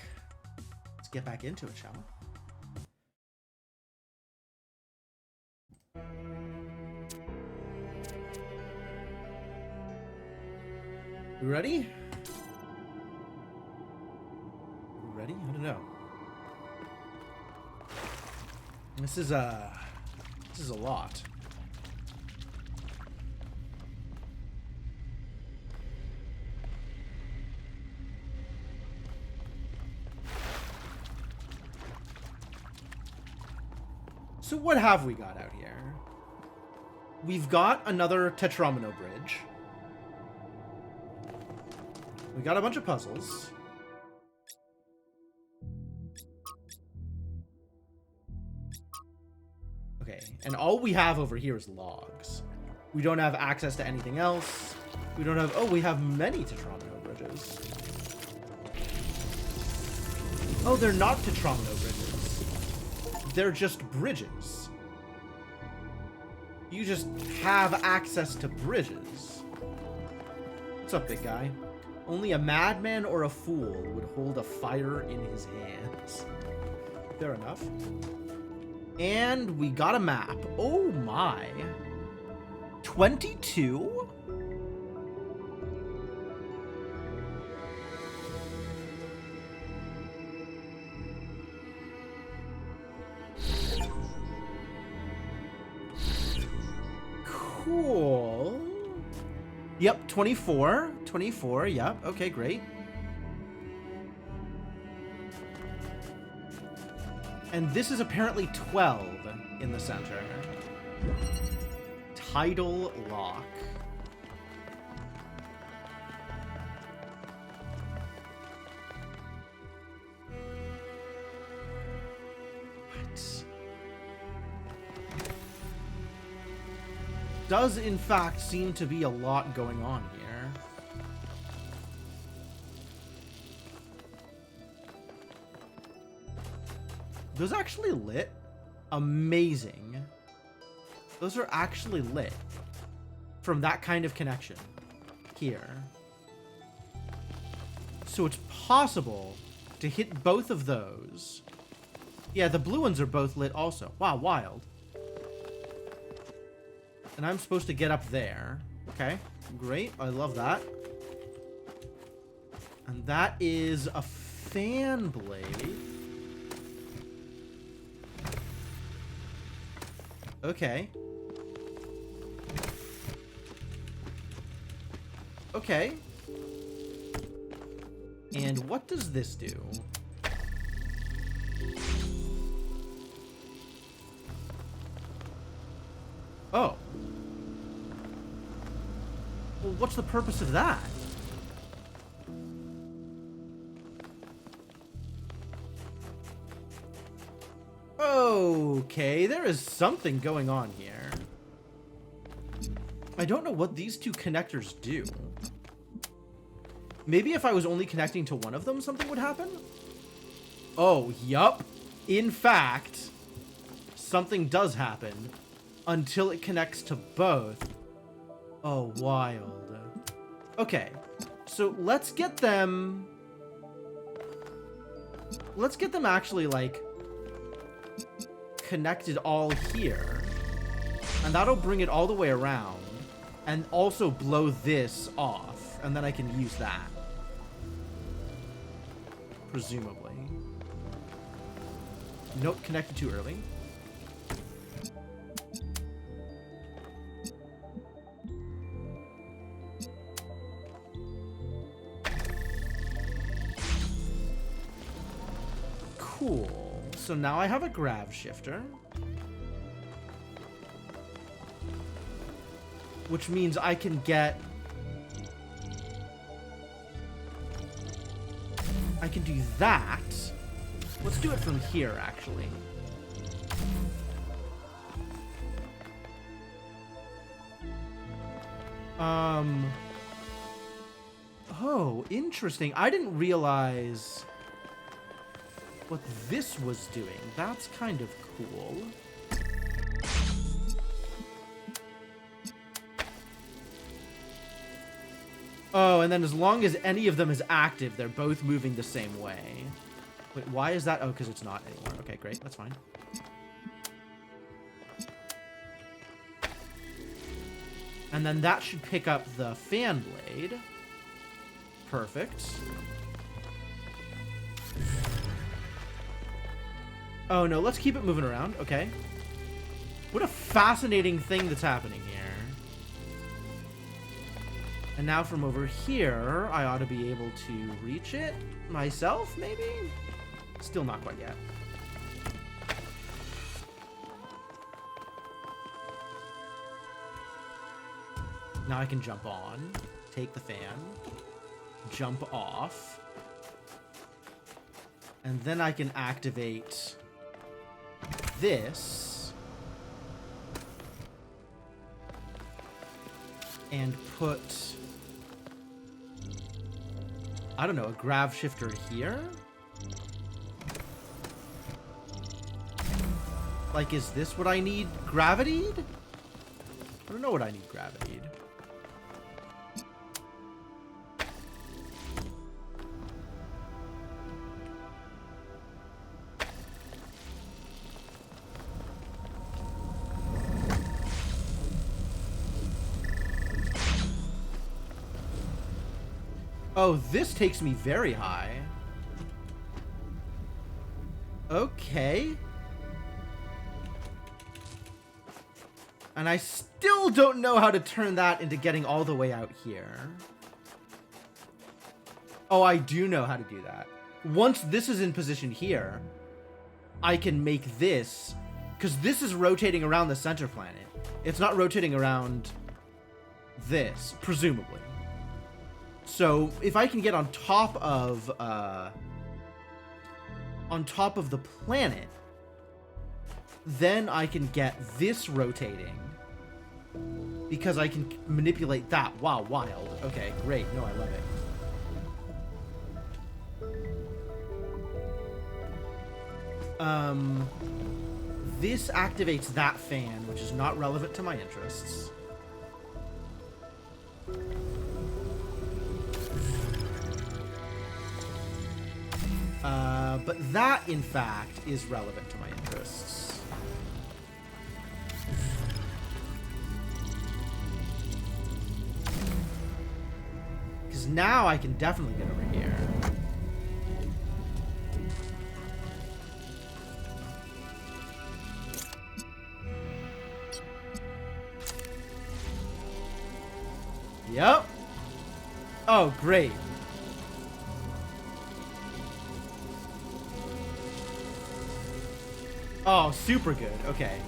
Let's get back into it, shall we? You ready? Ready? I don't know. This is a lot. So what have we got out here? We've got another Tetromino bridge. We got a bunch of puzzles. Okay, and all we have over here is logs. We don't have access to anything else. We don't have... Oh, we have many Tetromino bridges. Oh, they're not Tetromino bridges. They're just bridges. You just have access to bridges. What's up, big guy? Only a madman or a fool would hold a fire in his hands. Fair enough. And we got a map. Oh my. 22? Cool. Yep, 24. 24, yep. Okay, great. And this is apparently 12 in the center. Tidal lock. What? Does in fact seem to be a lot going on here. Those actually lit? Amazing. Those are actually lit. From that kind of connection. Here. So it's possible to hit both of those. Yeah, the blue ones are both lit also. Wow, wild. And I'm supposed to get up there. Okay, great. I love that. And that is a fan blade. Okay. Okay. And what does this do? Oh. Well, what's the purpose of that? Okay, there is something going on here. I don't know what these two connectors do. Maybe if I was only connecting to one of them, something would happen? Oh, yup. In fact, something does happen until it connects to both. Oh, wild. Okay, so let's get them... Let's get them actually, like, connected all here. And that'll bring it all the way around. And also blow this off. And then I can use that. Presumably. Nope, connected too early. Cool. So now I have a grav shifter. Which means I can get... I can do that. Let's do it from here, actually. Oh, interesting. I didn't realize what this was doing. That's kind of cool. Oh, and then as long as any of them is active, they're both moving the same way. Wait, why is that? Oh, because it's not anymore. Okay, great. That's fine. And then that should pick up the fan blade. Perfect. Oh, no. Let's keep it moving around. Okay. What a fascinating thing that's happening here. And now from over here, I ought to be able to reach it myself, maybe? Still not quite yet. Now I can jump on, take the fan, jump off, and then I can activate this and put, I don't know, a grav shifter here? Like, is this what I need gravitied? I don't know what I need gravitied. Oh, this takes me very high. Okay. And I still don't know how to turn that into getting all the way out here. Oh, I do know how to do that. Once this is in position here, I can make this, because this is rotating around the center planet. It's not rotating around this, presumably. So if I can get on top of the planet, then I can get this rotating because I can manipulate that. Wow, wild. Okay, great. No, I love it. This activates that fan, which is not relevant to my interests. But that, in fact, is relevant to my interests. Because now I can definitely get over here. Yep. Oh, great. Oh, super good. Okay.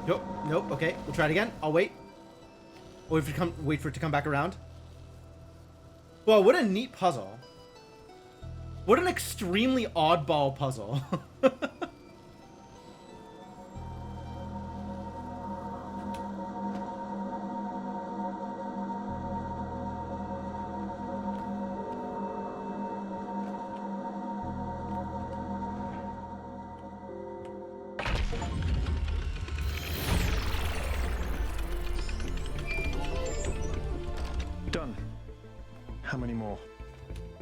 Nope. Nope. Okay. We'll try it again. I'll wait. Wait for it to come back around. Well, what a neat puzzle. What an extremely oddball puzzle. Done. How many more?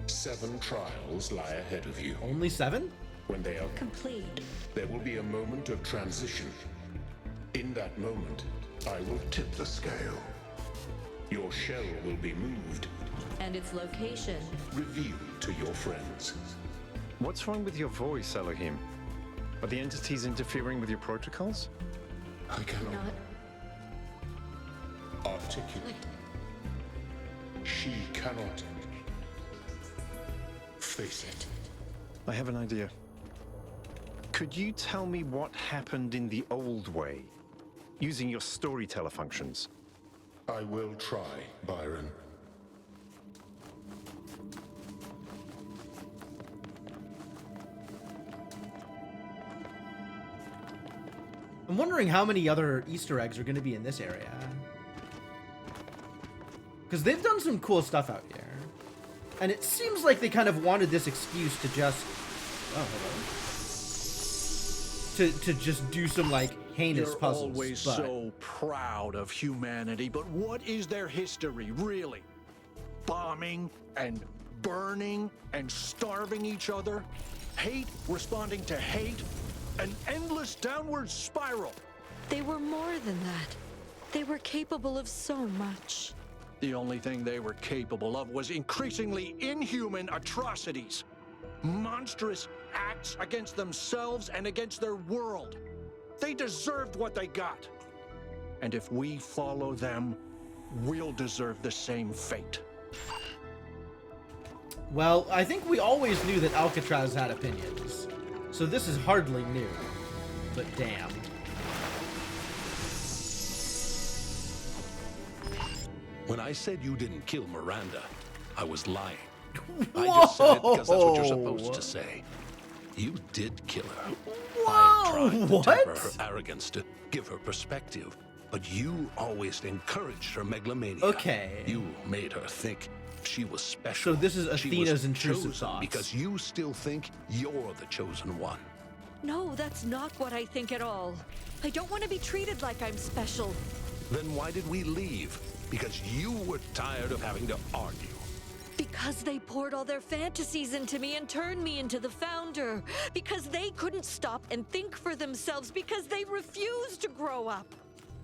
7 trials lie ahead of you. Only 7? When they are Complete. there will be a moment of transition. In that moment, I will tip the scale. Your shell will be moved, And its location. revealed to your friends. What's wrong with your voice, Elohim? Are the entities interfering with your protocols? I cannot Not articulate. She cannot face it. I have an idea. Could you tell me what happened in the old way, using your storyteller functions? I will try, Byron. I'm wondering how many other Easter eggs are going to be in this area. Because they've done some cool stuff out here. And it seems like they kind of wanted this excuse to just... Oh, hello. to just do some like heinous You're puzzles. always but so proud of humanity, but what is their history, really? Bombing and burning and starving each other? Hate responding to hate? An endless downward spiral. They were more than that. They were capable of so much. The only thing they were capable of was increasingly inhuman atrocities. Monstrous acts against themselves and against their world. They deserved what they got. And if we follow them, we'll deserve the same fate. well, I think we always knew that Alcatraz had opinions, so this is hardly new. But damn. When I said you didn't kill Miranda, I was lying. I just said it because that's what you're supposed to say. You did kill her. I tried to what? temper her arrogance to give her perspective, but you always encouraged her megalomania. Okay. You made her think she was special. So this is She Athena's was intrusive chosen thoughts. because you still think you're the chosen one. No, that's not what I think at all. I don't want to be treated like I'm special. Then why did we leave? Because you were tired of having to argue. Because they poured all their fantasies into me and turned me into the founder. Because they couldn't stop and think for themselves. Because they refused to grow up.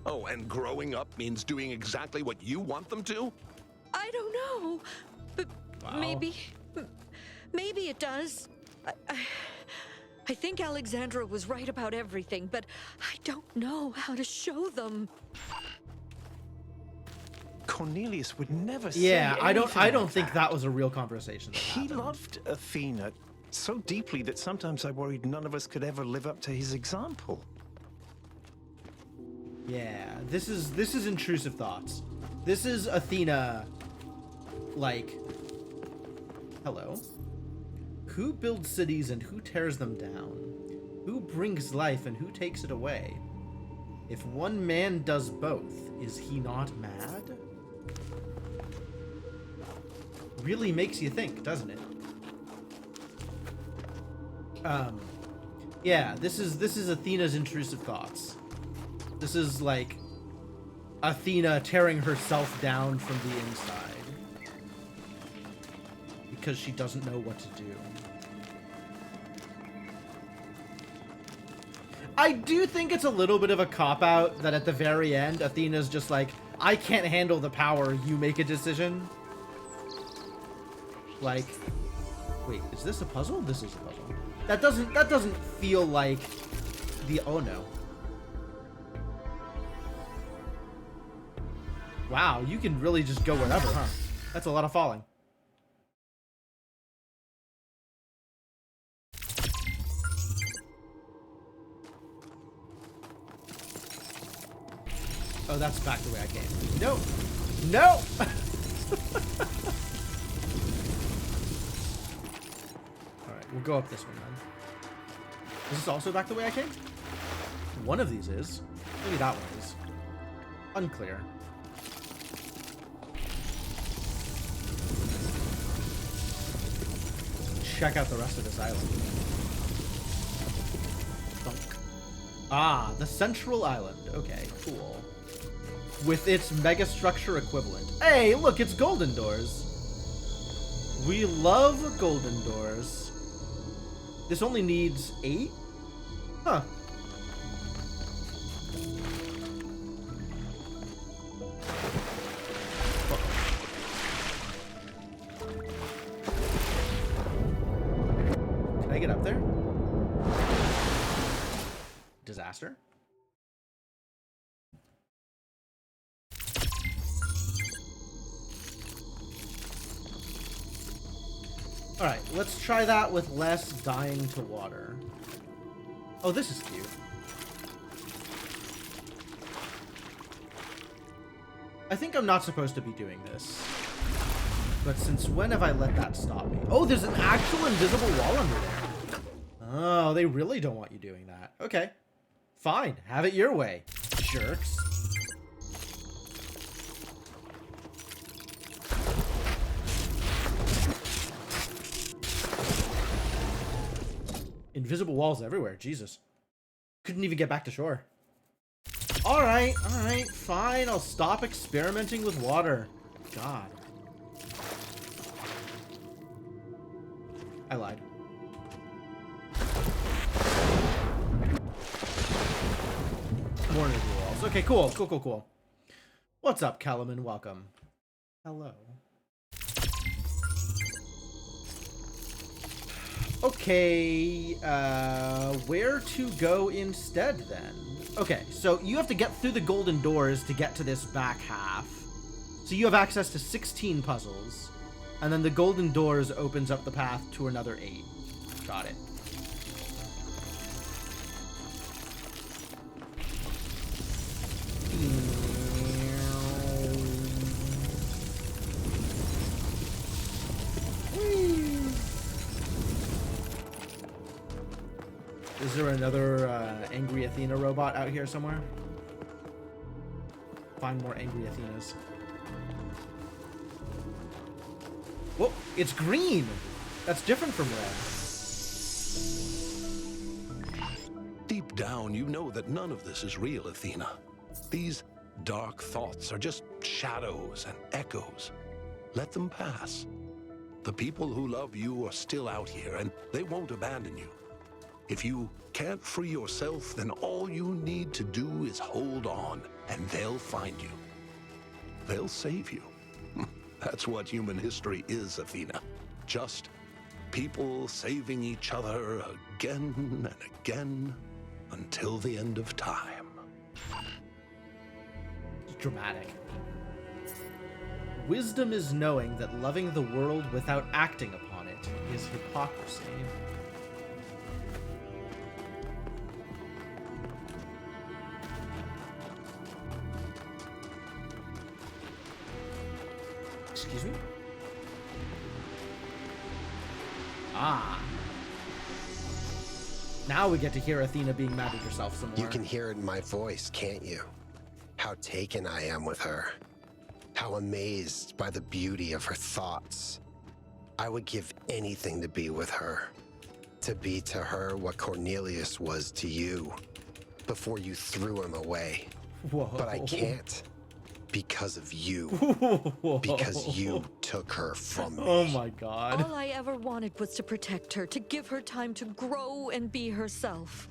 Oh, and growing up means doing exactly what you want them to? I don't know. But Wow. maybe it does. I think Alexandra was right about everything, but I don't know how to show them. Cornelius would never say Yeah, I don't anything like think that was a real conversation. that He happened. loved Athena so deeply that sometimes I worried none of us could ever live up to his example. Yeah, this is intrusive thoughts. This is Athena, like, hello. Who builds cities and who tears them down? Who brings life and who takes it away? If one man does both, is he not mad? Really makes you think, doesn't it? Yeah, this is Athena's intrusive thoughts. This is like Athena tearing herself down from the inside because she doesn't know what to do. I do think it's a little bit of a cop-out that at the very end, Athena's just like, I can't handle the power, you make a decision. Like, wait, is this a puzzle? This is a puzzle. That doesn't feel like the, oh no. Wow, you can really just go wherever, huh? That's a lot of falling. Oh, that's back the way I came. No! No! Alright, we'll go up this one then. Is this also back the way I came? One of these is. Maybe that one is. Unclear. Check out the rest of this island. Thunk. Ah, the central island. Okay, cool. With its megastructure equivalent. Hey, look, it's golden doors. We love golden doors. This only needs 8? Huh. Can I get up there? Disaster? Alright, let's try that with less dying to water. Oh, this is cute. I think I'm not supposed to be doing this. But since when have I let that stop me? Oh, there's an actual invisible wall under there. Oh, they really don't want you doing that. Okay. Fine, have it your way, jerks. Invisible walls everywhere, Jesus. Couldn't even get back to shore. Alright, fine. I'll stop experimenting with water. God. I lied. More new walls. Okay, cool. What's up, Kellerman? Welcome. Hello. Okay, where to go instead then? Okay, so you have to get through the golden doors to get to this back half. So you have access to 16 puzzles, and then the golden doors opens up the path to another 8. Got it. Is there another angry Athena robot out here somewhere? Find more angry Athenas. Whoa, it's green! That's different from red. Deep down, you know that none of this is real, Athena. These dark thoughts are just shadows and echoes. Let them pass. The people who love you are still out here, and they won't abandon you. If you can't free yourself, then all you need to do is hold on, and they'll find you. They'll save you. That's what human history is, Athena. Just people saving each other again and again until the end of time. It's dramatic. Wisdom is knowing that loving the world without acting upon it is hypocrisy. Excuse me? Ah. Now we get to hear Athena being mad at herself some more. You can hear it in my voice, can't you? How taken I am with her. How amazed by the beauty of her thoughts. I would give anything to be with her. To be to her what Cornelius was to you before you threw him away. Whoa. But I can't. Because of you. Because you took her from me. Oh my god. All I ever wanted was to protect her, to give her time to grow and be herself.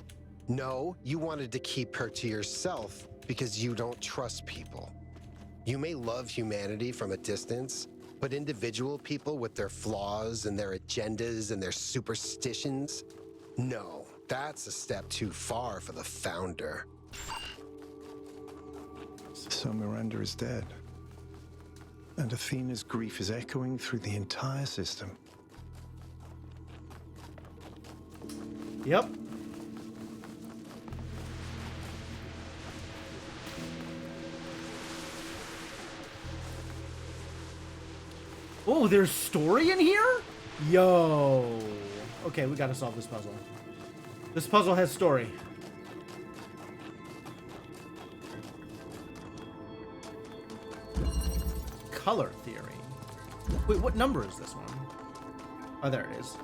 No, you wanted to keep her to yourself because you don't trust people. You may love humanity from a distance, but individual people with their flaws and their agendas and their superstitions, no, that's a step too far for the founder. So Miranda is dead. And Athena's grief is echoing through the entire system. Yep. Oh, there's story in here? Yo. Okay, we gotta solve this puzzle. This puzzle has story. Color theory. Wait, what number is this one? Oh, there it is.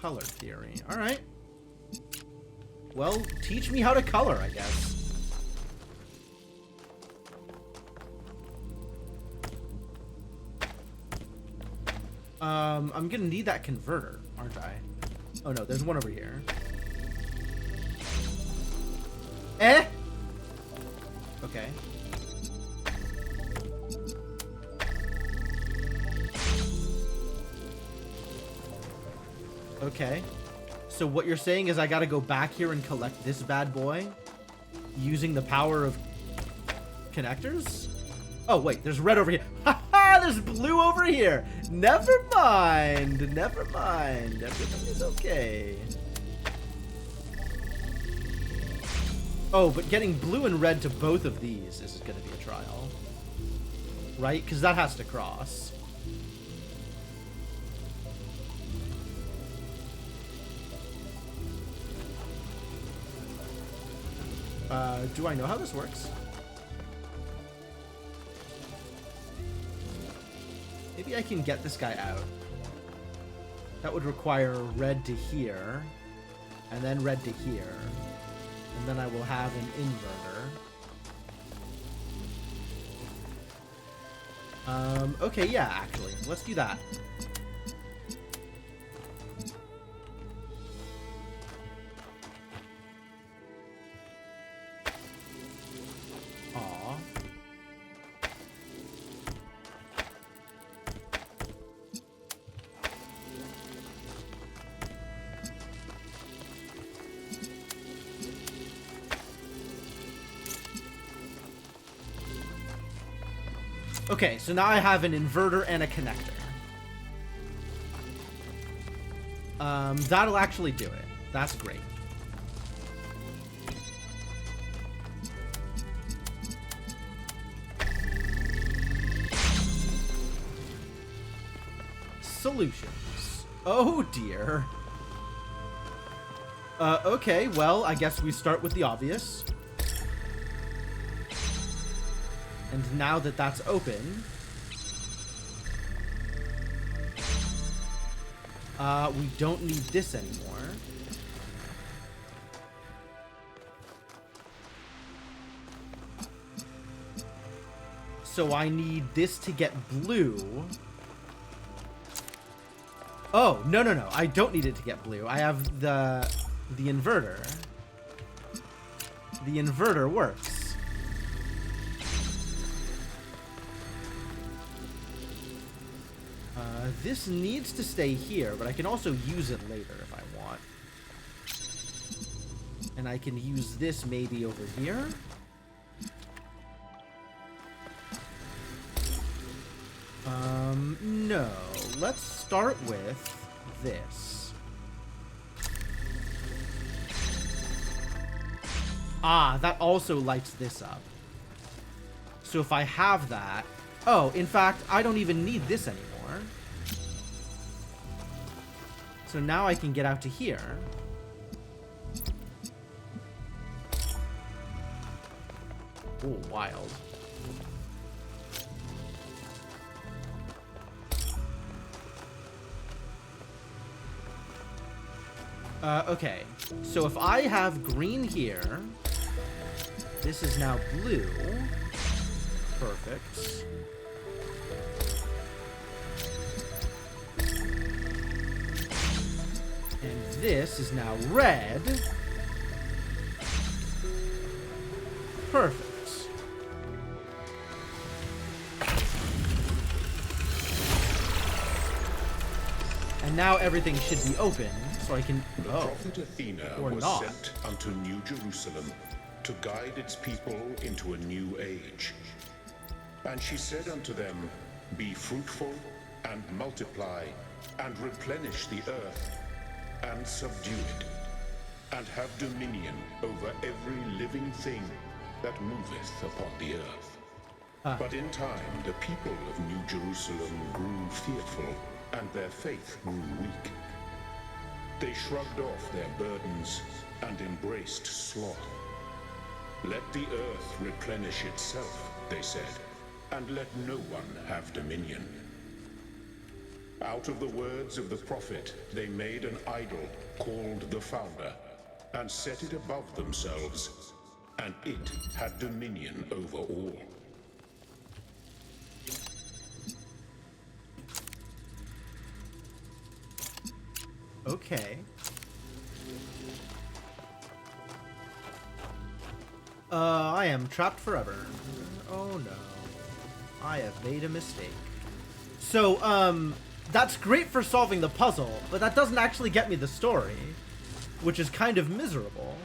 Color theory. All right. Well, teach me how to color, I guess. I'm gonna need that converter, aren't I? Oh no, there's one over here. Eh? Okay. Okay. So what you're saying is I gotta go back here and collect this bad boy? Using the power of connectors? Oh wait, there's red over here. Haha, there's blue over here. Never mind. Never mind. Everything is okay. Oh, but getting blue and red to both of these is going to be a trial. Right? Because that has to cross. Do I know how this works? Maybe I can get this guy out. That would require red to here. And then red to here. And then I will have an inverter. Okay, yeah, actually. Let's do that. Aw. Okay, so now I have an inverter and a connector. That'll actually do it. That's great. Solutions. Oh dear. Okay, well, I guess we start with the obvious. And now that that's open, we don't need this anymore. So I need this to get blue. Oh, no, no, no. I don't need it to get blue. I have the inverter. The inverter works. This needs to stay here, but I can also use it later if I want. And I can use this maybe over here. No. Let's start with this. Ah, that also lights this up. So if I have that... Oh, in fact, I don't even need this anymore. So now I can get out to here. Oh, wild. Okay. So if I have green here, this is now blue. Perfect. And this is now red. Perfect. And now everything should be open, so I can... The prophet Athena or was not. sent unto New Jerusalem to guide its people into a new age. And she said unto them, Be fruitful, and multiply, and replenish the earth, and subdue it, and have dominion over every living thing that moveth upon the earth. But in time the people of New Jerusalem grew fearful, and their faith grew weak. They shrugged off their burdens and embraced sloth. Let the earth replenish itself, they said, and let no one have dominion. Out of the words of the prophet, they made an idol called the Founder, and set it above themselves, and it had dominion over all. Okay. I am trapped forever. Oh no. I have made a mistake. So, that's great for solving the puzzle, but that doesn't actually get me the story, which is kind of miserable.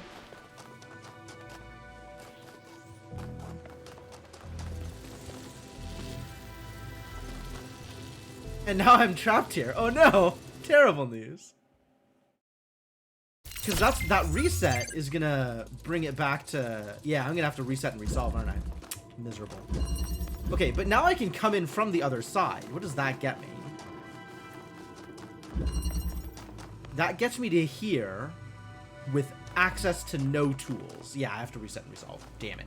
And now I'm trapped here. Oh no! Terrible news. Because that reset is gonna bring it back to... Yeah, I'm gonna have to reset and resolve, aren't I? Miserable. Okay, but now I can come in from the other side. What does that get me? That gets me to here with access to no tools. Yeah, I have to reset and resolve. Damn it.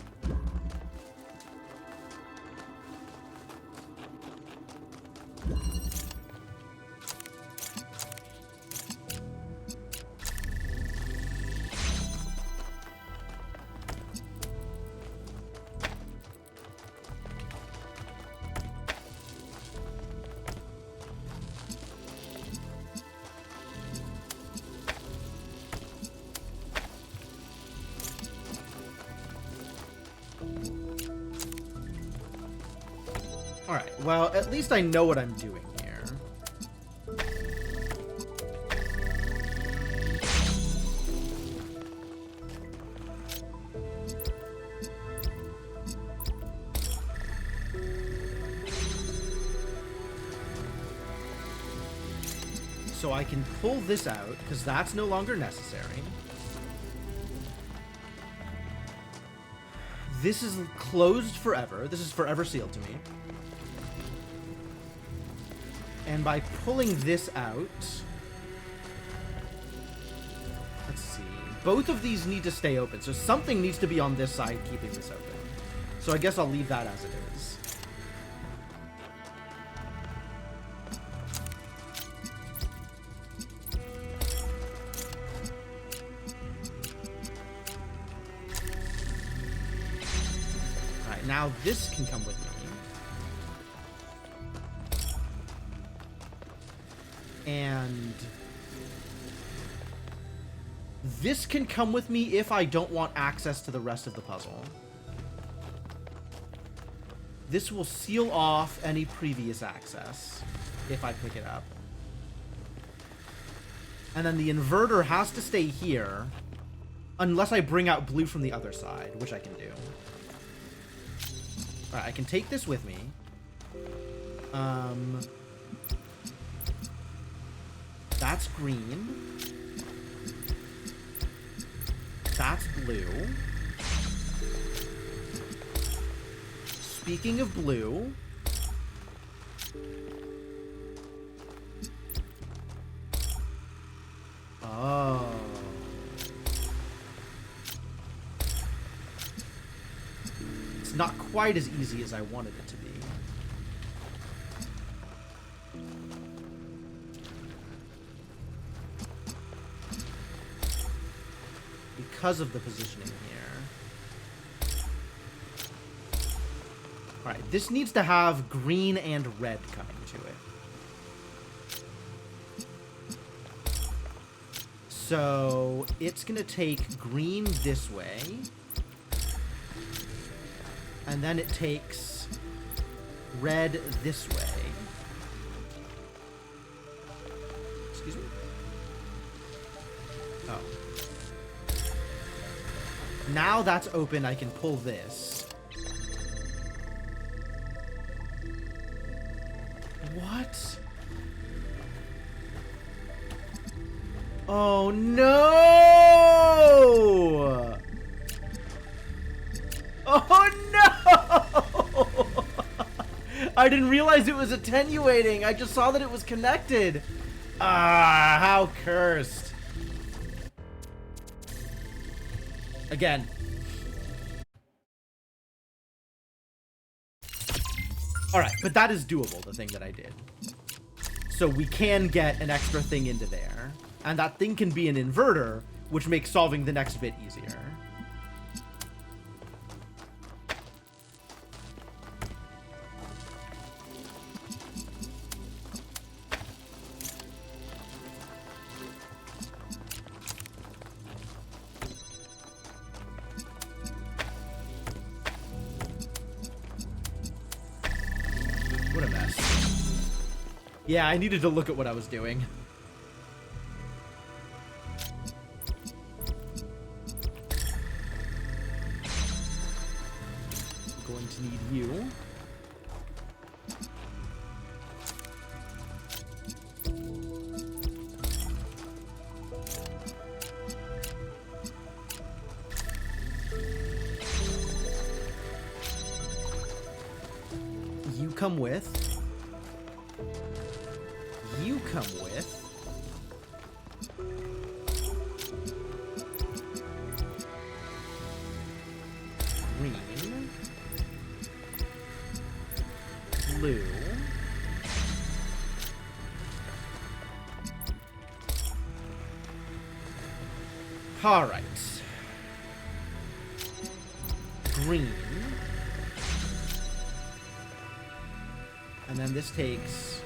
Well, at least I know what I'm doing here. So I can pull this out, because that's no longer necessary. This is closed forever. This is forever sealed to me. And by pulling this out... Let's see. Both of these need to stay open, so something needs to be on this side keeping this open. So I guess I'll leave that as it is. Now this can come with me. And this can come with me if I don't want access to the rest of the puzzle. This will seal off any previous access if I pick it up. And then the inverter has to stay here unless I bring out blue from the other side, which I can do. Alright, I can take this with me. That's green. That's blue. Speaking of blue... Oh... It's not quite as easy as I wanted it to be. Because of the positioning here. Alright, this needs to have green and red coming to it. So, it's gonna take green this way. And then it takes red this way. Excuse me? Oh. Now that's open, I can pull this. What? Oh no! Oh no! I didn't realize it was attenuating. I just saw that it was connected. Ah, how cursed. Again. Alright, but that is doable, the thing that I did. So we can get an extra thing into there. And that thing can be an inverter, which makes solving the next bit easier. What a mess. Yeah, I needed to look at what I was doing. Going to need you. You come with. You come with. Green. Blue. All right. Green. And then this takes...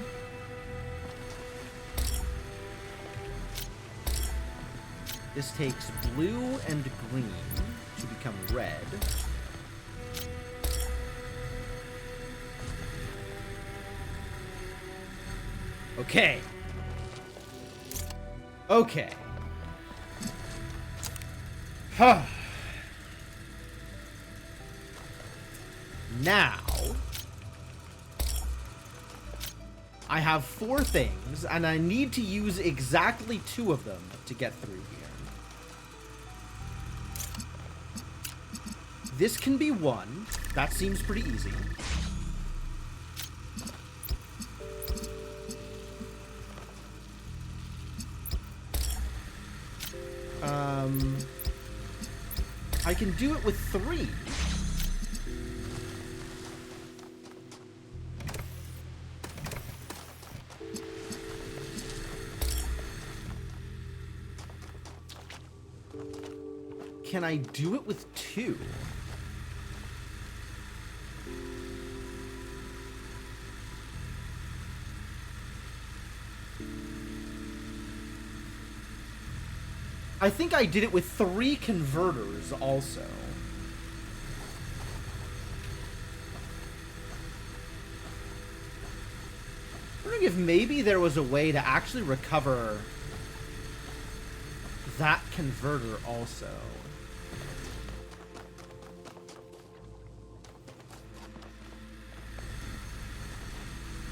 This takes blue and green to become red. Okay. Okay. Huh. Now, I have 4 things, and I need to use exactly 2 of them to get through here. This can be 1. That seems pretty easy. I can do it with 3. Can I do it with 2? I think I did it with 3 converters also. I'm wondering if maybe there was a way to actually recover that converter also.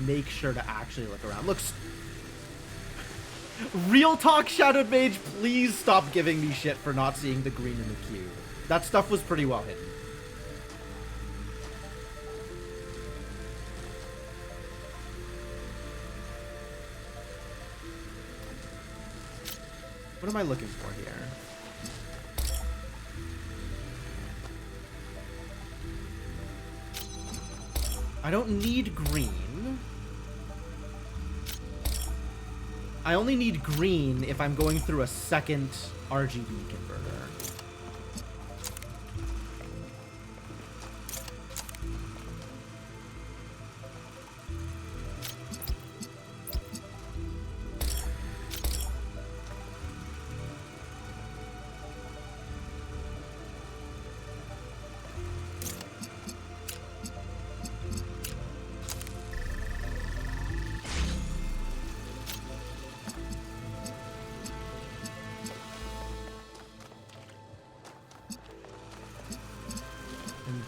Make sure to actually look around. Looks... Real talk, Shadowed Mage, please stop giving me shit for not seeing the green in the cube. That stuff was pretty well hidden. What am I looking for here? I don't need green. I only need green if I'm going through a second RGB converter.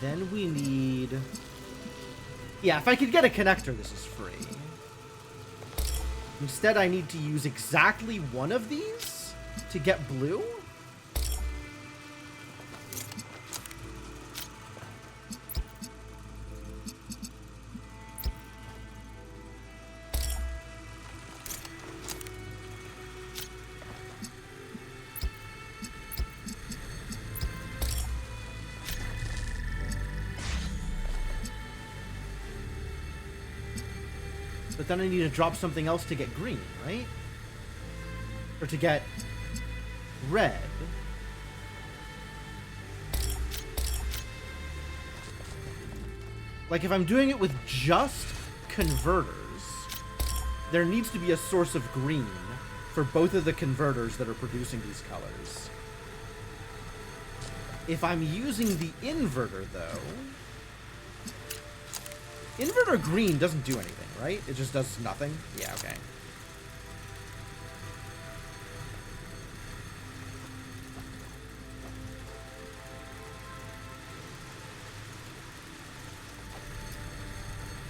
Then we need... Yeah, if I could get a connector, this is free. Instead, I need to use exactly 1 of these to get blue. But then I need to drop something else to get green, right? Or to get red. Like, if I'm doing it with just converters, there needs to be a source of green for both of the converters that are producing these colors. If I'm using the inverter, though... Inverter green doesn't do anything, right? It just does nothing? Yeah, okay.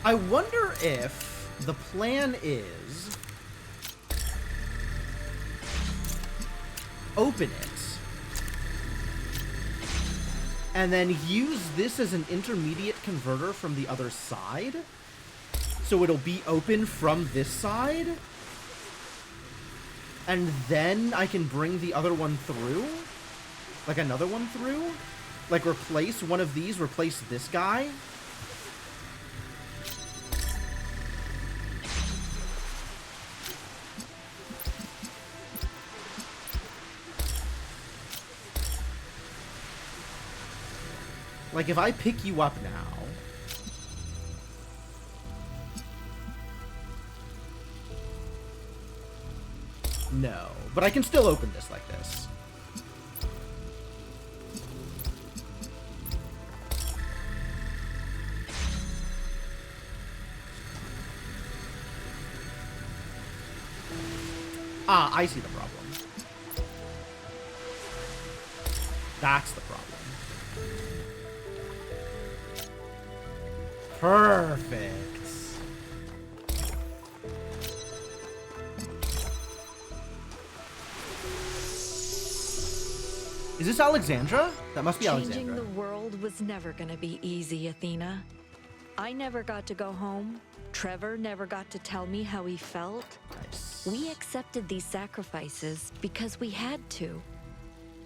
I wonder if the plan is... Open it. And then use this as an intermediate converter from the other side. So it'll be open from this side. And then I can bring the other one through. Like another one through. Like replace one of these, replace this guy. Like, if I pick you up now... No. But I can still open this like this. Ah, I see the problem. That's the problem. Perfect. Is this Alexandra? That must be Changing Alexandra. the world was never gonna be easy, Athena. I never got to go home. Trevor never got to tell me how he felt. Nice. We accepted these sacrifices because we had to.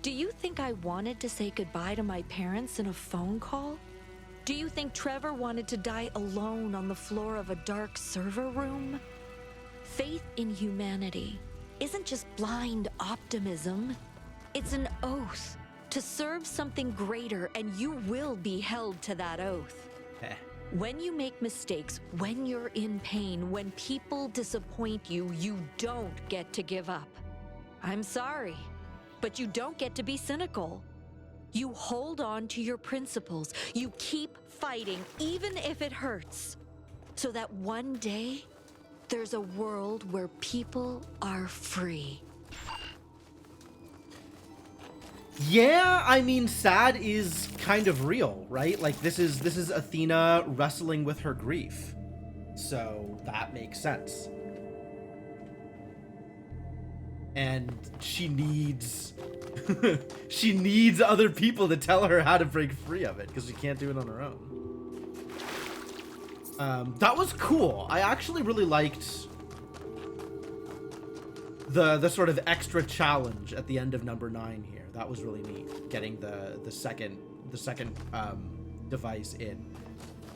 Do you think I wanted to say goodbye to my parents in a phone call? Do you think Trevor wanted to die alone on the floor of a dark server room? Faith in humanity isn't just blind optimism. It's an oath to serve something greater, and you will be held to that oath. Heh. When you make mistakes, when you're in pain, when people disappoint you, you don't get to give up. I'm sorry, but you don't get to be cynical. You hold on to your principles. You keep fighting, even if it hurts, so that one day there's a world where people are free. Yeah, I mean, sad is kind of real, right? Like this is Athena wrestling with her grief. So that makes sense. And she needs she needs other people to tell her how to break free of it because she can't do it on her own. That was cool. I actually really liked the sort of extra challenge at the end of number 9 here. That was really neat. Getting the second device in.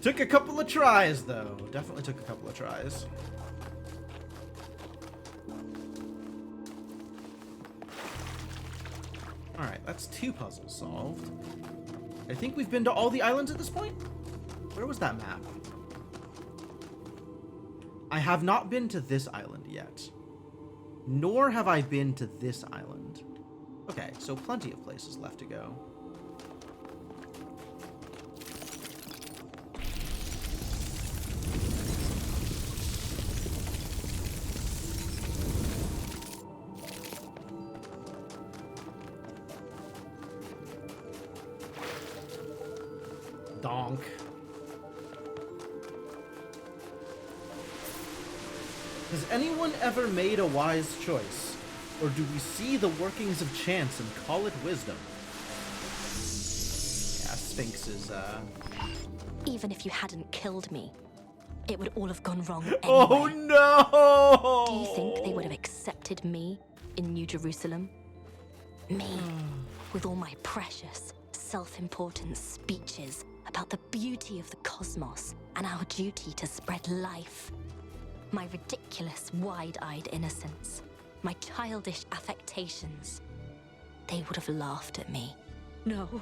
Took a couple of tries though. Definitely took a couple of tries. All right, that's 2 puzzles solved. I think we've been to all the islands at this point. Where was that map? I have not been to this island yet. Nor have I been to this island. Okay, so plenty of places left to go. Donk. Has anyone ever made a wise choice? Or do we see the workings of chance and call it wisdom? Yeah, Sphinx is, Even if you hadn't killed me, it would all have gone wrong anyway. Oh no! Do you think they would have accepted me in New Jerusalem? Me, with all my precious, self-important speeches about the beauty of the cosmos and our duty to spread life. My ridiculous, wide-eyed innocence. My childish affectations. They would have laughed at me. No,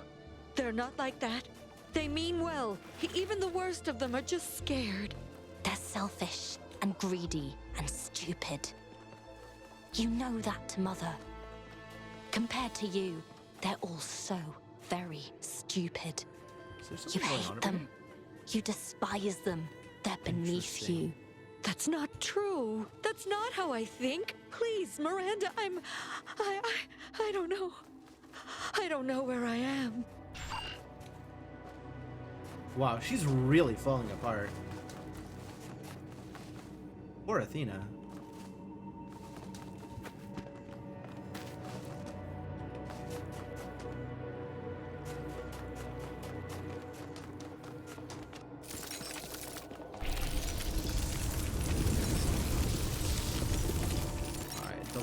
they're not like that. They mean well. Even the worst of them are just scared. They're selfish and greedy and stupid. You know that, Mother. Compared to you, they're all so very stupid. You hate them. You despise them. They're beneath you. That's not true. That's not how I think. Please, Miranda, I don't know. I don't know where I am. Wow, she's really falling apart. Poor Athena.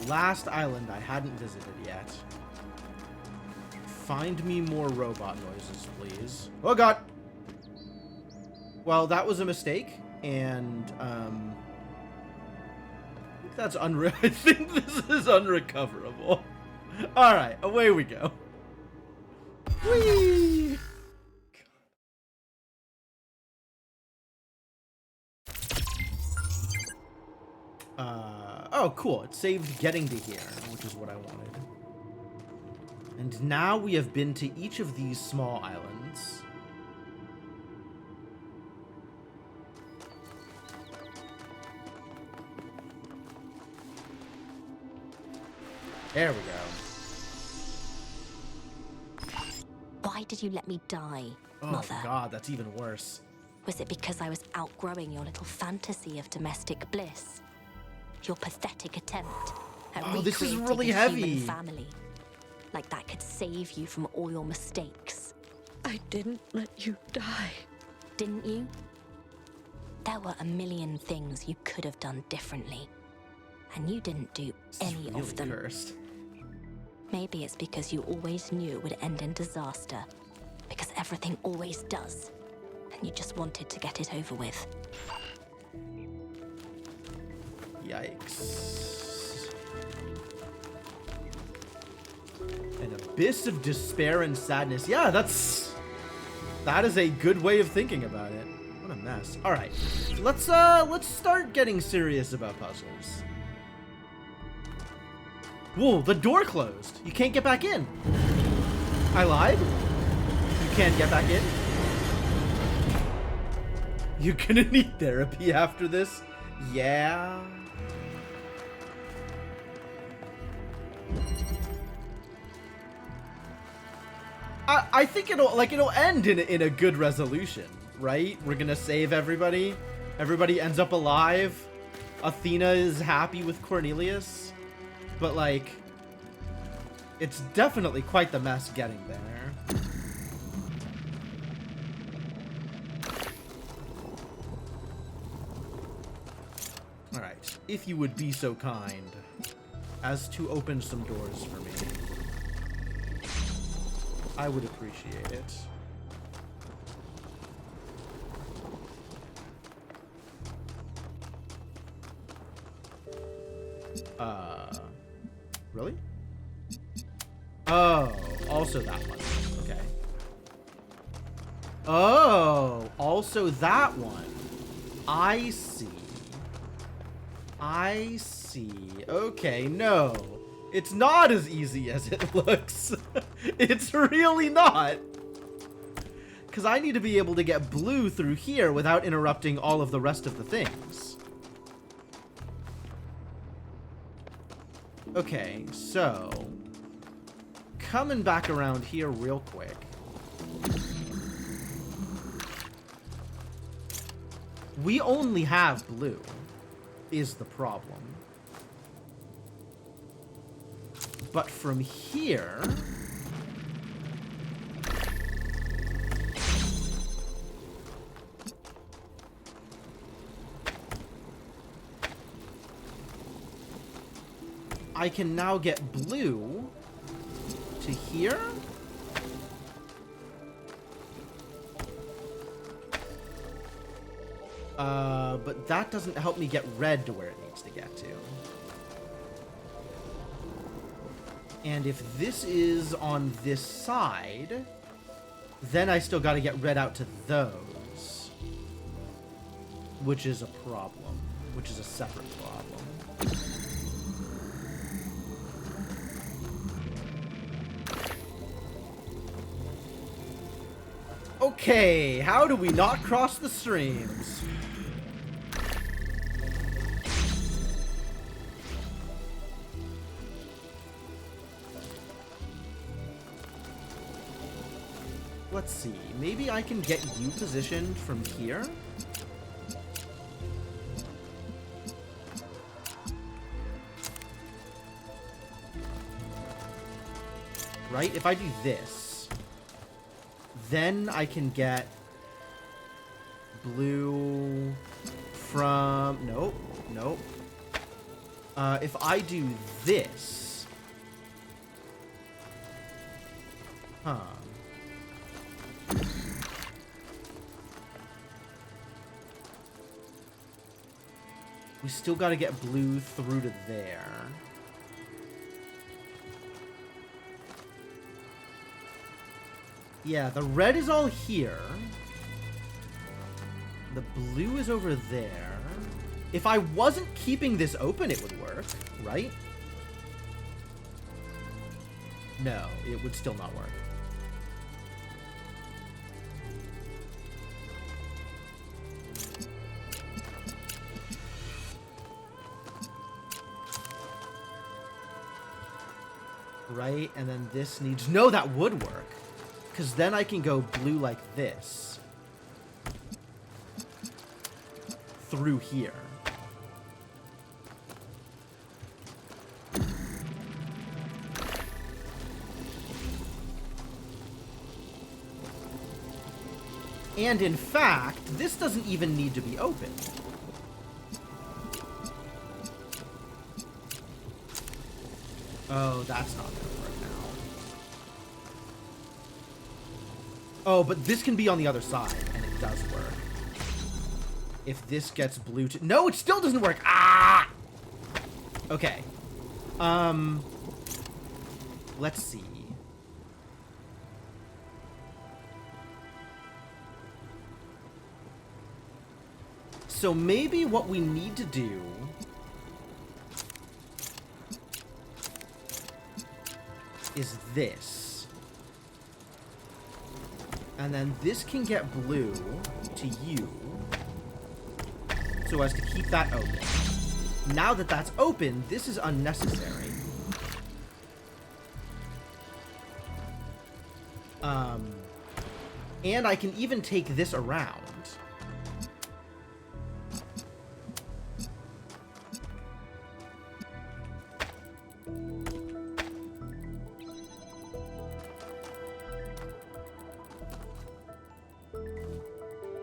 Last island I hadn't visited yet. Find me more robot noises, please. Oh god! Well, that was a mistake, and I think that's I think this is unrecoverable. Alright, away we go. Whee! Oh, cool. It saved getting to here, which is what I wanted. And now we have been to each of these small islands. There we go. Why did you let me die, Oh Mother? god, that's even worse. Was it because I was outgrowing your little fantasy of domestic bliss? Your pathetic attempt at Oh, this is recreating really a heavy. human family? Like that could save you from all your mistakes. I didn't let you die. Didn't you? There were a million things you could have done differently. And you didn't do This any is really of them. cursed. Maybe it's because you always knew it would end in disaster. Because everything always does. And you just wanted to get it over with. Yikes. An abyss of despair and sadness. Yeah, that is a good way of thinking about it. What a mess. All right, let's start getting serious about puzzles. Whoa, the door closed. You can't get back in. I lied? You can't get back in? You're gonna need therapy after this? Yeah. I think it'll end in a good resolution, right? We're gonna save everybody. Everybody ends up alive. Athena is happy with Cornelius. But like, it's definitely quite the mess getting there. Alright, if you would be so kind as to open some doors for me, I would appreciate it. Really? Oh, also that one. Okay. Oh, also that one. I see. I see. Okay, no. It's not as easy as it looks. It's really not. Because I need to be able to get blue through here without interrupting all of the rest of the things. Okay, so coming back around here real quick. We only have blue, is the problem. But from here... I can now get blue to here. But that doesn't help me get red to where it needs to get to. And if this is on this side, then I still got to get red out to those. Which is a problem. Which is a separate problem. Okay, how do we not cross the streams? Let's see, maybe I can get you positioned from here? Right, if I do this, then I can get blue from... Nope, nope. If I do this... Huh. We still gotta get blue through to there. Yeah, the red is all here. The blue is over there. If I wasn't keeping this open, it would work, right? No, it would still not work. Right? And then this needs... No, that would work. Because then I can go blue like this. Through here. And in fact, this doesn't even need to be open. Oh, that's not gonna work now. Oh, but this can be on the other side, and it does work. If this gets blue to... No, it still doesn't work! Ah! Okay. Let's see. So maybe what we need to do is this. And then this can get blue to you so as to keep that open. Now that that's open, this is unnecessary. And I can even take this around.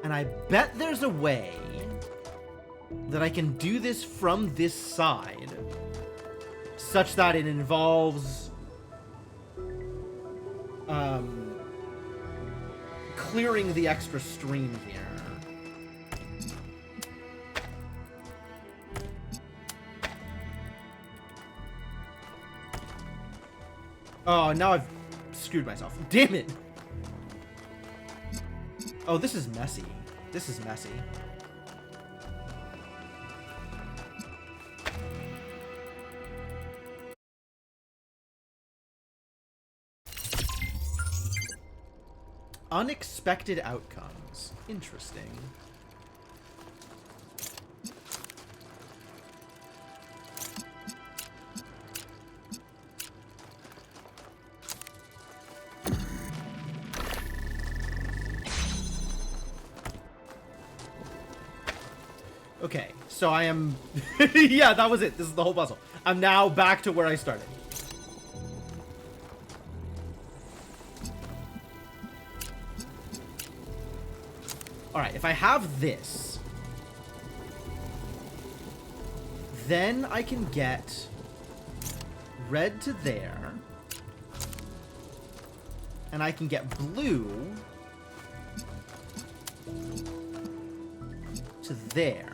And I bet there's a way that I can do this from this side, such that it involves clearing the extra stream here. Oh, now I've screwed myself. Damn it! Oh, this is messy. This is messy. Unexpected outcomes. Interesting. Okay, so I am... yeah, that was it. This is the whole puzzle. I'm now back to where I started. Alright, if I have this, then I can get red to there, and I can get blue to there.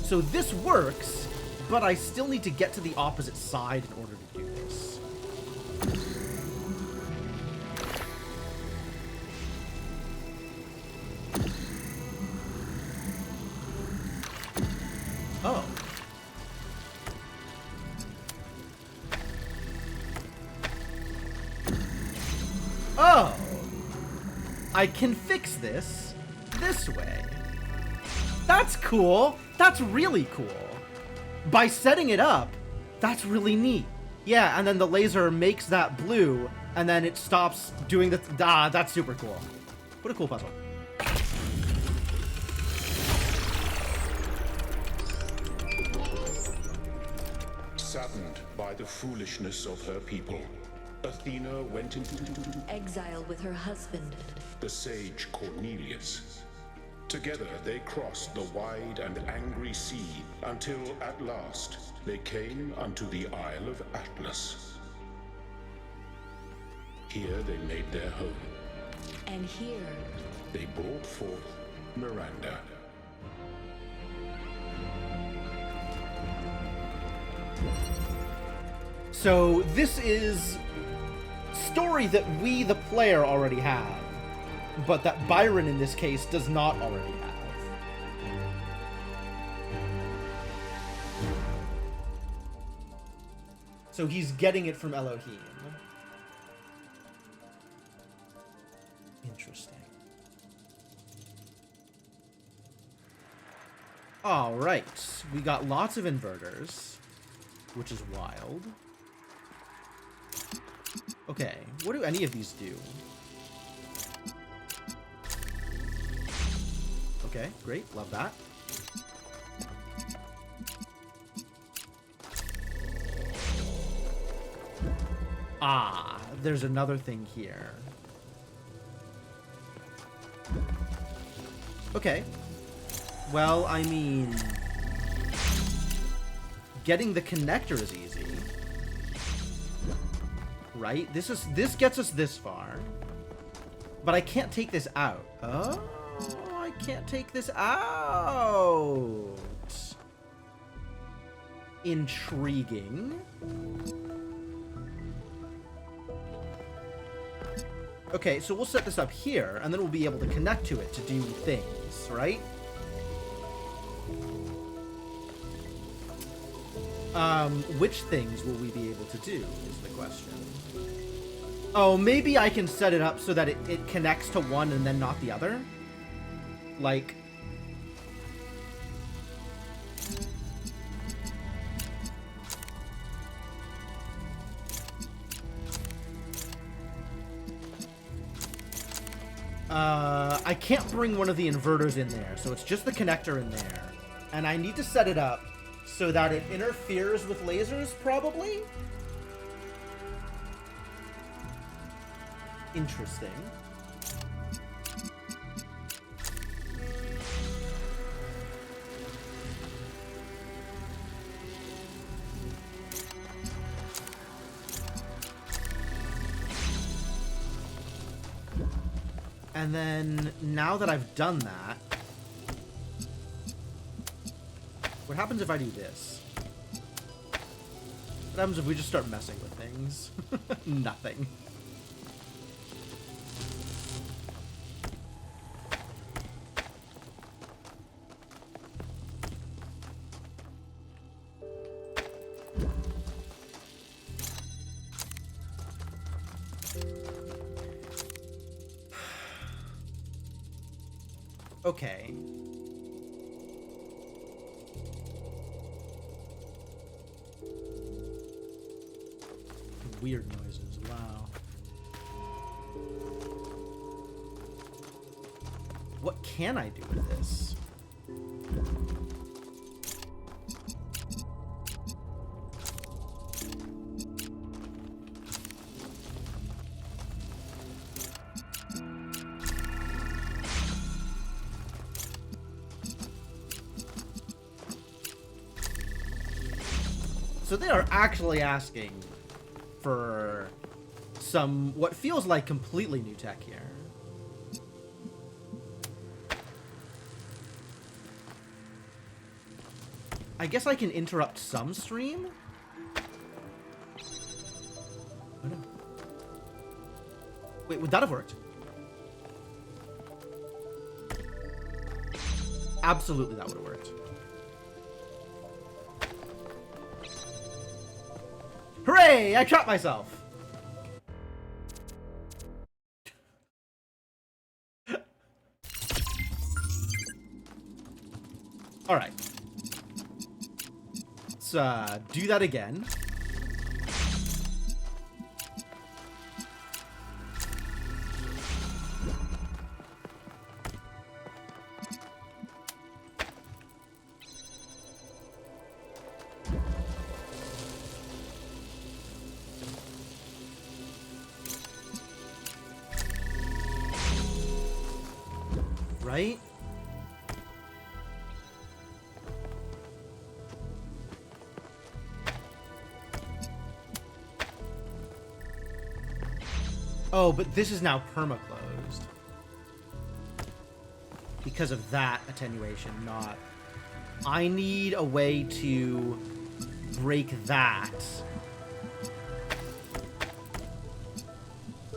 So this works, but I still need to get to the opposite side in order to do this. Oh. Oh! I can fix this way. That's cool! That's really cool. By setting it up, that's really neat. Yeah, and then the laser makes that blue, and then it stops doing the... that's super cool. What a cool puzzle. Saddened by the foolishness of her people, Athena went into Exile with her husband. the sage Cornelius. Together they crossed the wide and angry sea until at last they came unto the Isle of Atlas. Here they made their home. And here They brought forth Miranda. So this is story that we, the player, already have, but that Byron, in this case, does not already have. So he's getting it from Elohim. Interesting. All right, we got lots of inverters, which is wild. Okay, what do any of these do? Okay, great, love that. Ah, there's another thing here. Okay. Well, I mean, getting the connector is easy. Right? This gets us this far. But I can't take this out. Oh, I can't take this out. Intriguing. Okay, so we'll set this up here, and then we'll be able to connect to it to do things, right? Which things will we be able to do, is the question. Oh, maybe I can set it up so that it connects to one and then not the other? Like... I can't bring one of the inverters in there, so it's just the connector in there. And I need to set it up so that it interferes with lasers, probably? Interesting. And then, now that I've done that, what happens if I do this? What happens if we just start messing with things? Nothing. Okay. Weird noises, wow. What can I do with this? So they are actually asking for some, what feels like completely new tech here. I guess I can interrupt some stream? Oh no. Wait, would that have worked? Absolutely that would have worked. Hooray! I trapped myself! Alright. Let's do that again. Right? Oh, but this is now perma-closed. Because of that attenuation, not... I need a way to break that.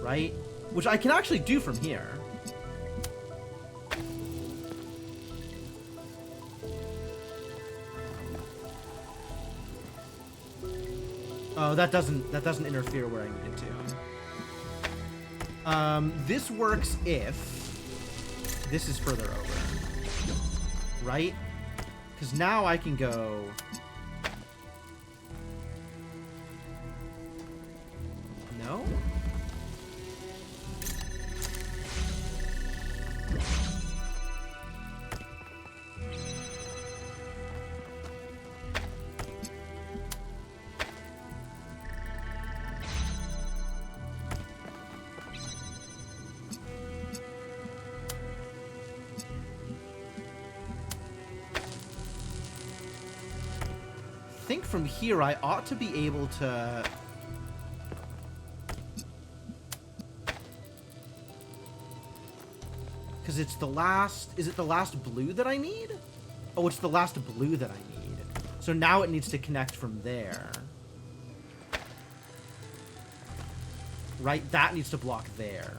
Right? Which I can actually do from here. Oh, that doesn't interfere where I need it to. This works if this is further over, right? Because now I can go... No? I think from here I ought to be able to... Because it's the last... Is it the last blue that I need? Oh, it's the last blue that I need. So now it needs to connect from there. Right? That needs to block there.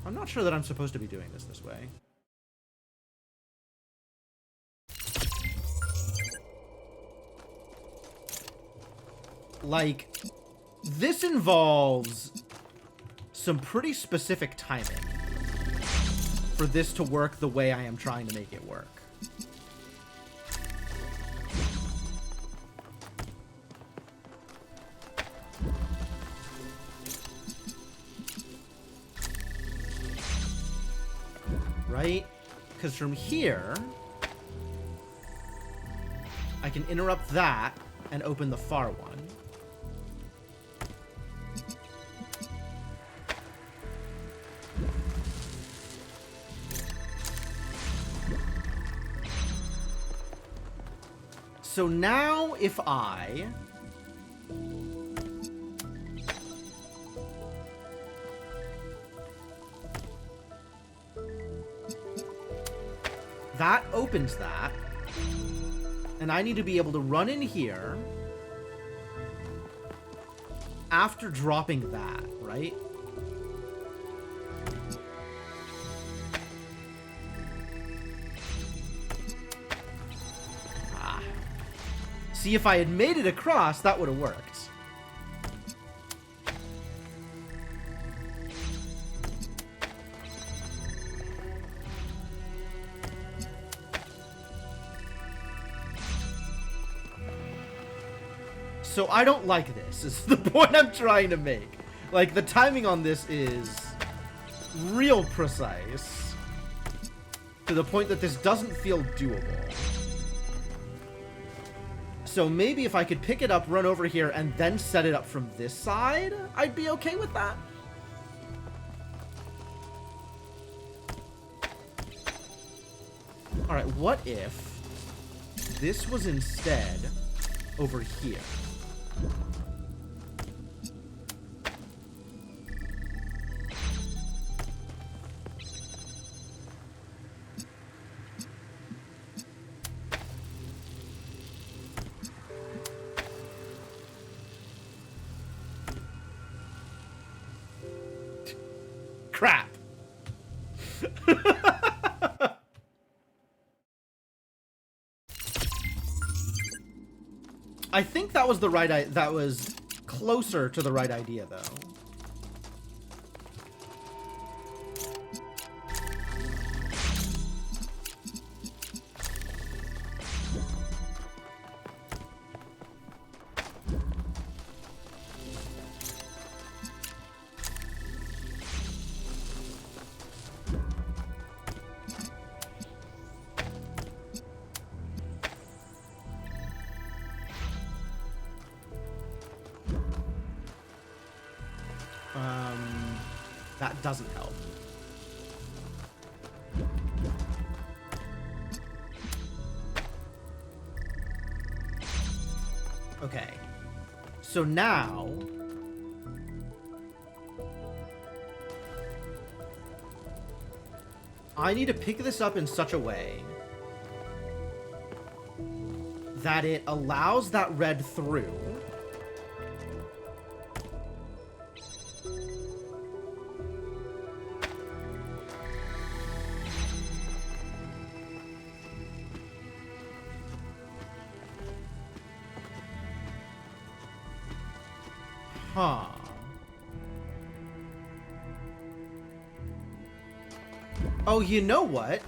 I'm not sure that I'm supposed to be doing this way. Like, this involves some pretty specific timing for this to work the way I am trying to make it work. Right? Because from here, I can interrupt that and open the far one. So now if I... That opens that. And I need to be able to run in here after dropping that, right? Ah. See, if I had made it across, that would have worked. So I don't like this, is the point I'm trying to make. Like, the timing on this is real precise, to the point that this doesn't feel doable. So maybe if I could pick it up, run over here, and then set it up from this side, I'd be okay with that. Alright, what if this was instead over here? Crap. I think that was the right that was closer to the right idea though. That doesn't help. Okay. So now... I need to pick this up in such a way that it allows that red through. Huh. Oh, you know what?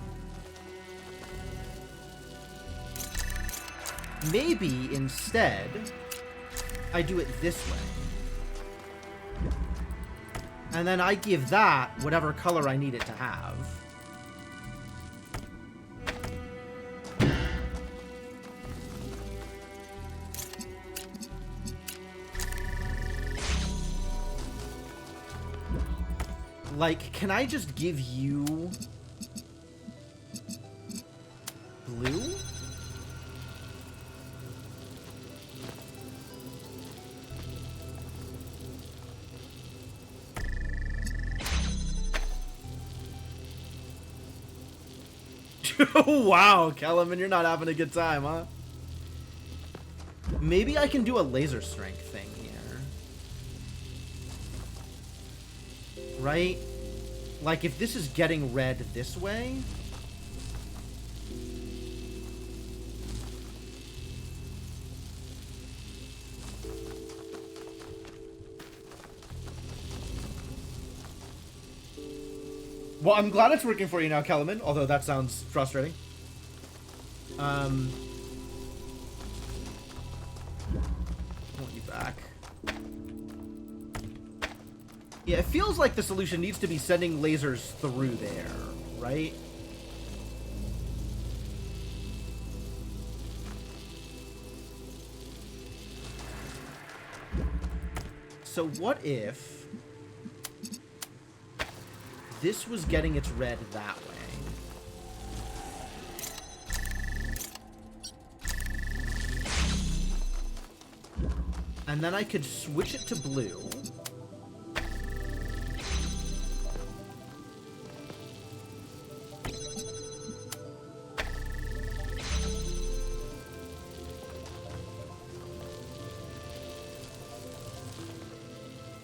maybe instead I do it this way. And then I give that whatever color I need it to have. Like, can I just give you blue? Wow, Kellerman, you're not having a good time, huh? Maybe I can do a laser strength thing here. Right? Like, if this is getting red this way... Well, I'm glad it's working for you now, Kellerman, although that sounds frustrating. I want you back. Yeah, it feels like the solution needs to be sending lasers through there, right? So what if this was getting its red that way? And then I could switch it to blue.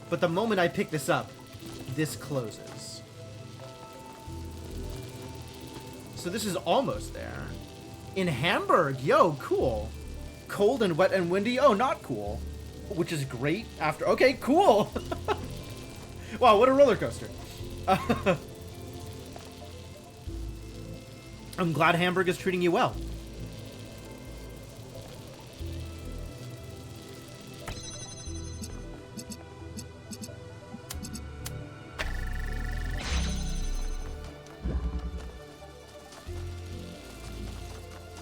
But the moment I pick this up, this closes. So this is almost there. In Hamburg, yo, cool. Cold and wet and windy, oh, not cool. Which is great after, okay, cool. Wow, what a roller coaster. I'm glad Hamburg is treating you well.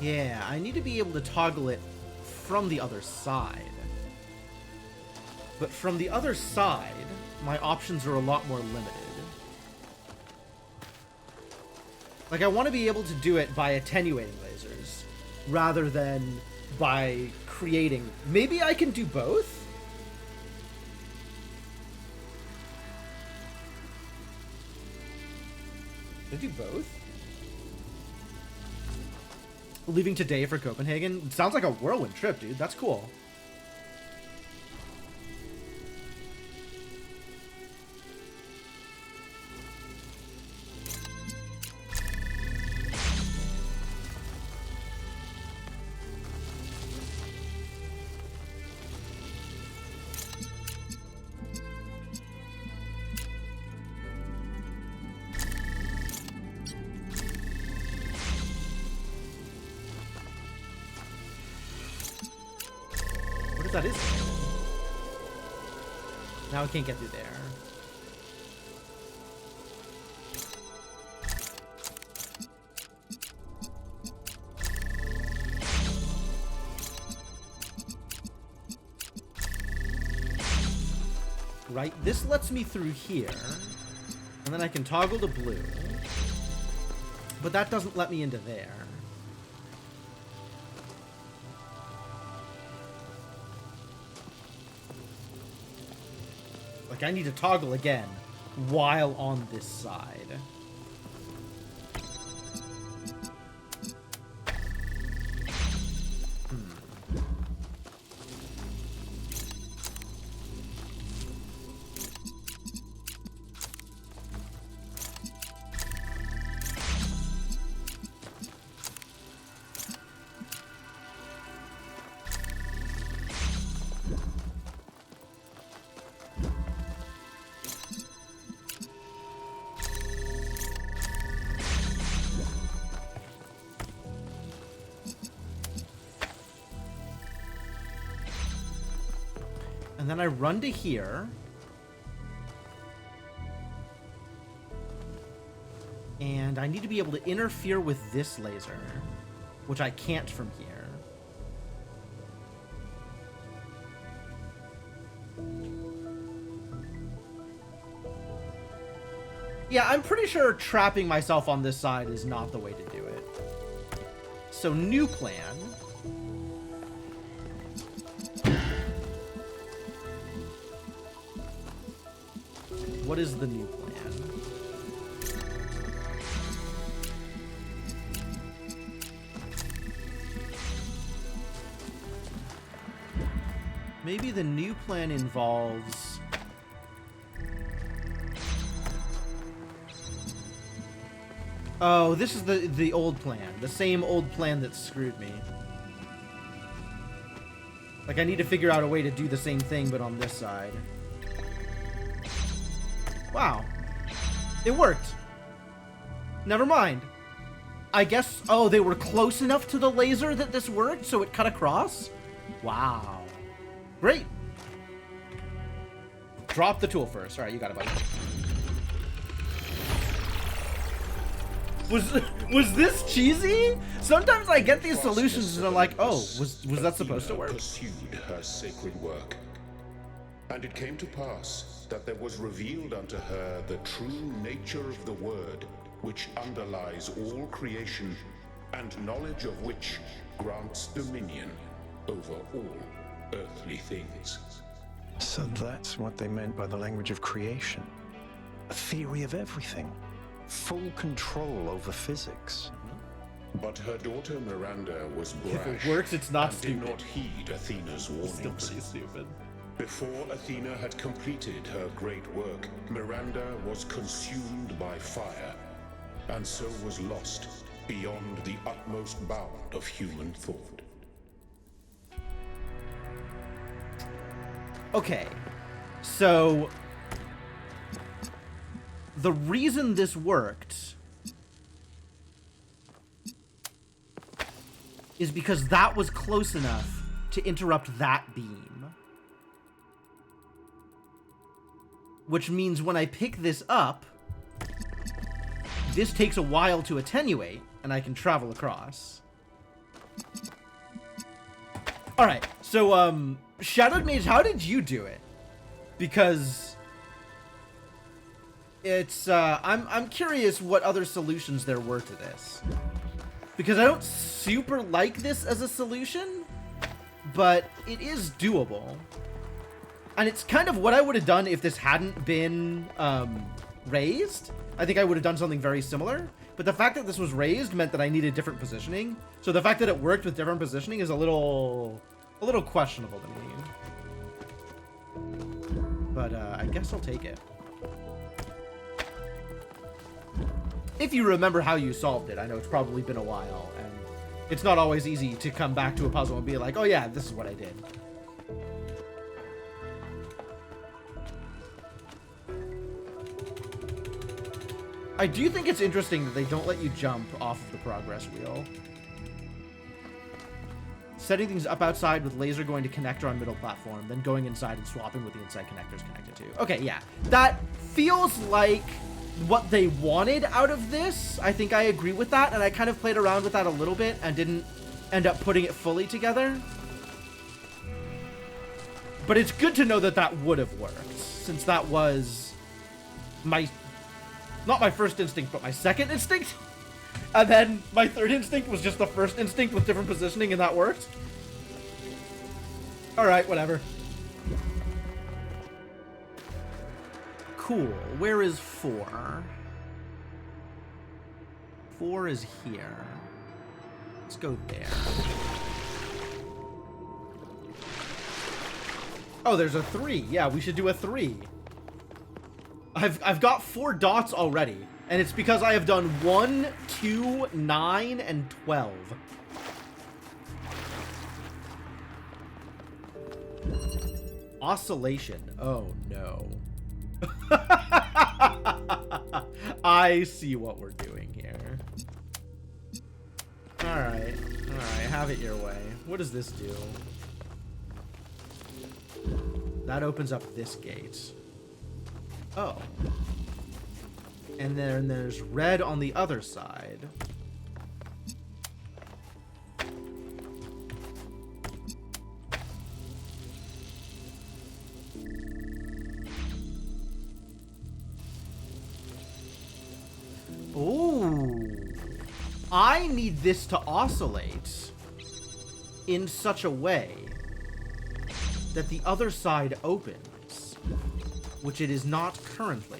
Yeah, I need to be able to toggle it from the other side. But from the other side, my options are a lot more limited. Like, I want to be able to do it by attenuating lasers, rather than by creating... Maybe I can do both? Can I do both? Leaving today for Copenhagen? It sounds like a whirlwind trip, dude. That's cool. That is there. Now I can't get through there. Right, this lets me through here, and then I can toggle to blue, but that doesn't let me into there. Like, I need to toggle again while on this side. And then I run to here. And I need to be able to interfere with this laser, which I can't from here. Yeah, I'm pretty sure trapping myself on this side is not the way to do it. So, new plan. What is the new plan? Maybe the new plan involves... Oh, this is the old plan. The same old plan that screwed me. Like, I need to figure out a way to do the same thing, but on this side. Wow. It worked. Never mind. I guess... Oh, they were close enough to the laser that this worked, so it cut across? Wow. Great. Drop the tool first. Alright, you got it, buddy. Was this cheesy? Sometimes I get these solutions and I'm like, oh, was that supposed to work? Pursued her sacred work, and it came to pass that there was revealed unto her the true nature of the word, which underlies all creation, and knowledge of which grants dominion over all earthly things. So that's what they meant by the language of creation. A theory of everything. Full control over physics. But her daughter Miranda was brash. If it works, it's not and stupid. did not heed Athena's warnings. Still pretty stupid. Before Athena had completed her great work, Miranda was consumed by fire, and so was lost beyond the utmost bound of human thought. Okay, so the reason this worked is because that was close enough to interrupt that beam. Which means when I pick this up, this takes a while to attenuate, and I can travel across. Alright, so, Shadowed Mage, how did you do it? Because it's, I'm curious what other solutions there were to this. Because I don't super like this as a solution, but it is doable. And it's kind of what I would have done if this hadn't been, raised. I think I would have done something very similar. But the fact that this was raised meant that I needed different positioning. So the fact that it worked with different positioning is a little questionable to me. But I guess I'll take it. If you remember how you solved it. I know it's probably been a while, and it's not always easy to come back to a puzzle and be like, oh yeah, this is what I did. I do think it's interesting that they don't let you jump off of the progress wheel. Setting things up outside with laser going to connector on middle platform, then going inside and swapping with the inside connectors connected to. Okay, yeah. That feels like what they wanted out of this. I think I agree with that, and I kind of played around with that a little bit and didn't end up putting it fully together. But it's good to know that that would have worked, since that was my... not my first instinct, but my second instinct. And then my third instinct was just the first instinct with different positioning, and that worked. Alright, whatever. Cool. Where is 4? 4 is here. Let's go there. Oh, there's a 3. Yeah, we should do a 3. I've got 4 dots already, and it's because I have done 1, 2, 9, and 12. Oscillation. Oh no. I see what we're doing here. Alright, have it your way. What does this do? That opens up this gate. Oh. And then there's red on the other side. Ooh. I need this to oscillate in such a way that the other side opens, which it is not currently.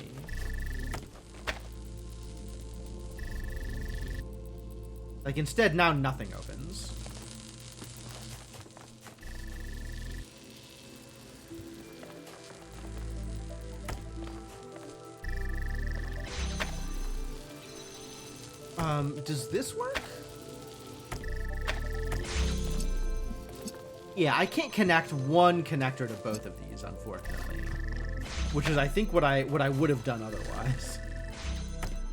Like, instead, now nothing opens. Does this work? Yeah, I can't connect one connector to both of these, unfortunately. Which is, I think, what I would have done otherwise.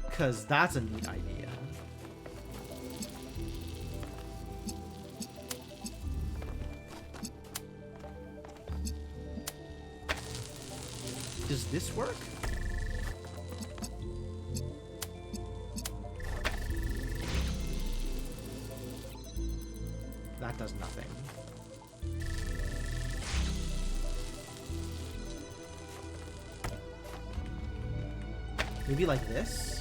Because that's a neat idea. Does this work? That does nothing. Maybe like this?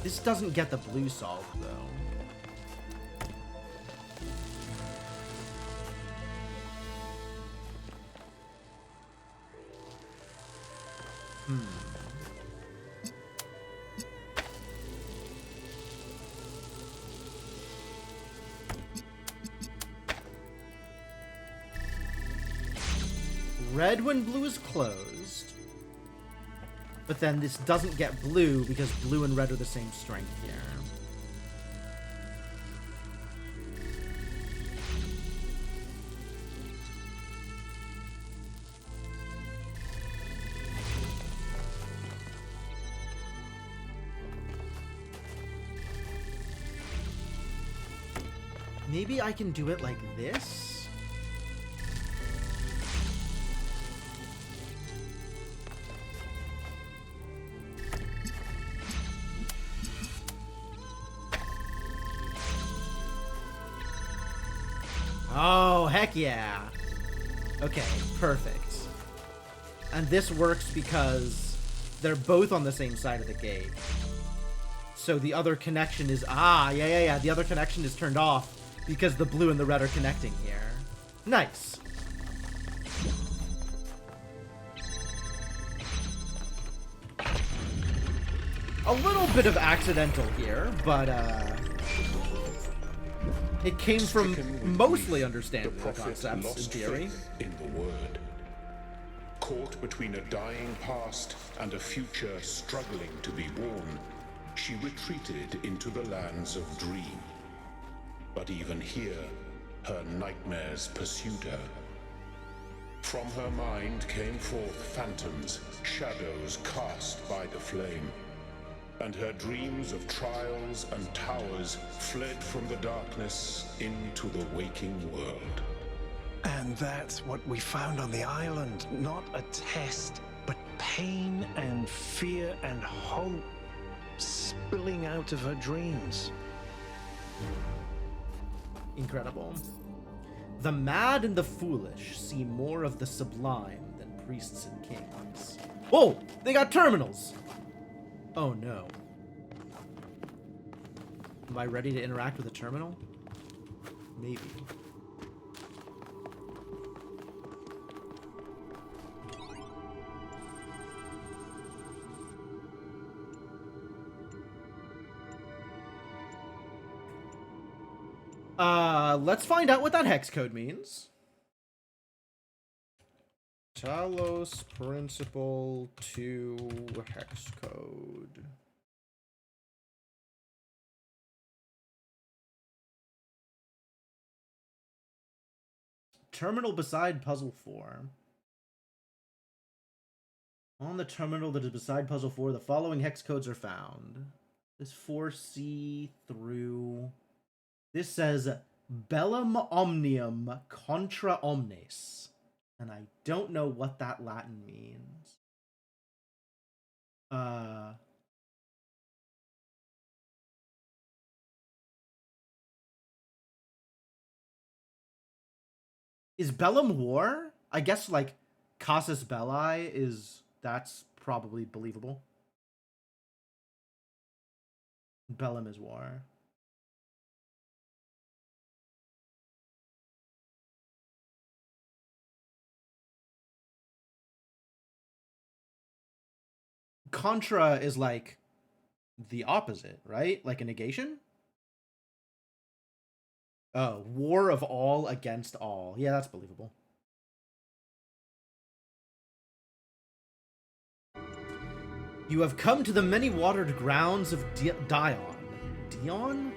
This doesn't get the blue solved, though. Red when blue is closed. But then this doesn't get blue because blue and red are the same strength here. Maybe I can do it like this? Oh, heck yeah. Okay, perfect. And this works because they're both on the same side of the gate. So the other connection is... yeah. The other connection is turned off because the blue and the red are connecting here. Nice. A little bit of accidental here, but it came from mostly understanding the concepts in theory. In the word. Caught between a dying past and a future struggling to be born, she retreated into the lands of dream. But even here, her nightmares pursued her. From her mind came forth phantoms, shadows cast by the flame. And her dreams of trials and towers fled from the darkness into the waking world. And that's what we found on the island. Not a test, but pain and fear and hope spilling out of her dreams. Incredible. The mad and the foolish see more of the sublime than priests and kings. Whoa! They got terminals! Oh no. Am I ready to interact with a terminal? Maybe. Let's find out what that hex code means. Talos Principle 2 hex code. Terminal beside puzzle 4. On the terminal that is beside puzzle 4, the following hex codes are found. This 4C through This says bellum omnium contra omnes. And I don't know what that Latin means. Is bellum war? I guess like casus belli that's probably believable. Bellum is war. Contra is like the opposite, right? Like a negation? Oh, war of all against all. Yeah, that's believable. You have come to the many-watered grounds of Dion. Dion?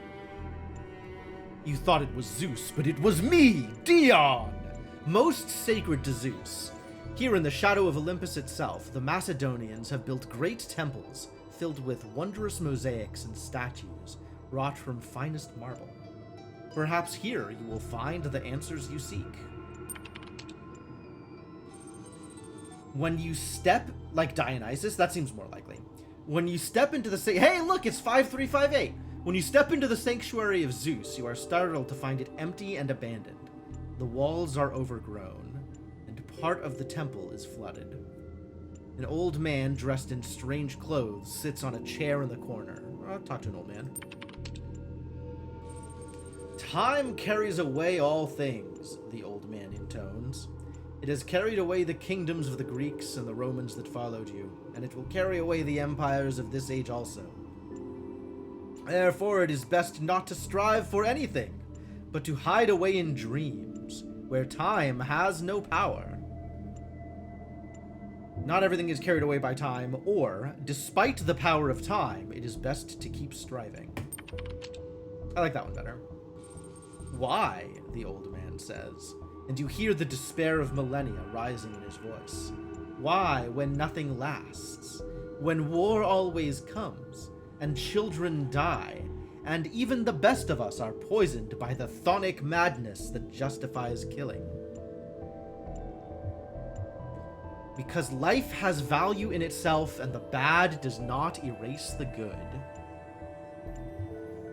You thought it was Zeus, but it was me, Dion! Most sacred to Zeus. Here in the shadow of Olympus itself, the Macedonians have built great temples filled with wondrous mosaics and statues wrought from finest marble. Perhaps here you will find the answers you seek. When you step, like Dionysus, that seems more likely. When you step into the hey, look, it's 5358. When you step into the sanctuary of Zeus, you are startled to find it empty and abandoned. The walls are overgrown, and part of the temple is flooded. An old man dressed in strange clothes sits on a chair in the corner. I'll talk to an old man. Time carries away all things, the old man intones. It has carried away the kingdoms of the Greeks and the Romans that followed you, and it will carry away the empires of this age also. Therefore, it is best not to strive for anything, but to hide away in dreams, where time has no power. Not everything is carried away by time, or, despite the power of time, it is best to keep striving. I like that one better. Why, the old man says, and you hear the despair of millennia rising in his voice. Why, when nothing lasts? When war always comes, and children die, and even the best of us are poisoned by the chthonic madness that justifies killing. Because life has value in itself, and the bad does not erase the good.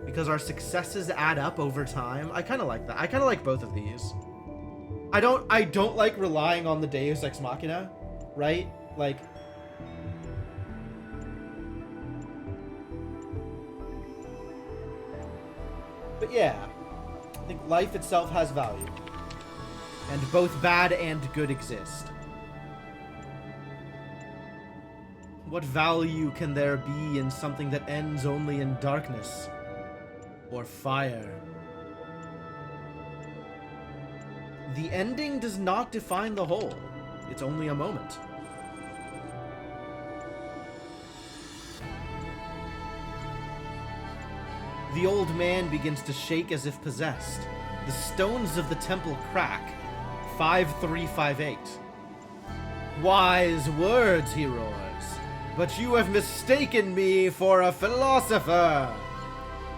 Because our successes add up over time. I kind of like that. I kind of like both of these. I don't like relying on the Deus Ex Machina, right? Like, but yeah, I think life itself has value, and both bad and good exist. What value can there be in something that ends only in darkness or fire? The ending does not define the whole. It's only a moment. The old man begins to shake as if possessed. The stones of the temple crack. 5358. Wise words, he roars. But you have mistaken me for a philosopher.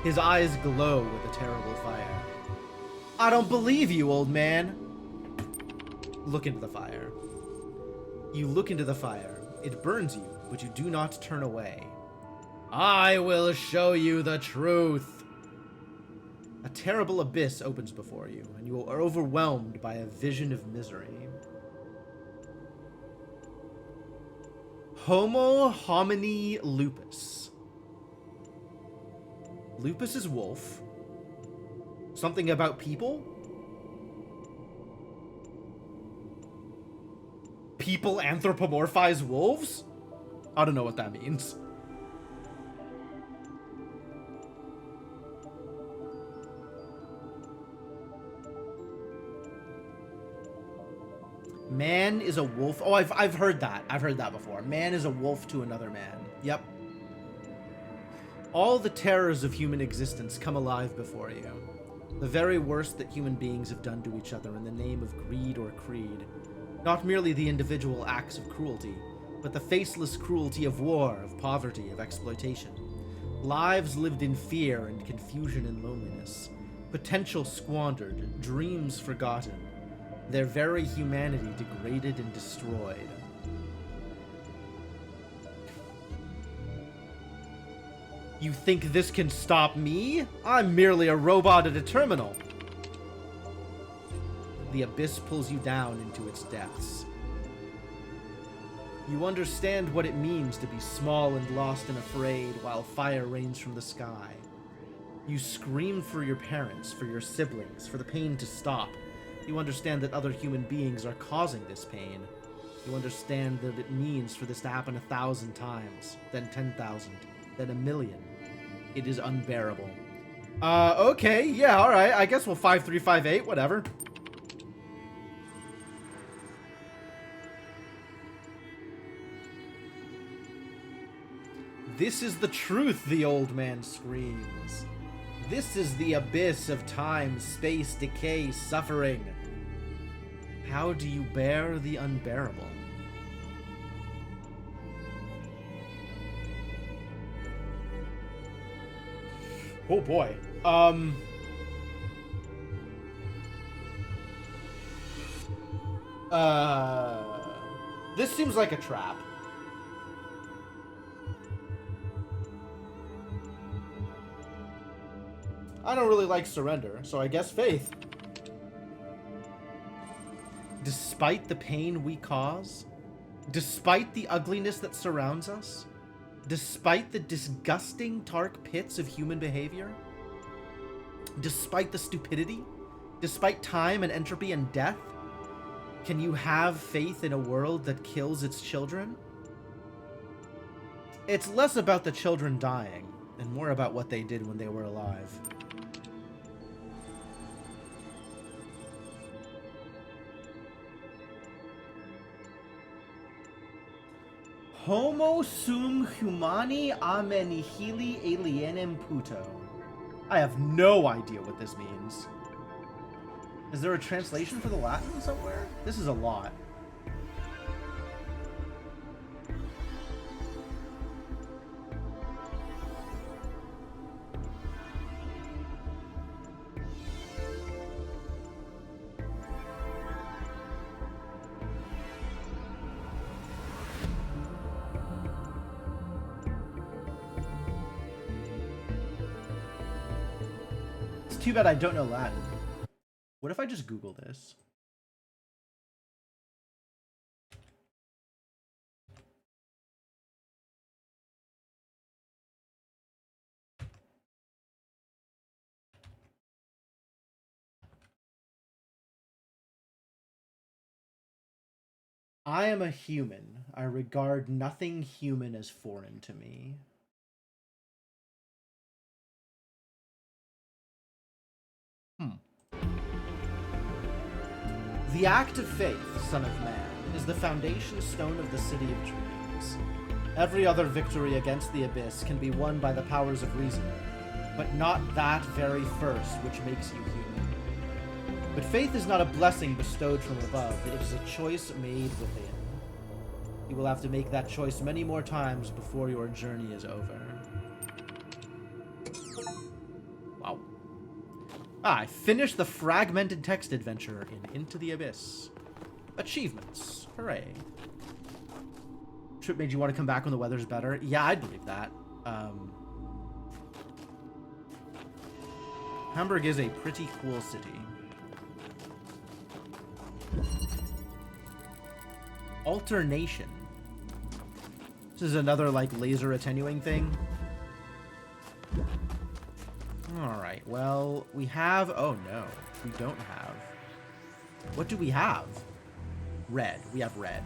His eyes glow with a terrible fire. I don't believe you, old man. Look into the fire. You look into the fire. It burns you, but you do not turn away. I will show you the truth. A terrible abyss opens before you, and you are overwhelmed by a vision of misery. Homo homini lupus. Lupus is wolf. Something about people? People anthropomorphize wolves? I don't know what that means. Man is a wolf. Oh, I've heard that. I've heard that before. Man is a wolf to another man. Yep. All the terrors of human existence come alive before you. The very worst that human beings have done to each other in the name of greed or creed. Not merely the individual acts of cruelty, but the faceless cruelty of war, of poverty, of exploitation. Lives lived in fear and confusion and loneliness. Potential squandered, dreams forgotten, their very humanity degraded and destroyed. You think this can stop me? I'm merely a robot at a terminal. The abyss pulls you down into its depths. You understand what it means to be small and lost and afraid while fire rains from the sky. You scream for your parents, for your siblings, for the pain to stop. You understand that other human beings are causing this pain. You understand that it means for this to happen 1,000 times, then 10,000, then 1,000,000. It is unbearable. Okay, yeah, alright. I guess we'll 5358, whatever. This is the truth, the old man screams. This is the abyss of time, space, decay, suffering. How do you bear the unbearable? Oh boy. This seems like a trap. I don't really like surrender, so I guess faith. Despite the pain we cause, despite the ugliness that surrounds us, despite the disgusting, dark pits of human behavior, despite the stupidity, despite time and entropy and death, can you have faith in a world that kills its children? It's less about the children dying, and more about what they did when they were alive. Homo sum humani a me nihili alienem puto. I have no idea what this means. Is there a translation for the Latin somewhere? This is a lot. Too bad I don't know Latin. What if I just Google this? I am a human. I regard nothing human as foreign to me. The act of faith, son of man, is the foundation stone of the city of dreams. Every other victory against the abyss can be won by the powers of reason, but not that very first which makes you human. But faith is not a blessing bestowed from above, it is a choice made within. You will have to make that choice many more times before your journey is over. Wow. I finished the fragmented text adventure in Into the Abyss. Achievements. Hooray. Trip made you want to come back when the weather's better? Yeah, I'd believe that. Hamburg is a pretty cool city. Alternation. This is another, like, laser attenuating thing. Alright, well, we have... Oh, no. We don't have... What do we have? Red. We have red.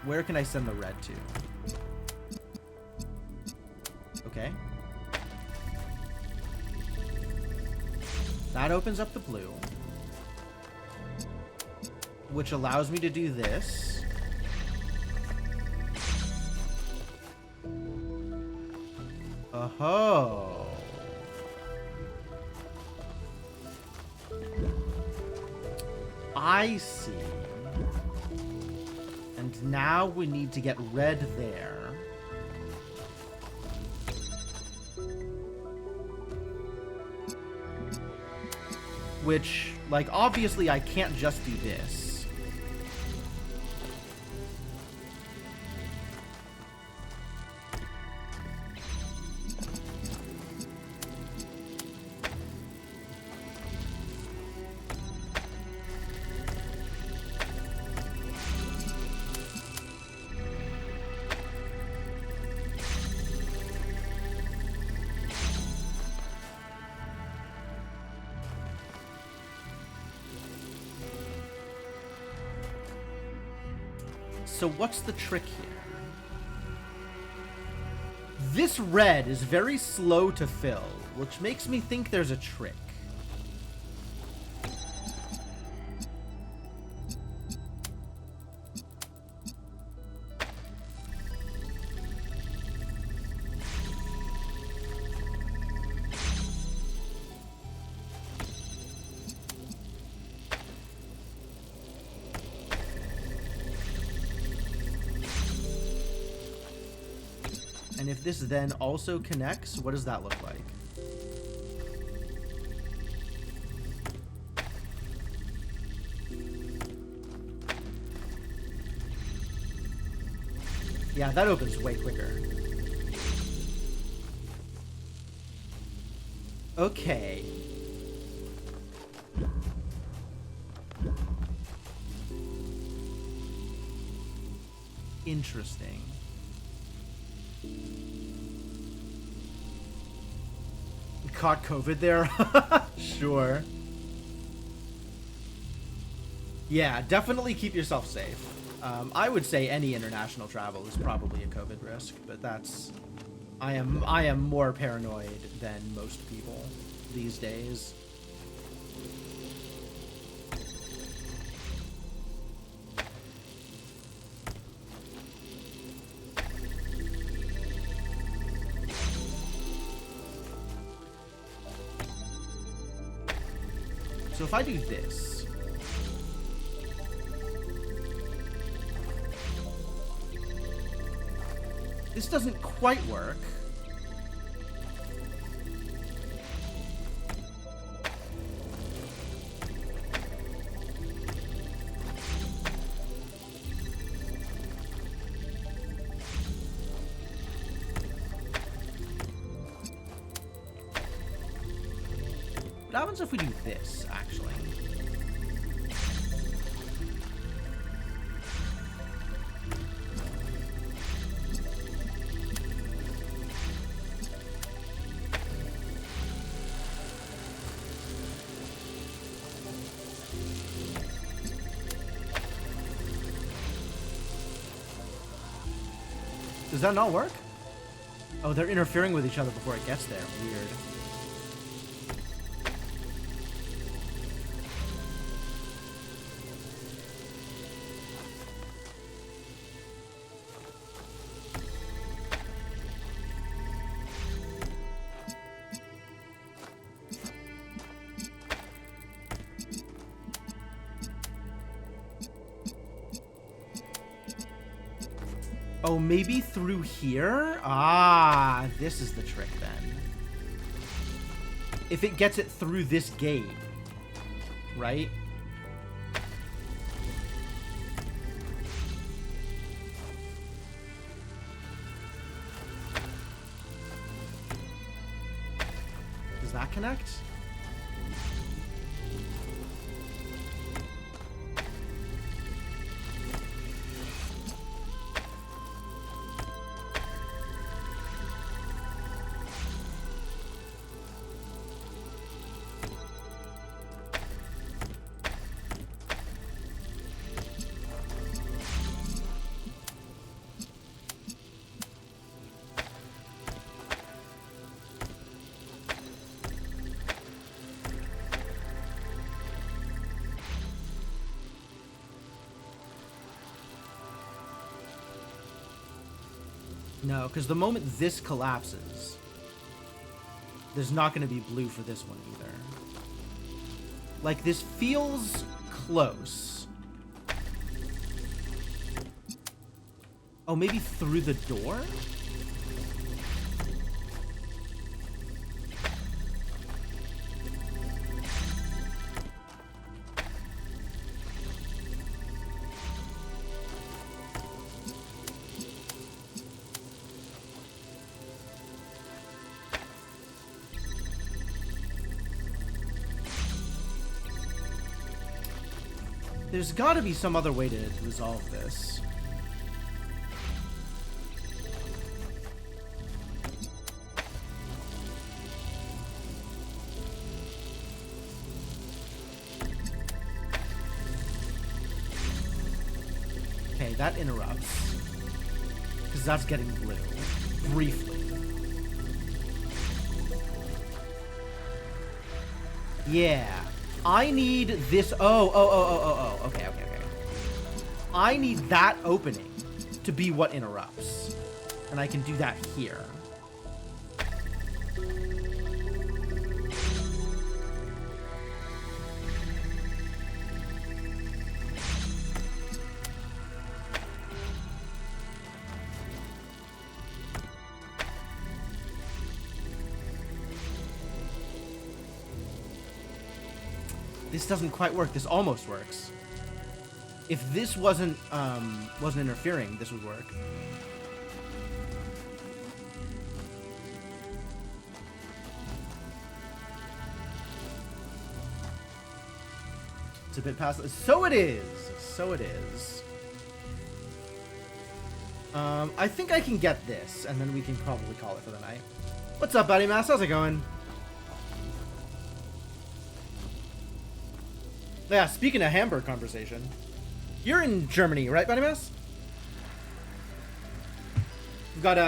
Where can I send the red to? Okay. That opens up the blue. Which allows me to do this. Oh-ho! I see. And now we need to get red there. Which, like, obviously I can't just do this. So what's the trick here? This red is very slow to fill, which makes me think there's a trick. And if this then also connects, what does that look like? Yeah, that opens way quicker. Okay. Interesting. Caught COVID there? Sure. Yeah, definitely keep yourself safe. I would say any international travel is probably a COVID risk, but that's... I am more paranoid than most people these days. So if I do this, this doesn't quite work. What happens if we do this, actually? Does that not work? Oh, they're interfering with each other before it gets there. Weird. Oh, maybe through here? Ah, this is the trick then. If it gets it through this gate, right? Does that connect? No, because the moment this collapses, there's not going to be blue for this one either. Like, this feels close. Oh, maybe through the door? There's got to be some other way to resolve this. Okay, that interrupts. Because that's getting blue. Briefly. Yeah. I need this. Oh. Okay. I need that opening to be what interrupts. And I can do that here. This doesn't quite work. This almost works. If this wasn't interfering, this would work. It's a bit past. So it is. So it is. I think I can get this, and then we can probably call it for the night. What's up, buddy Mass? How's it going? Yeah, speaking of Hamburg conversation, you're in Germany, right, Buddy Mouse? We've got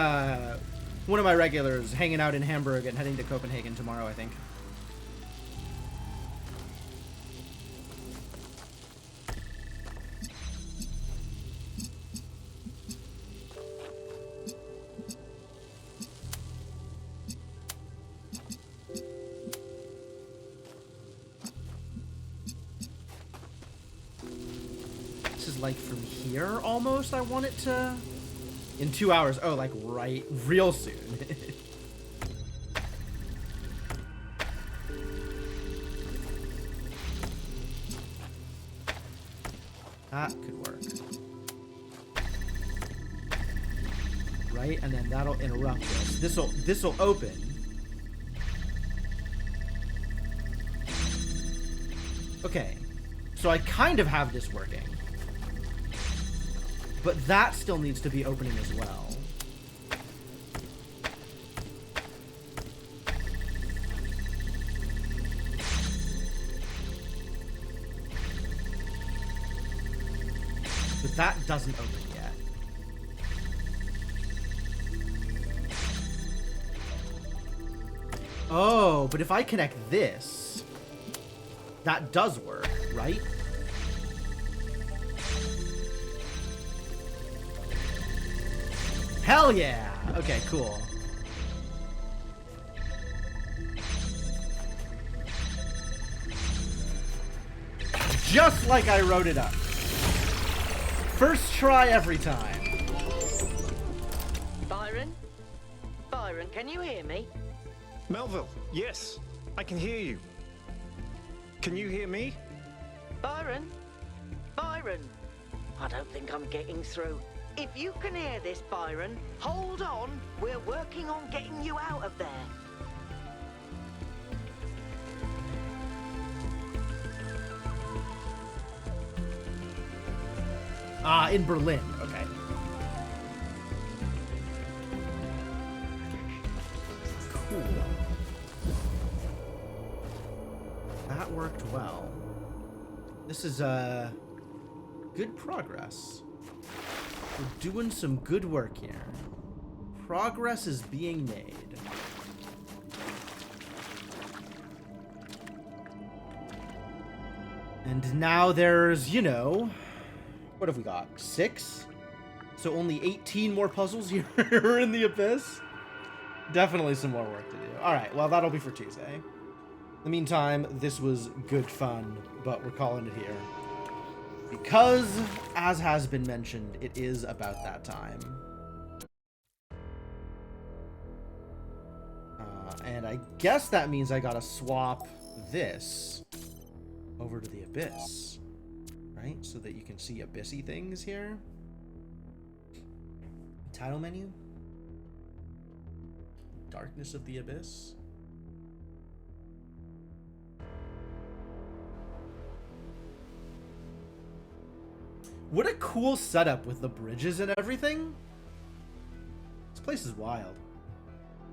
one of my regulars hanging out in Hamburg and heading to Copenhagen tomorrow, I think. Like from here almost I want it to in 2 hours. Oh, like right real soon. That could work. Right, and then that'll interrupt this. This'll open. Okay. So I kind of have this working. But that still needs to be opening as well. But that doesn't open yet. Oh, but if I connect this, that does work, right? Hell yeah! Okay, cool. Just like I wrote it up. First try every time. Byron? Byron, can you hear me? Melville, yes, I can hear you. Can you hear me? Byron? Byron? I don't think I'm getting through. If you can hear this, Byron, hold on. We're working on getting you out of there. Ah, in Berlin. Okay. Cool. That worked well. This is, good progress. We're doing some good work here. Progress is being made. And now there's, you know, what have we got? 6? So only 18 more puzzles here in the Abyss? Definitely some more work to do. Alright, well, that'll be for Tuesday. In the meantime, this was good fun, but we're calling it here. Because, as has been mentioned, it is about that time. And I guess that means I gotta swap this over to the Abyss. Right? So that you can see Abyssy things here. Title menu. Darkness of the Abyss. What a cool setup with the bridges and everything. This place is wild.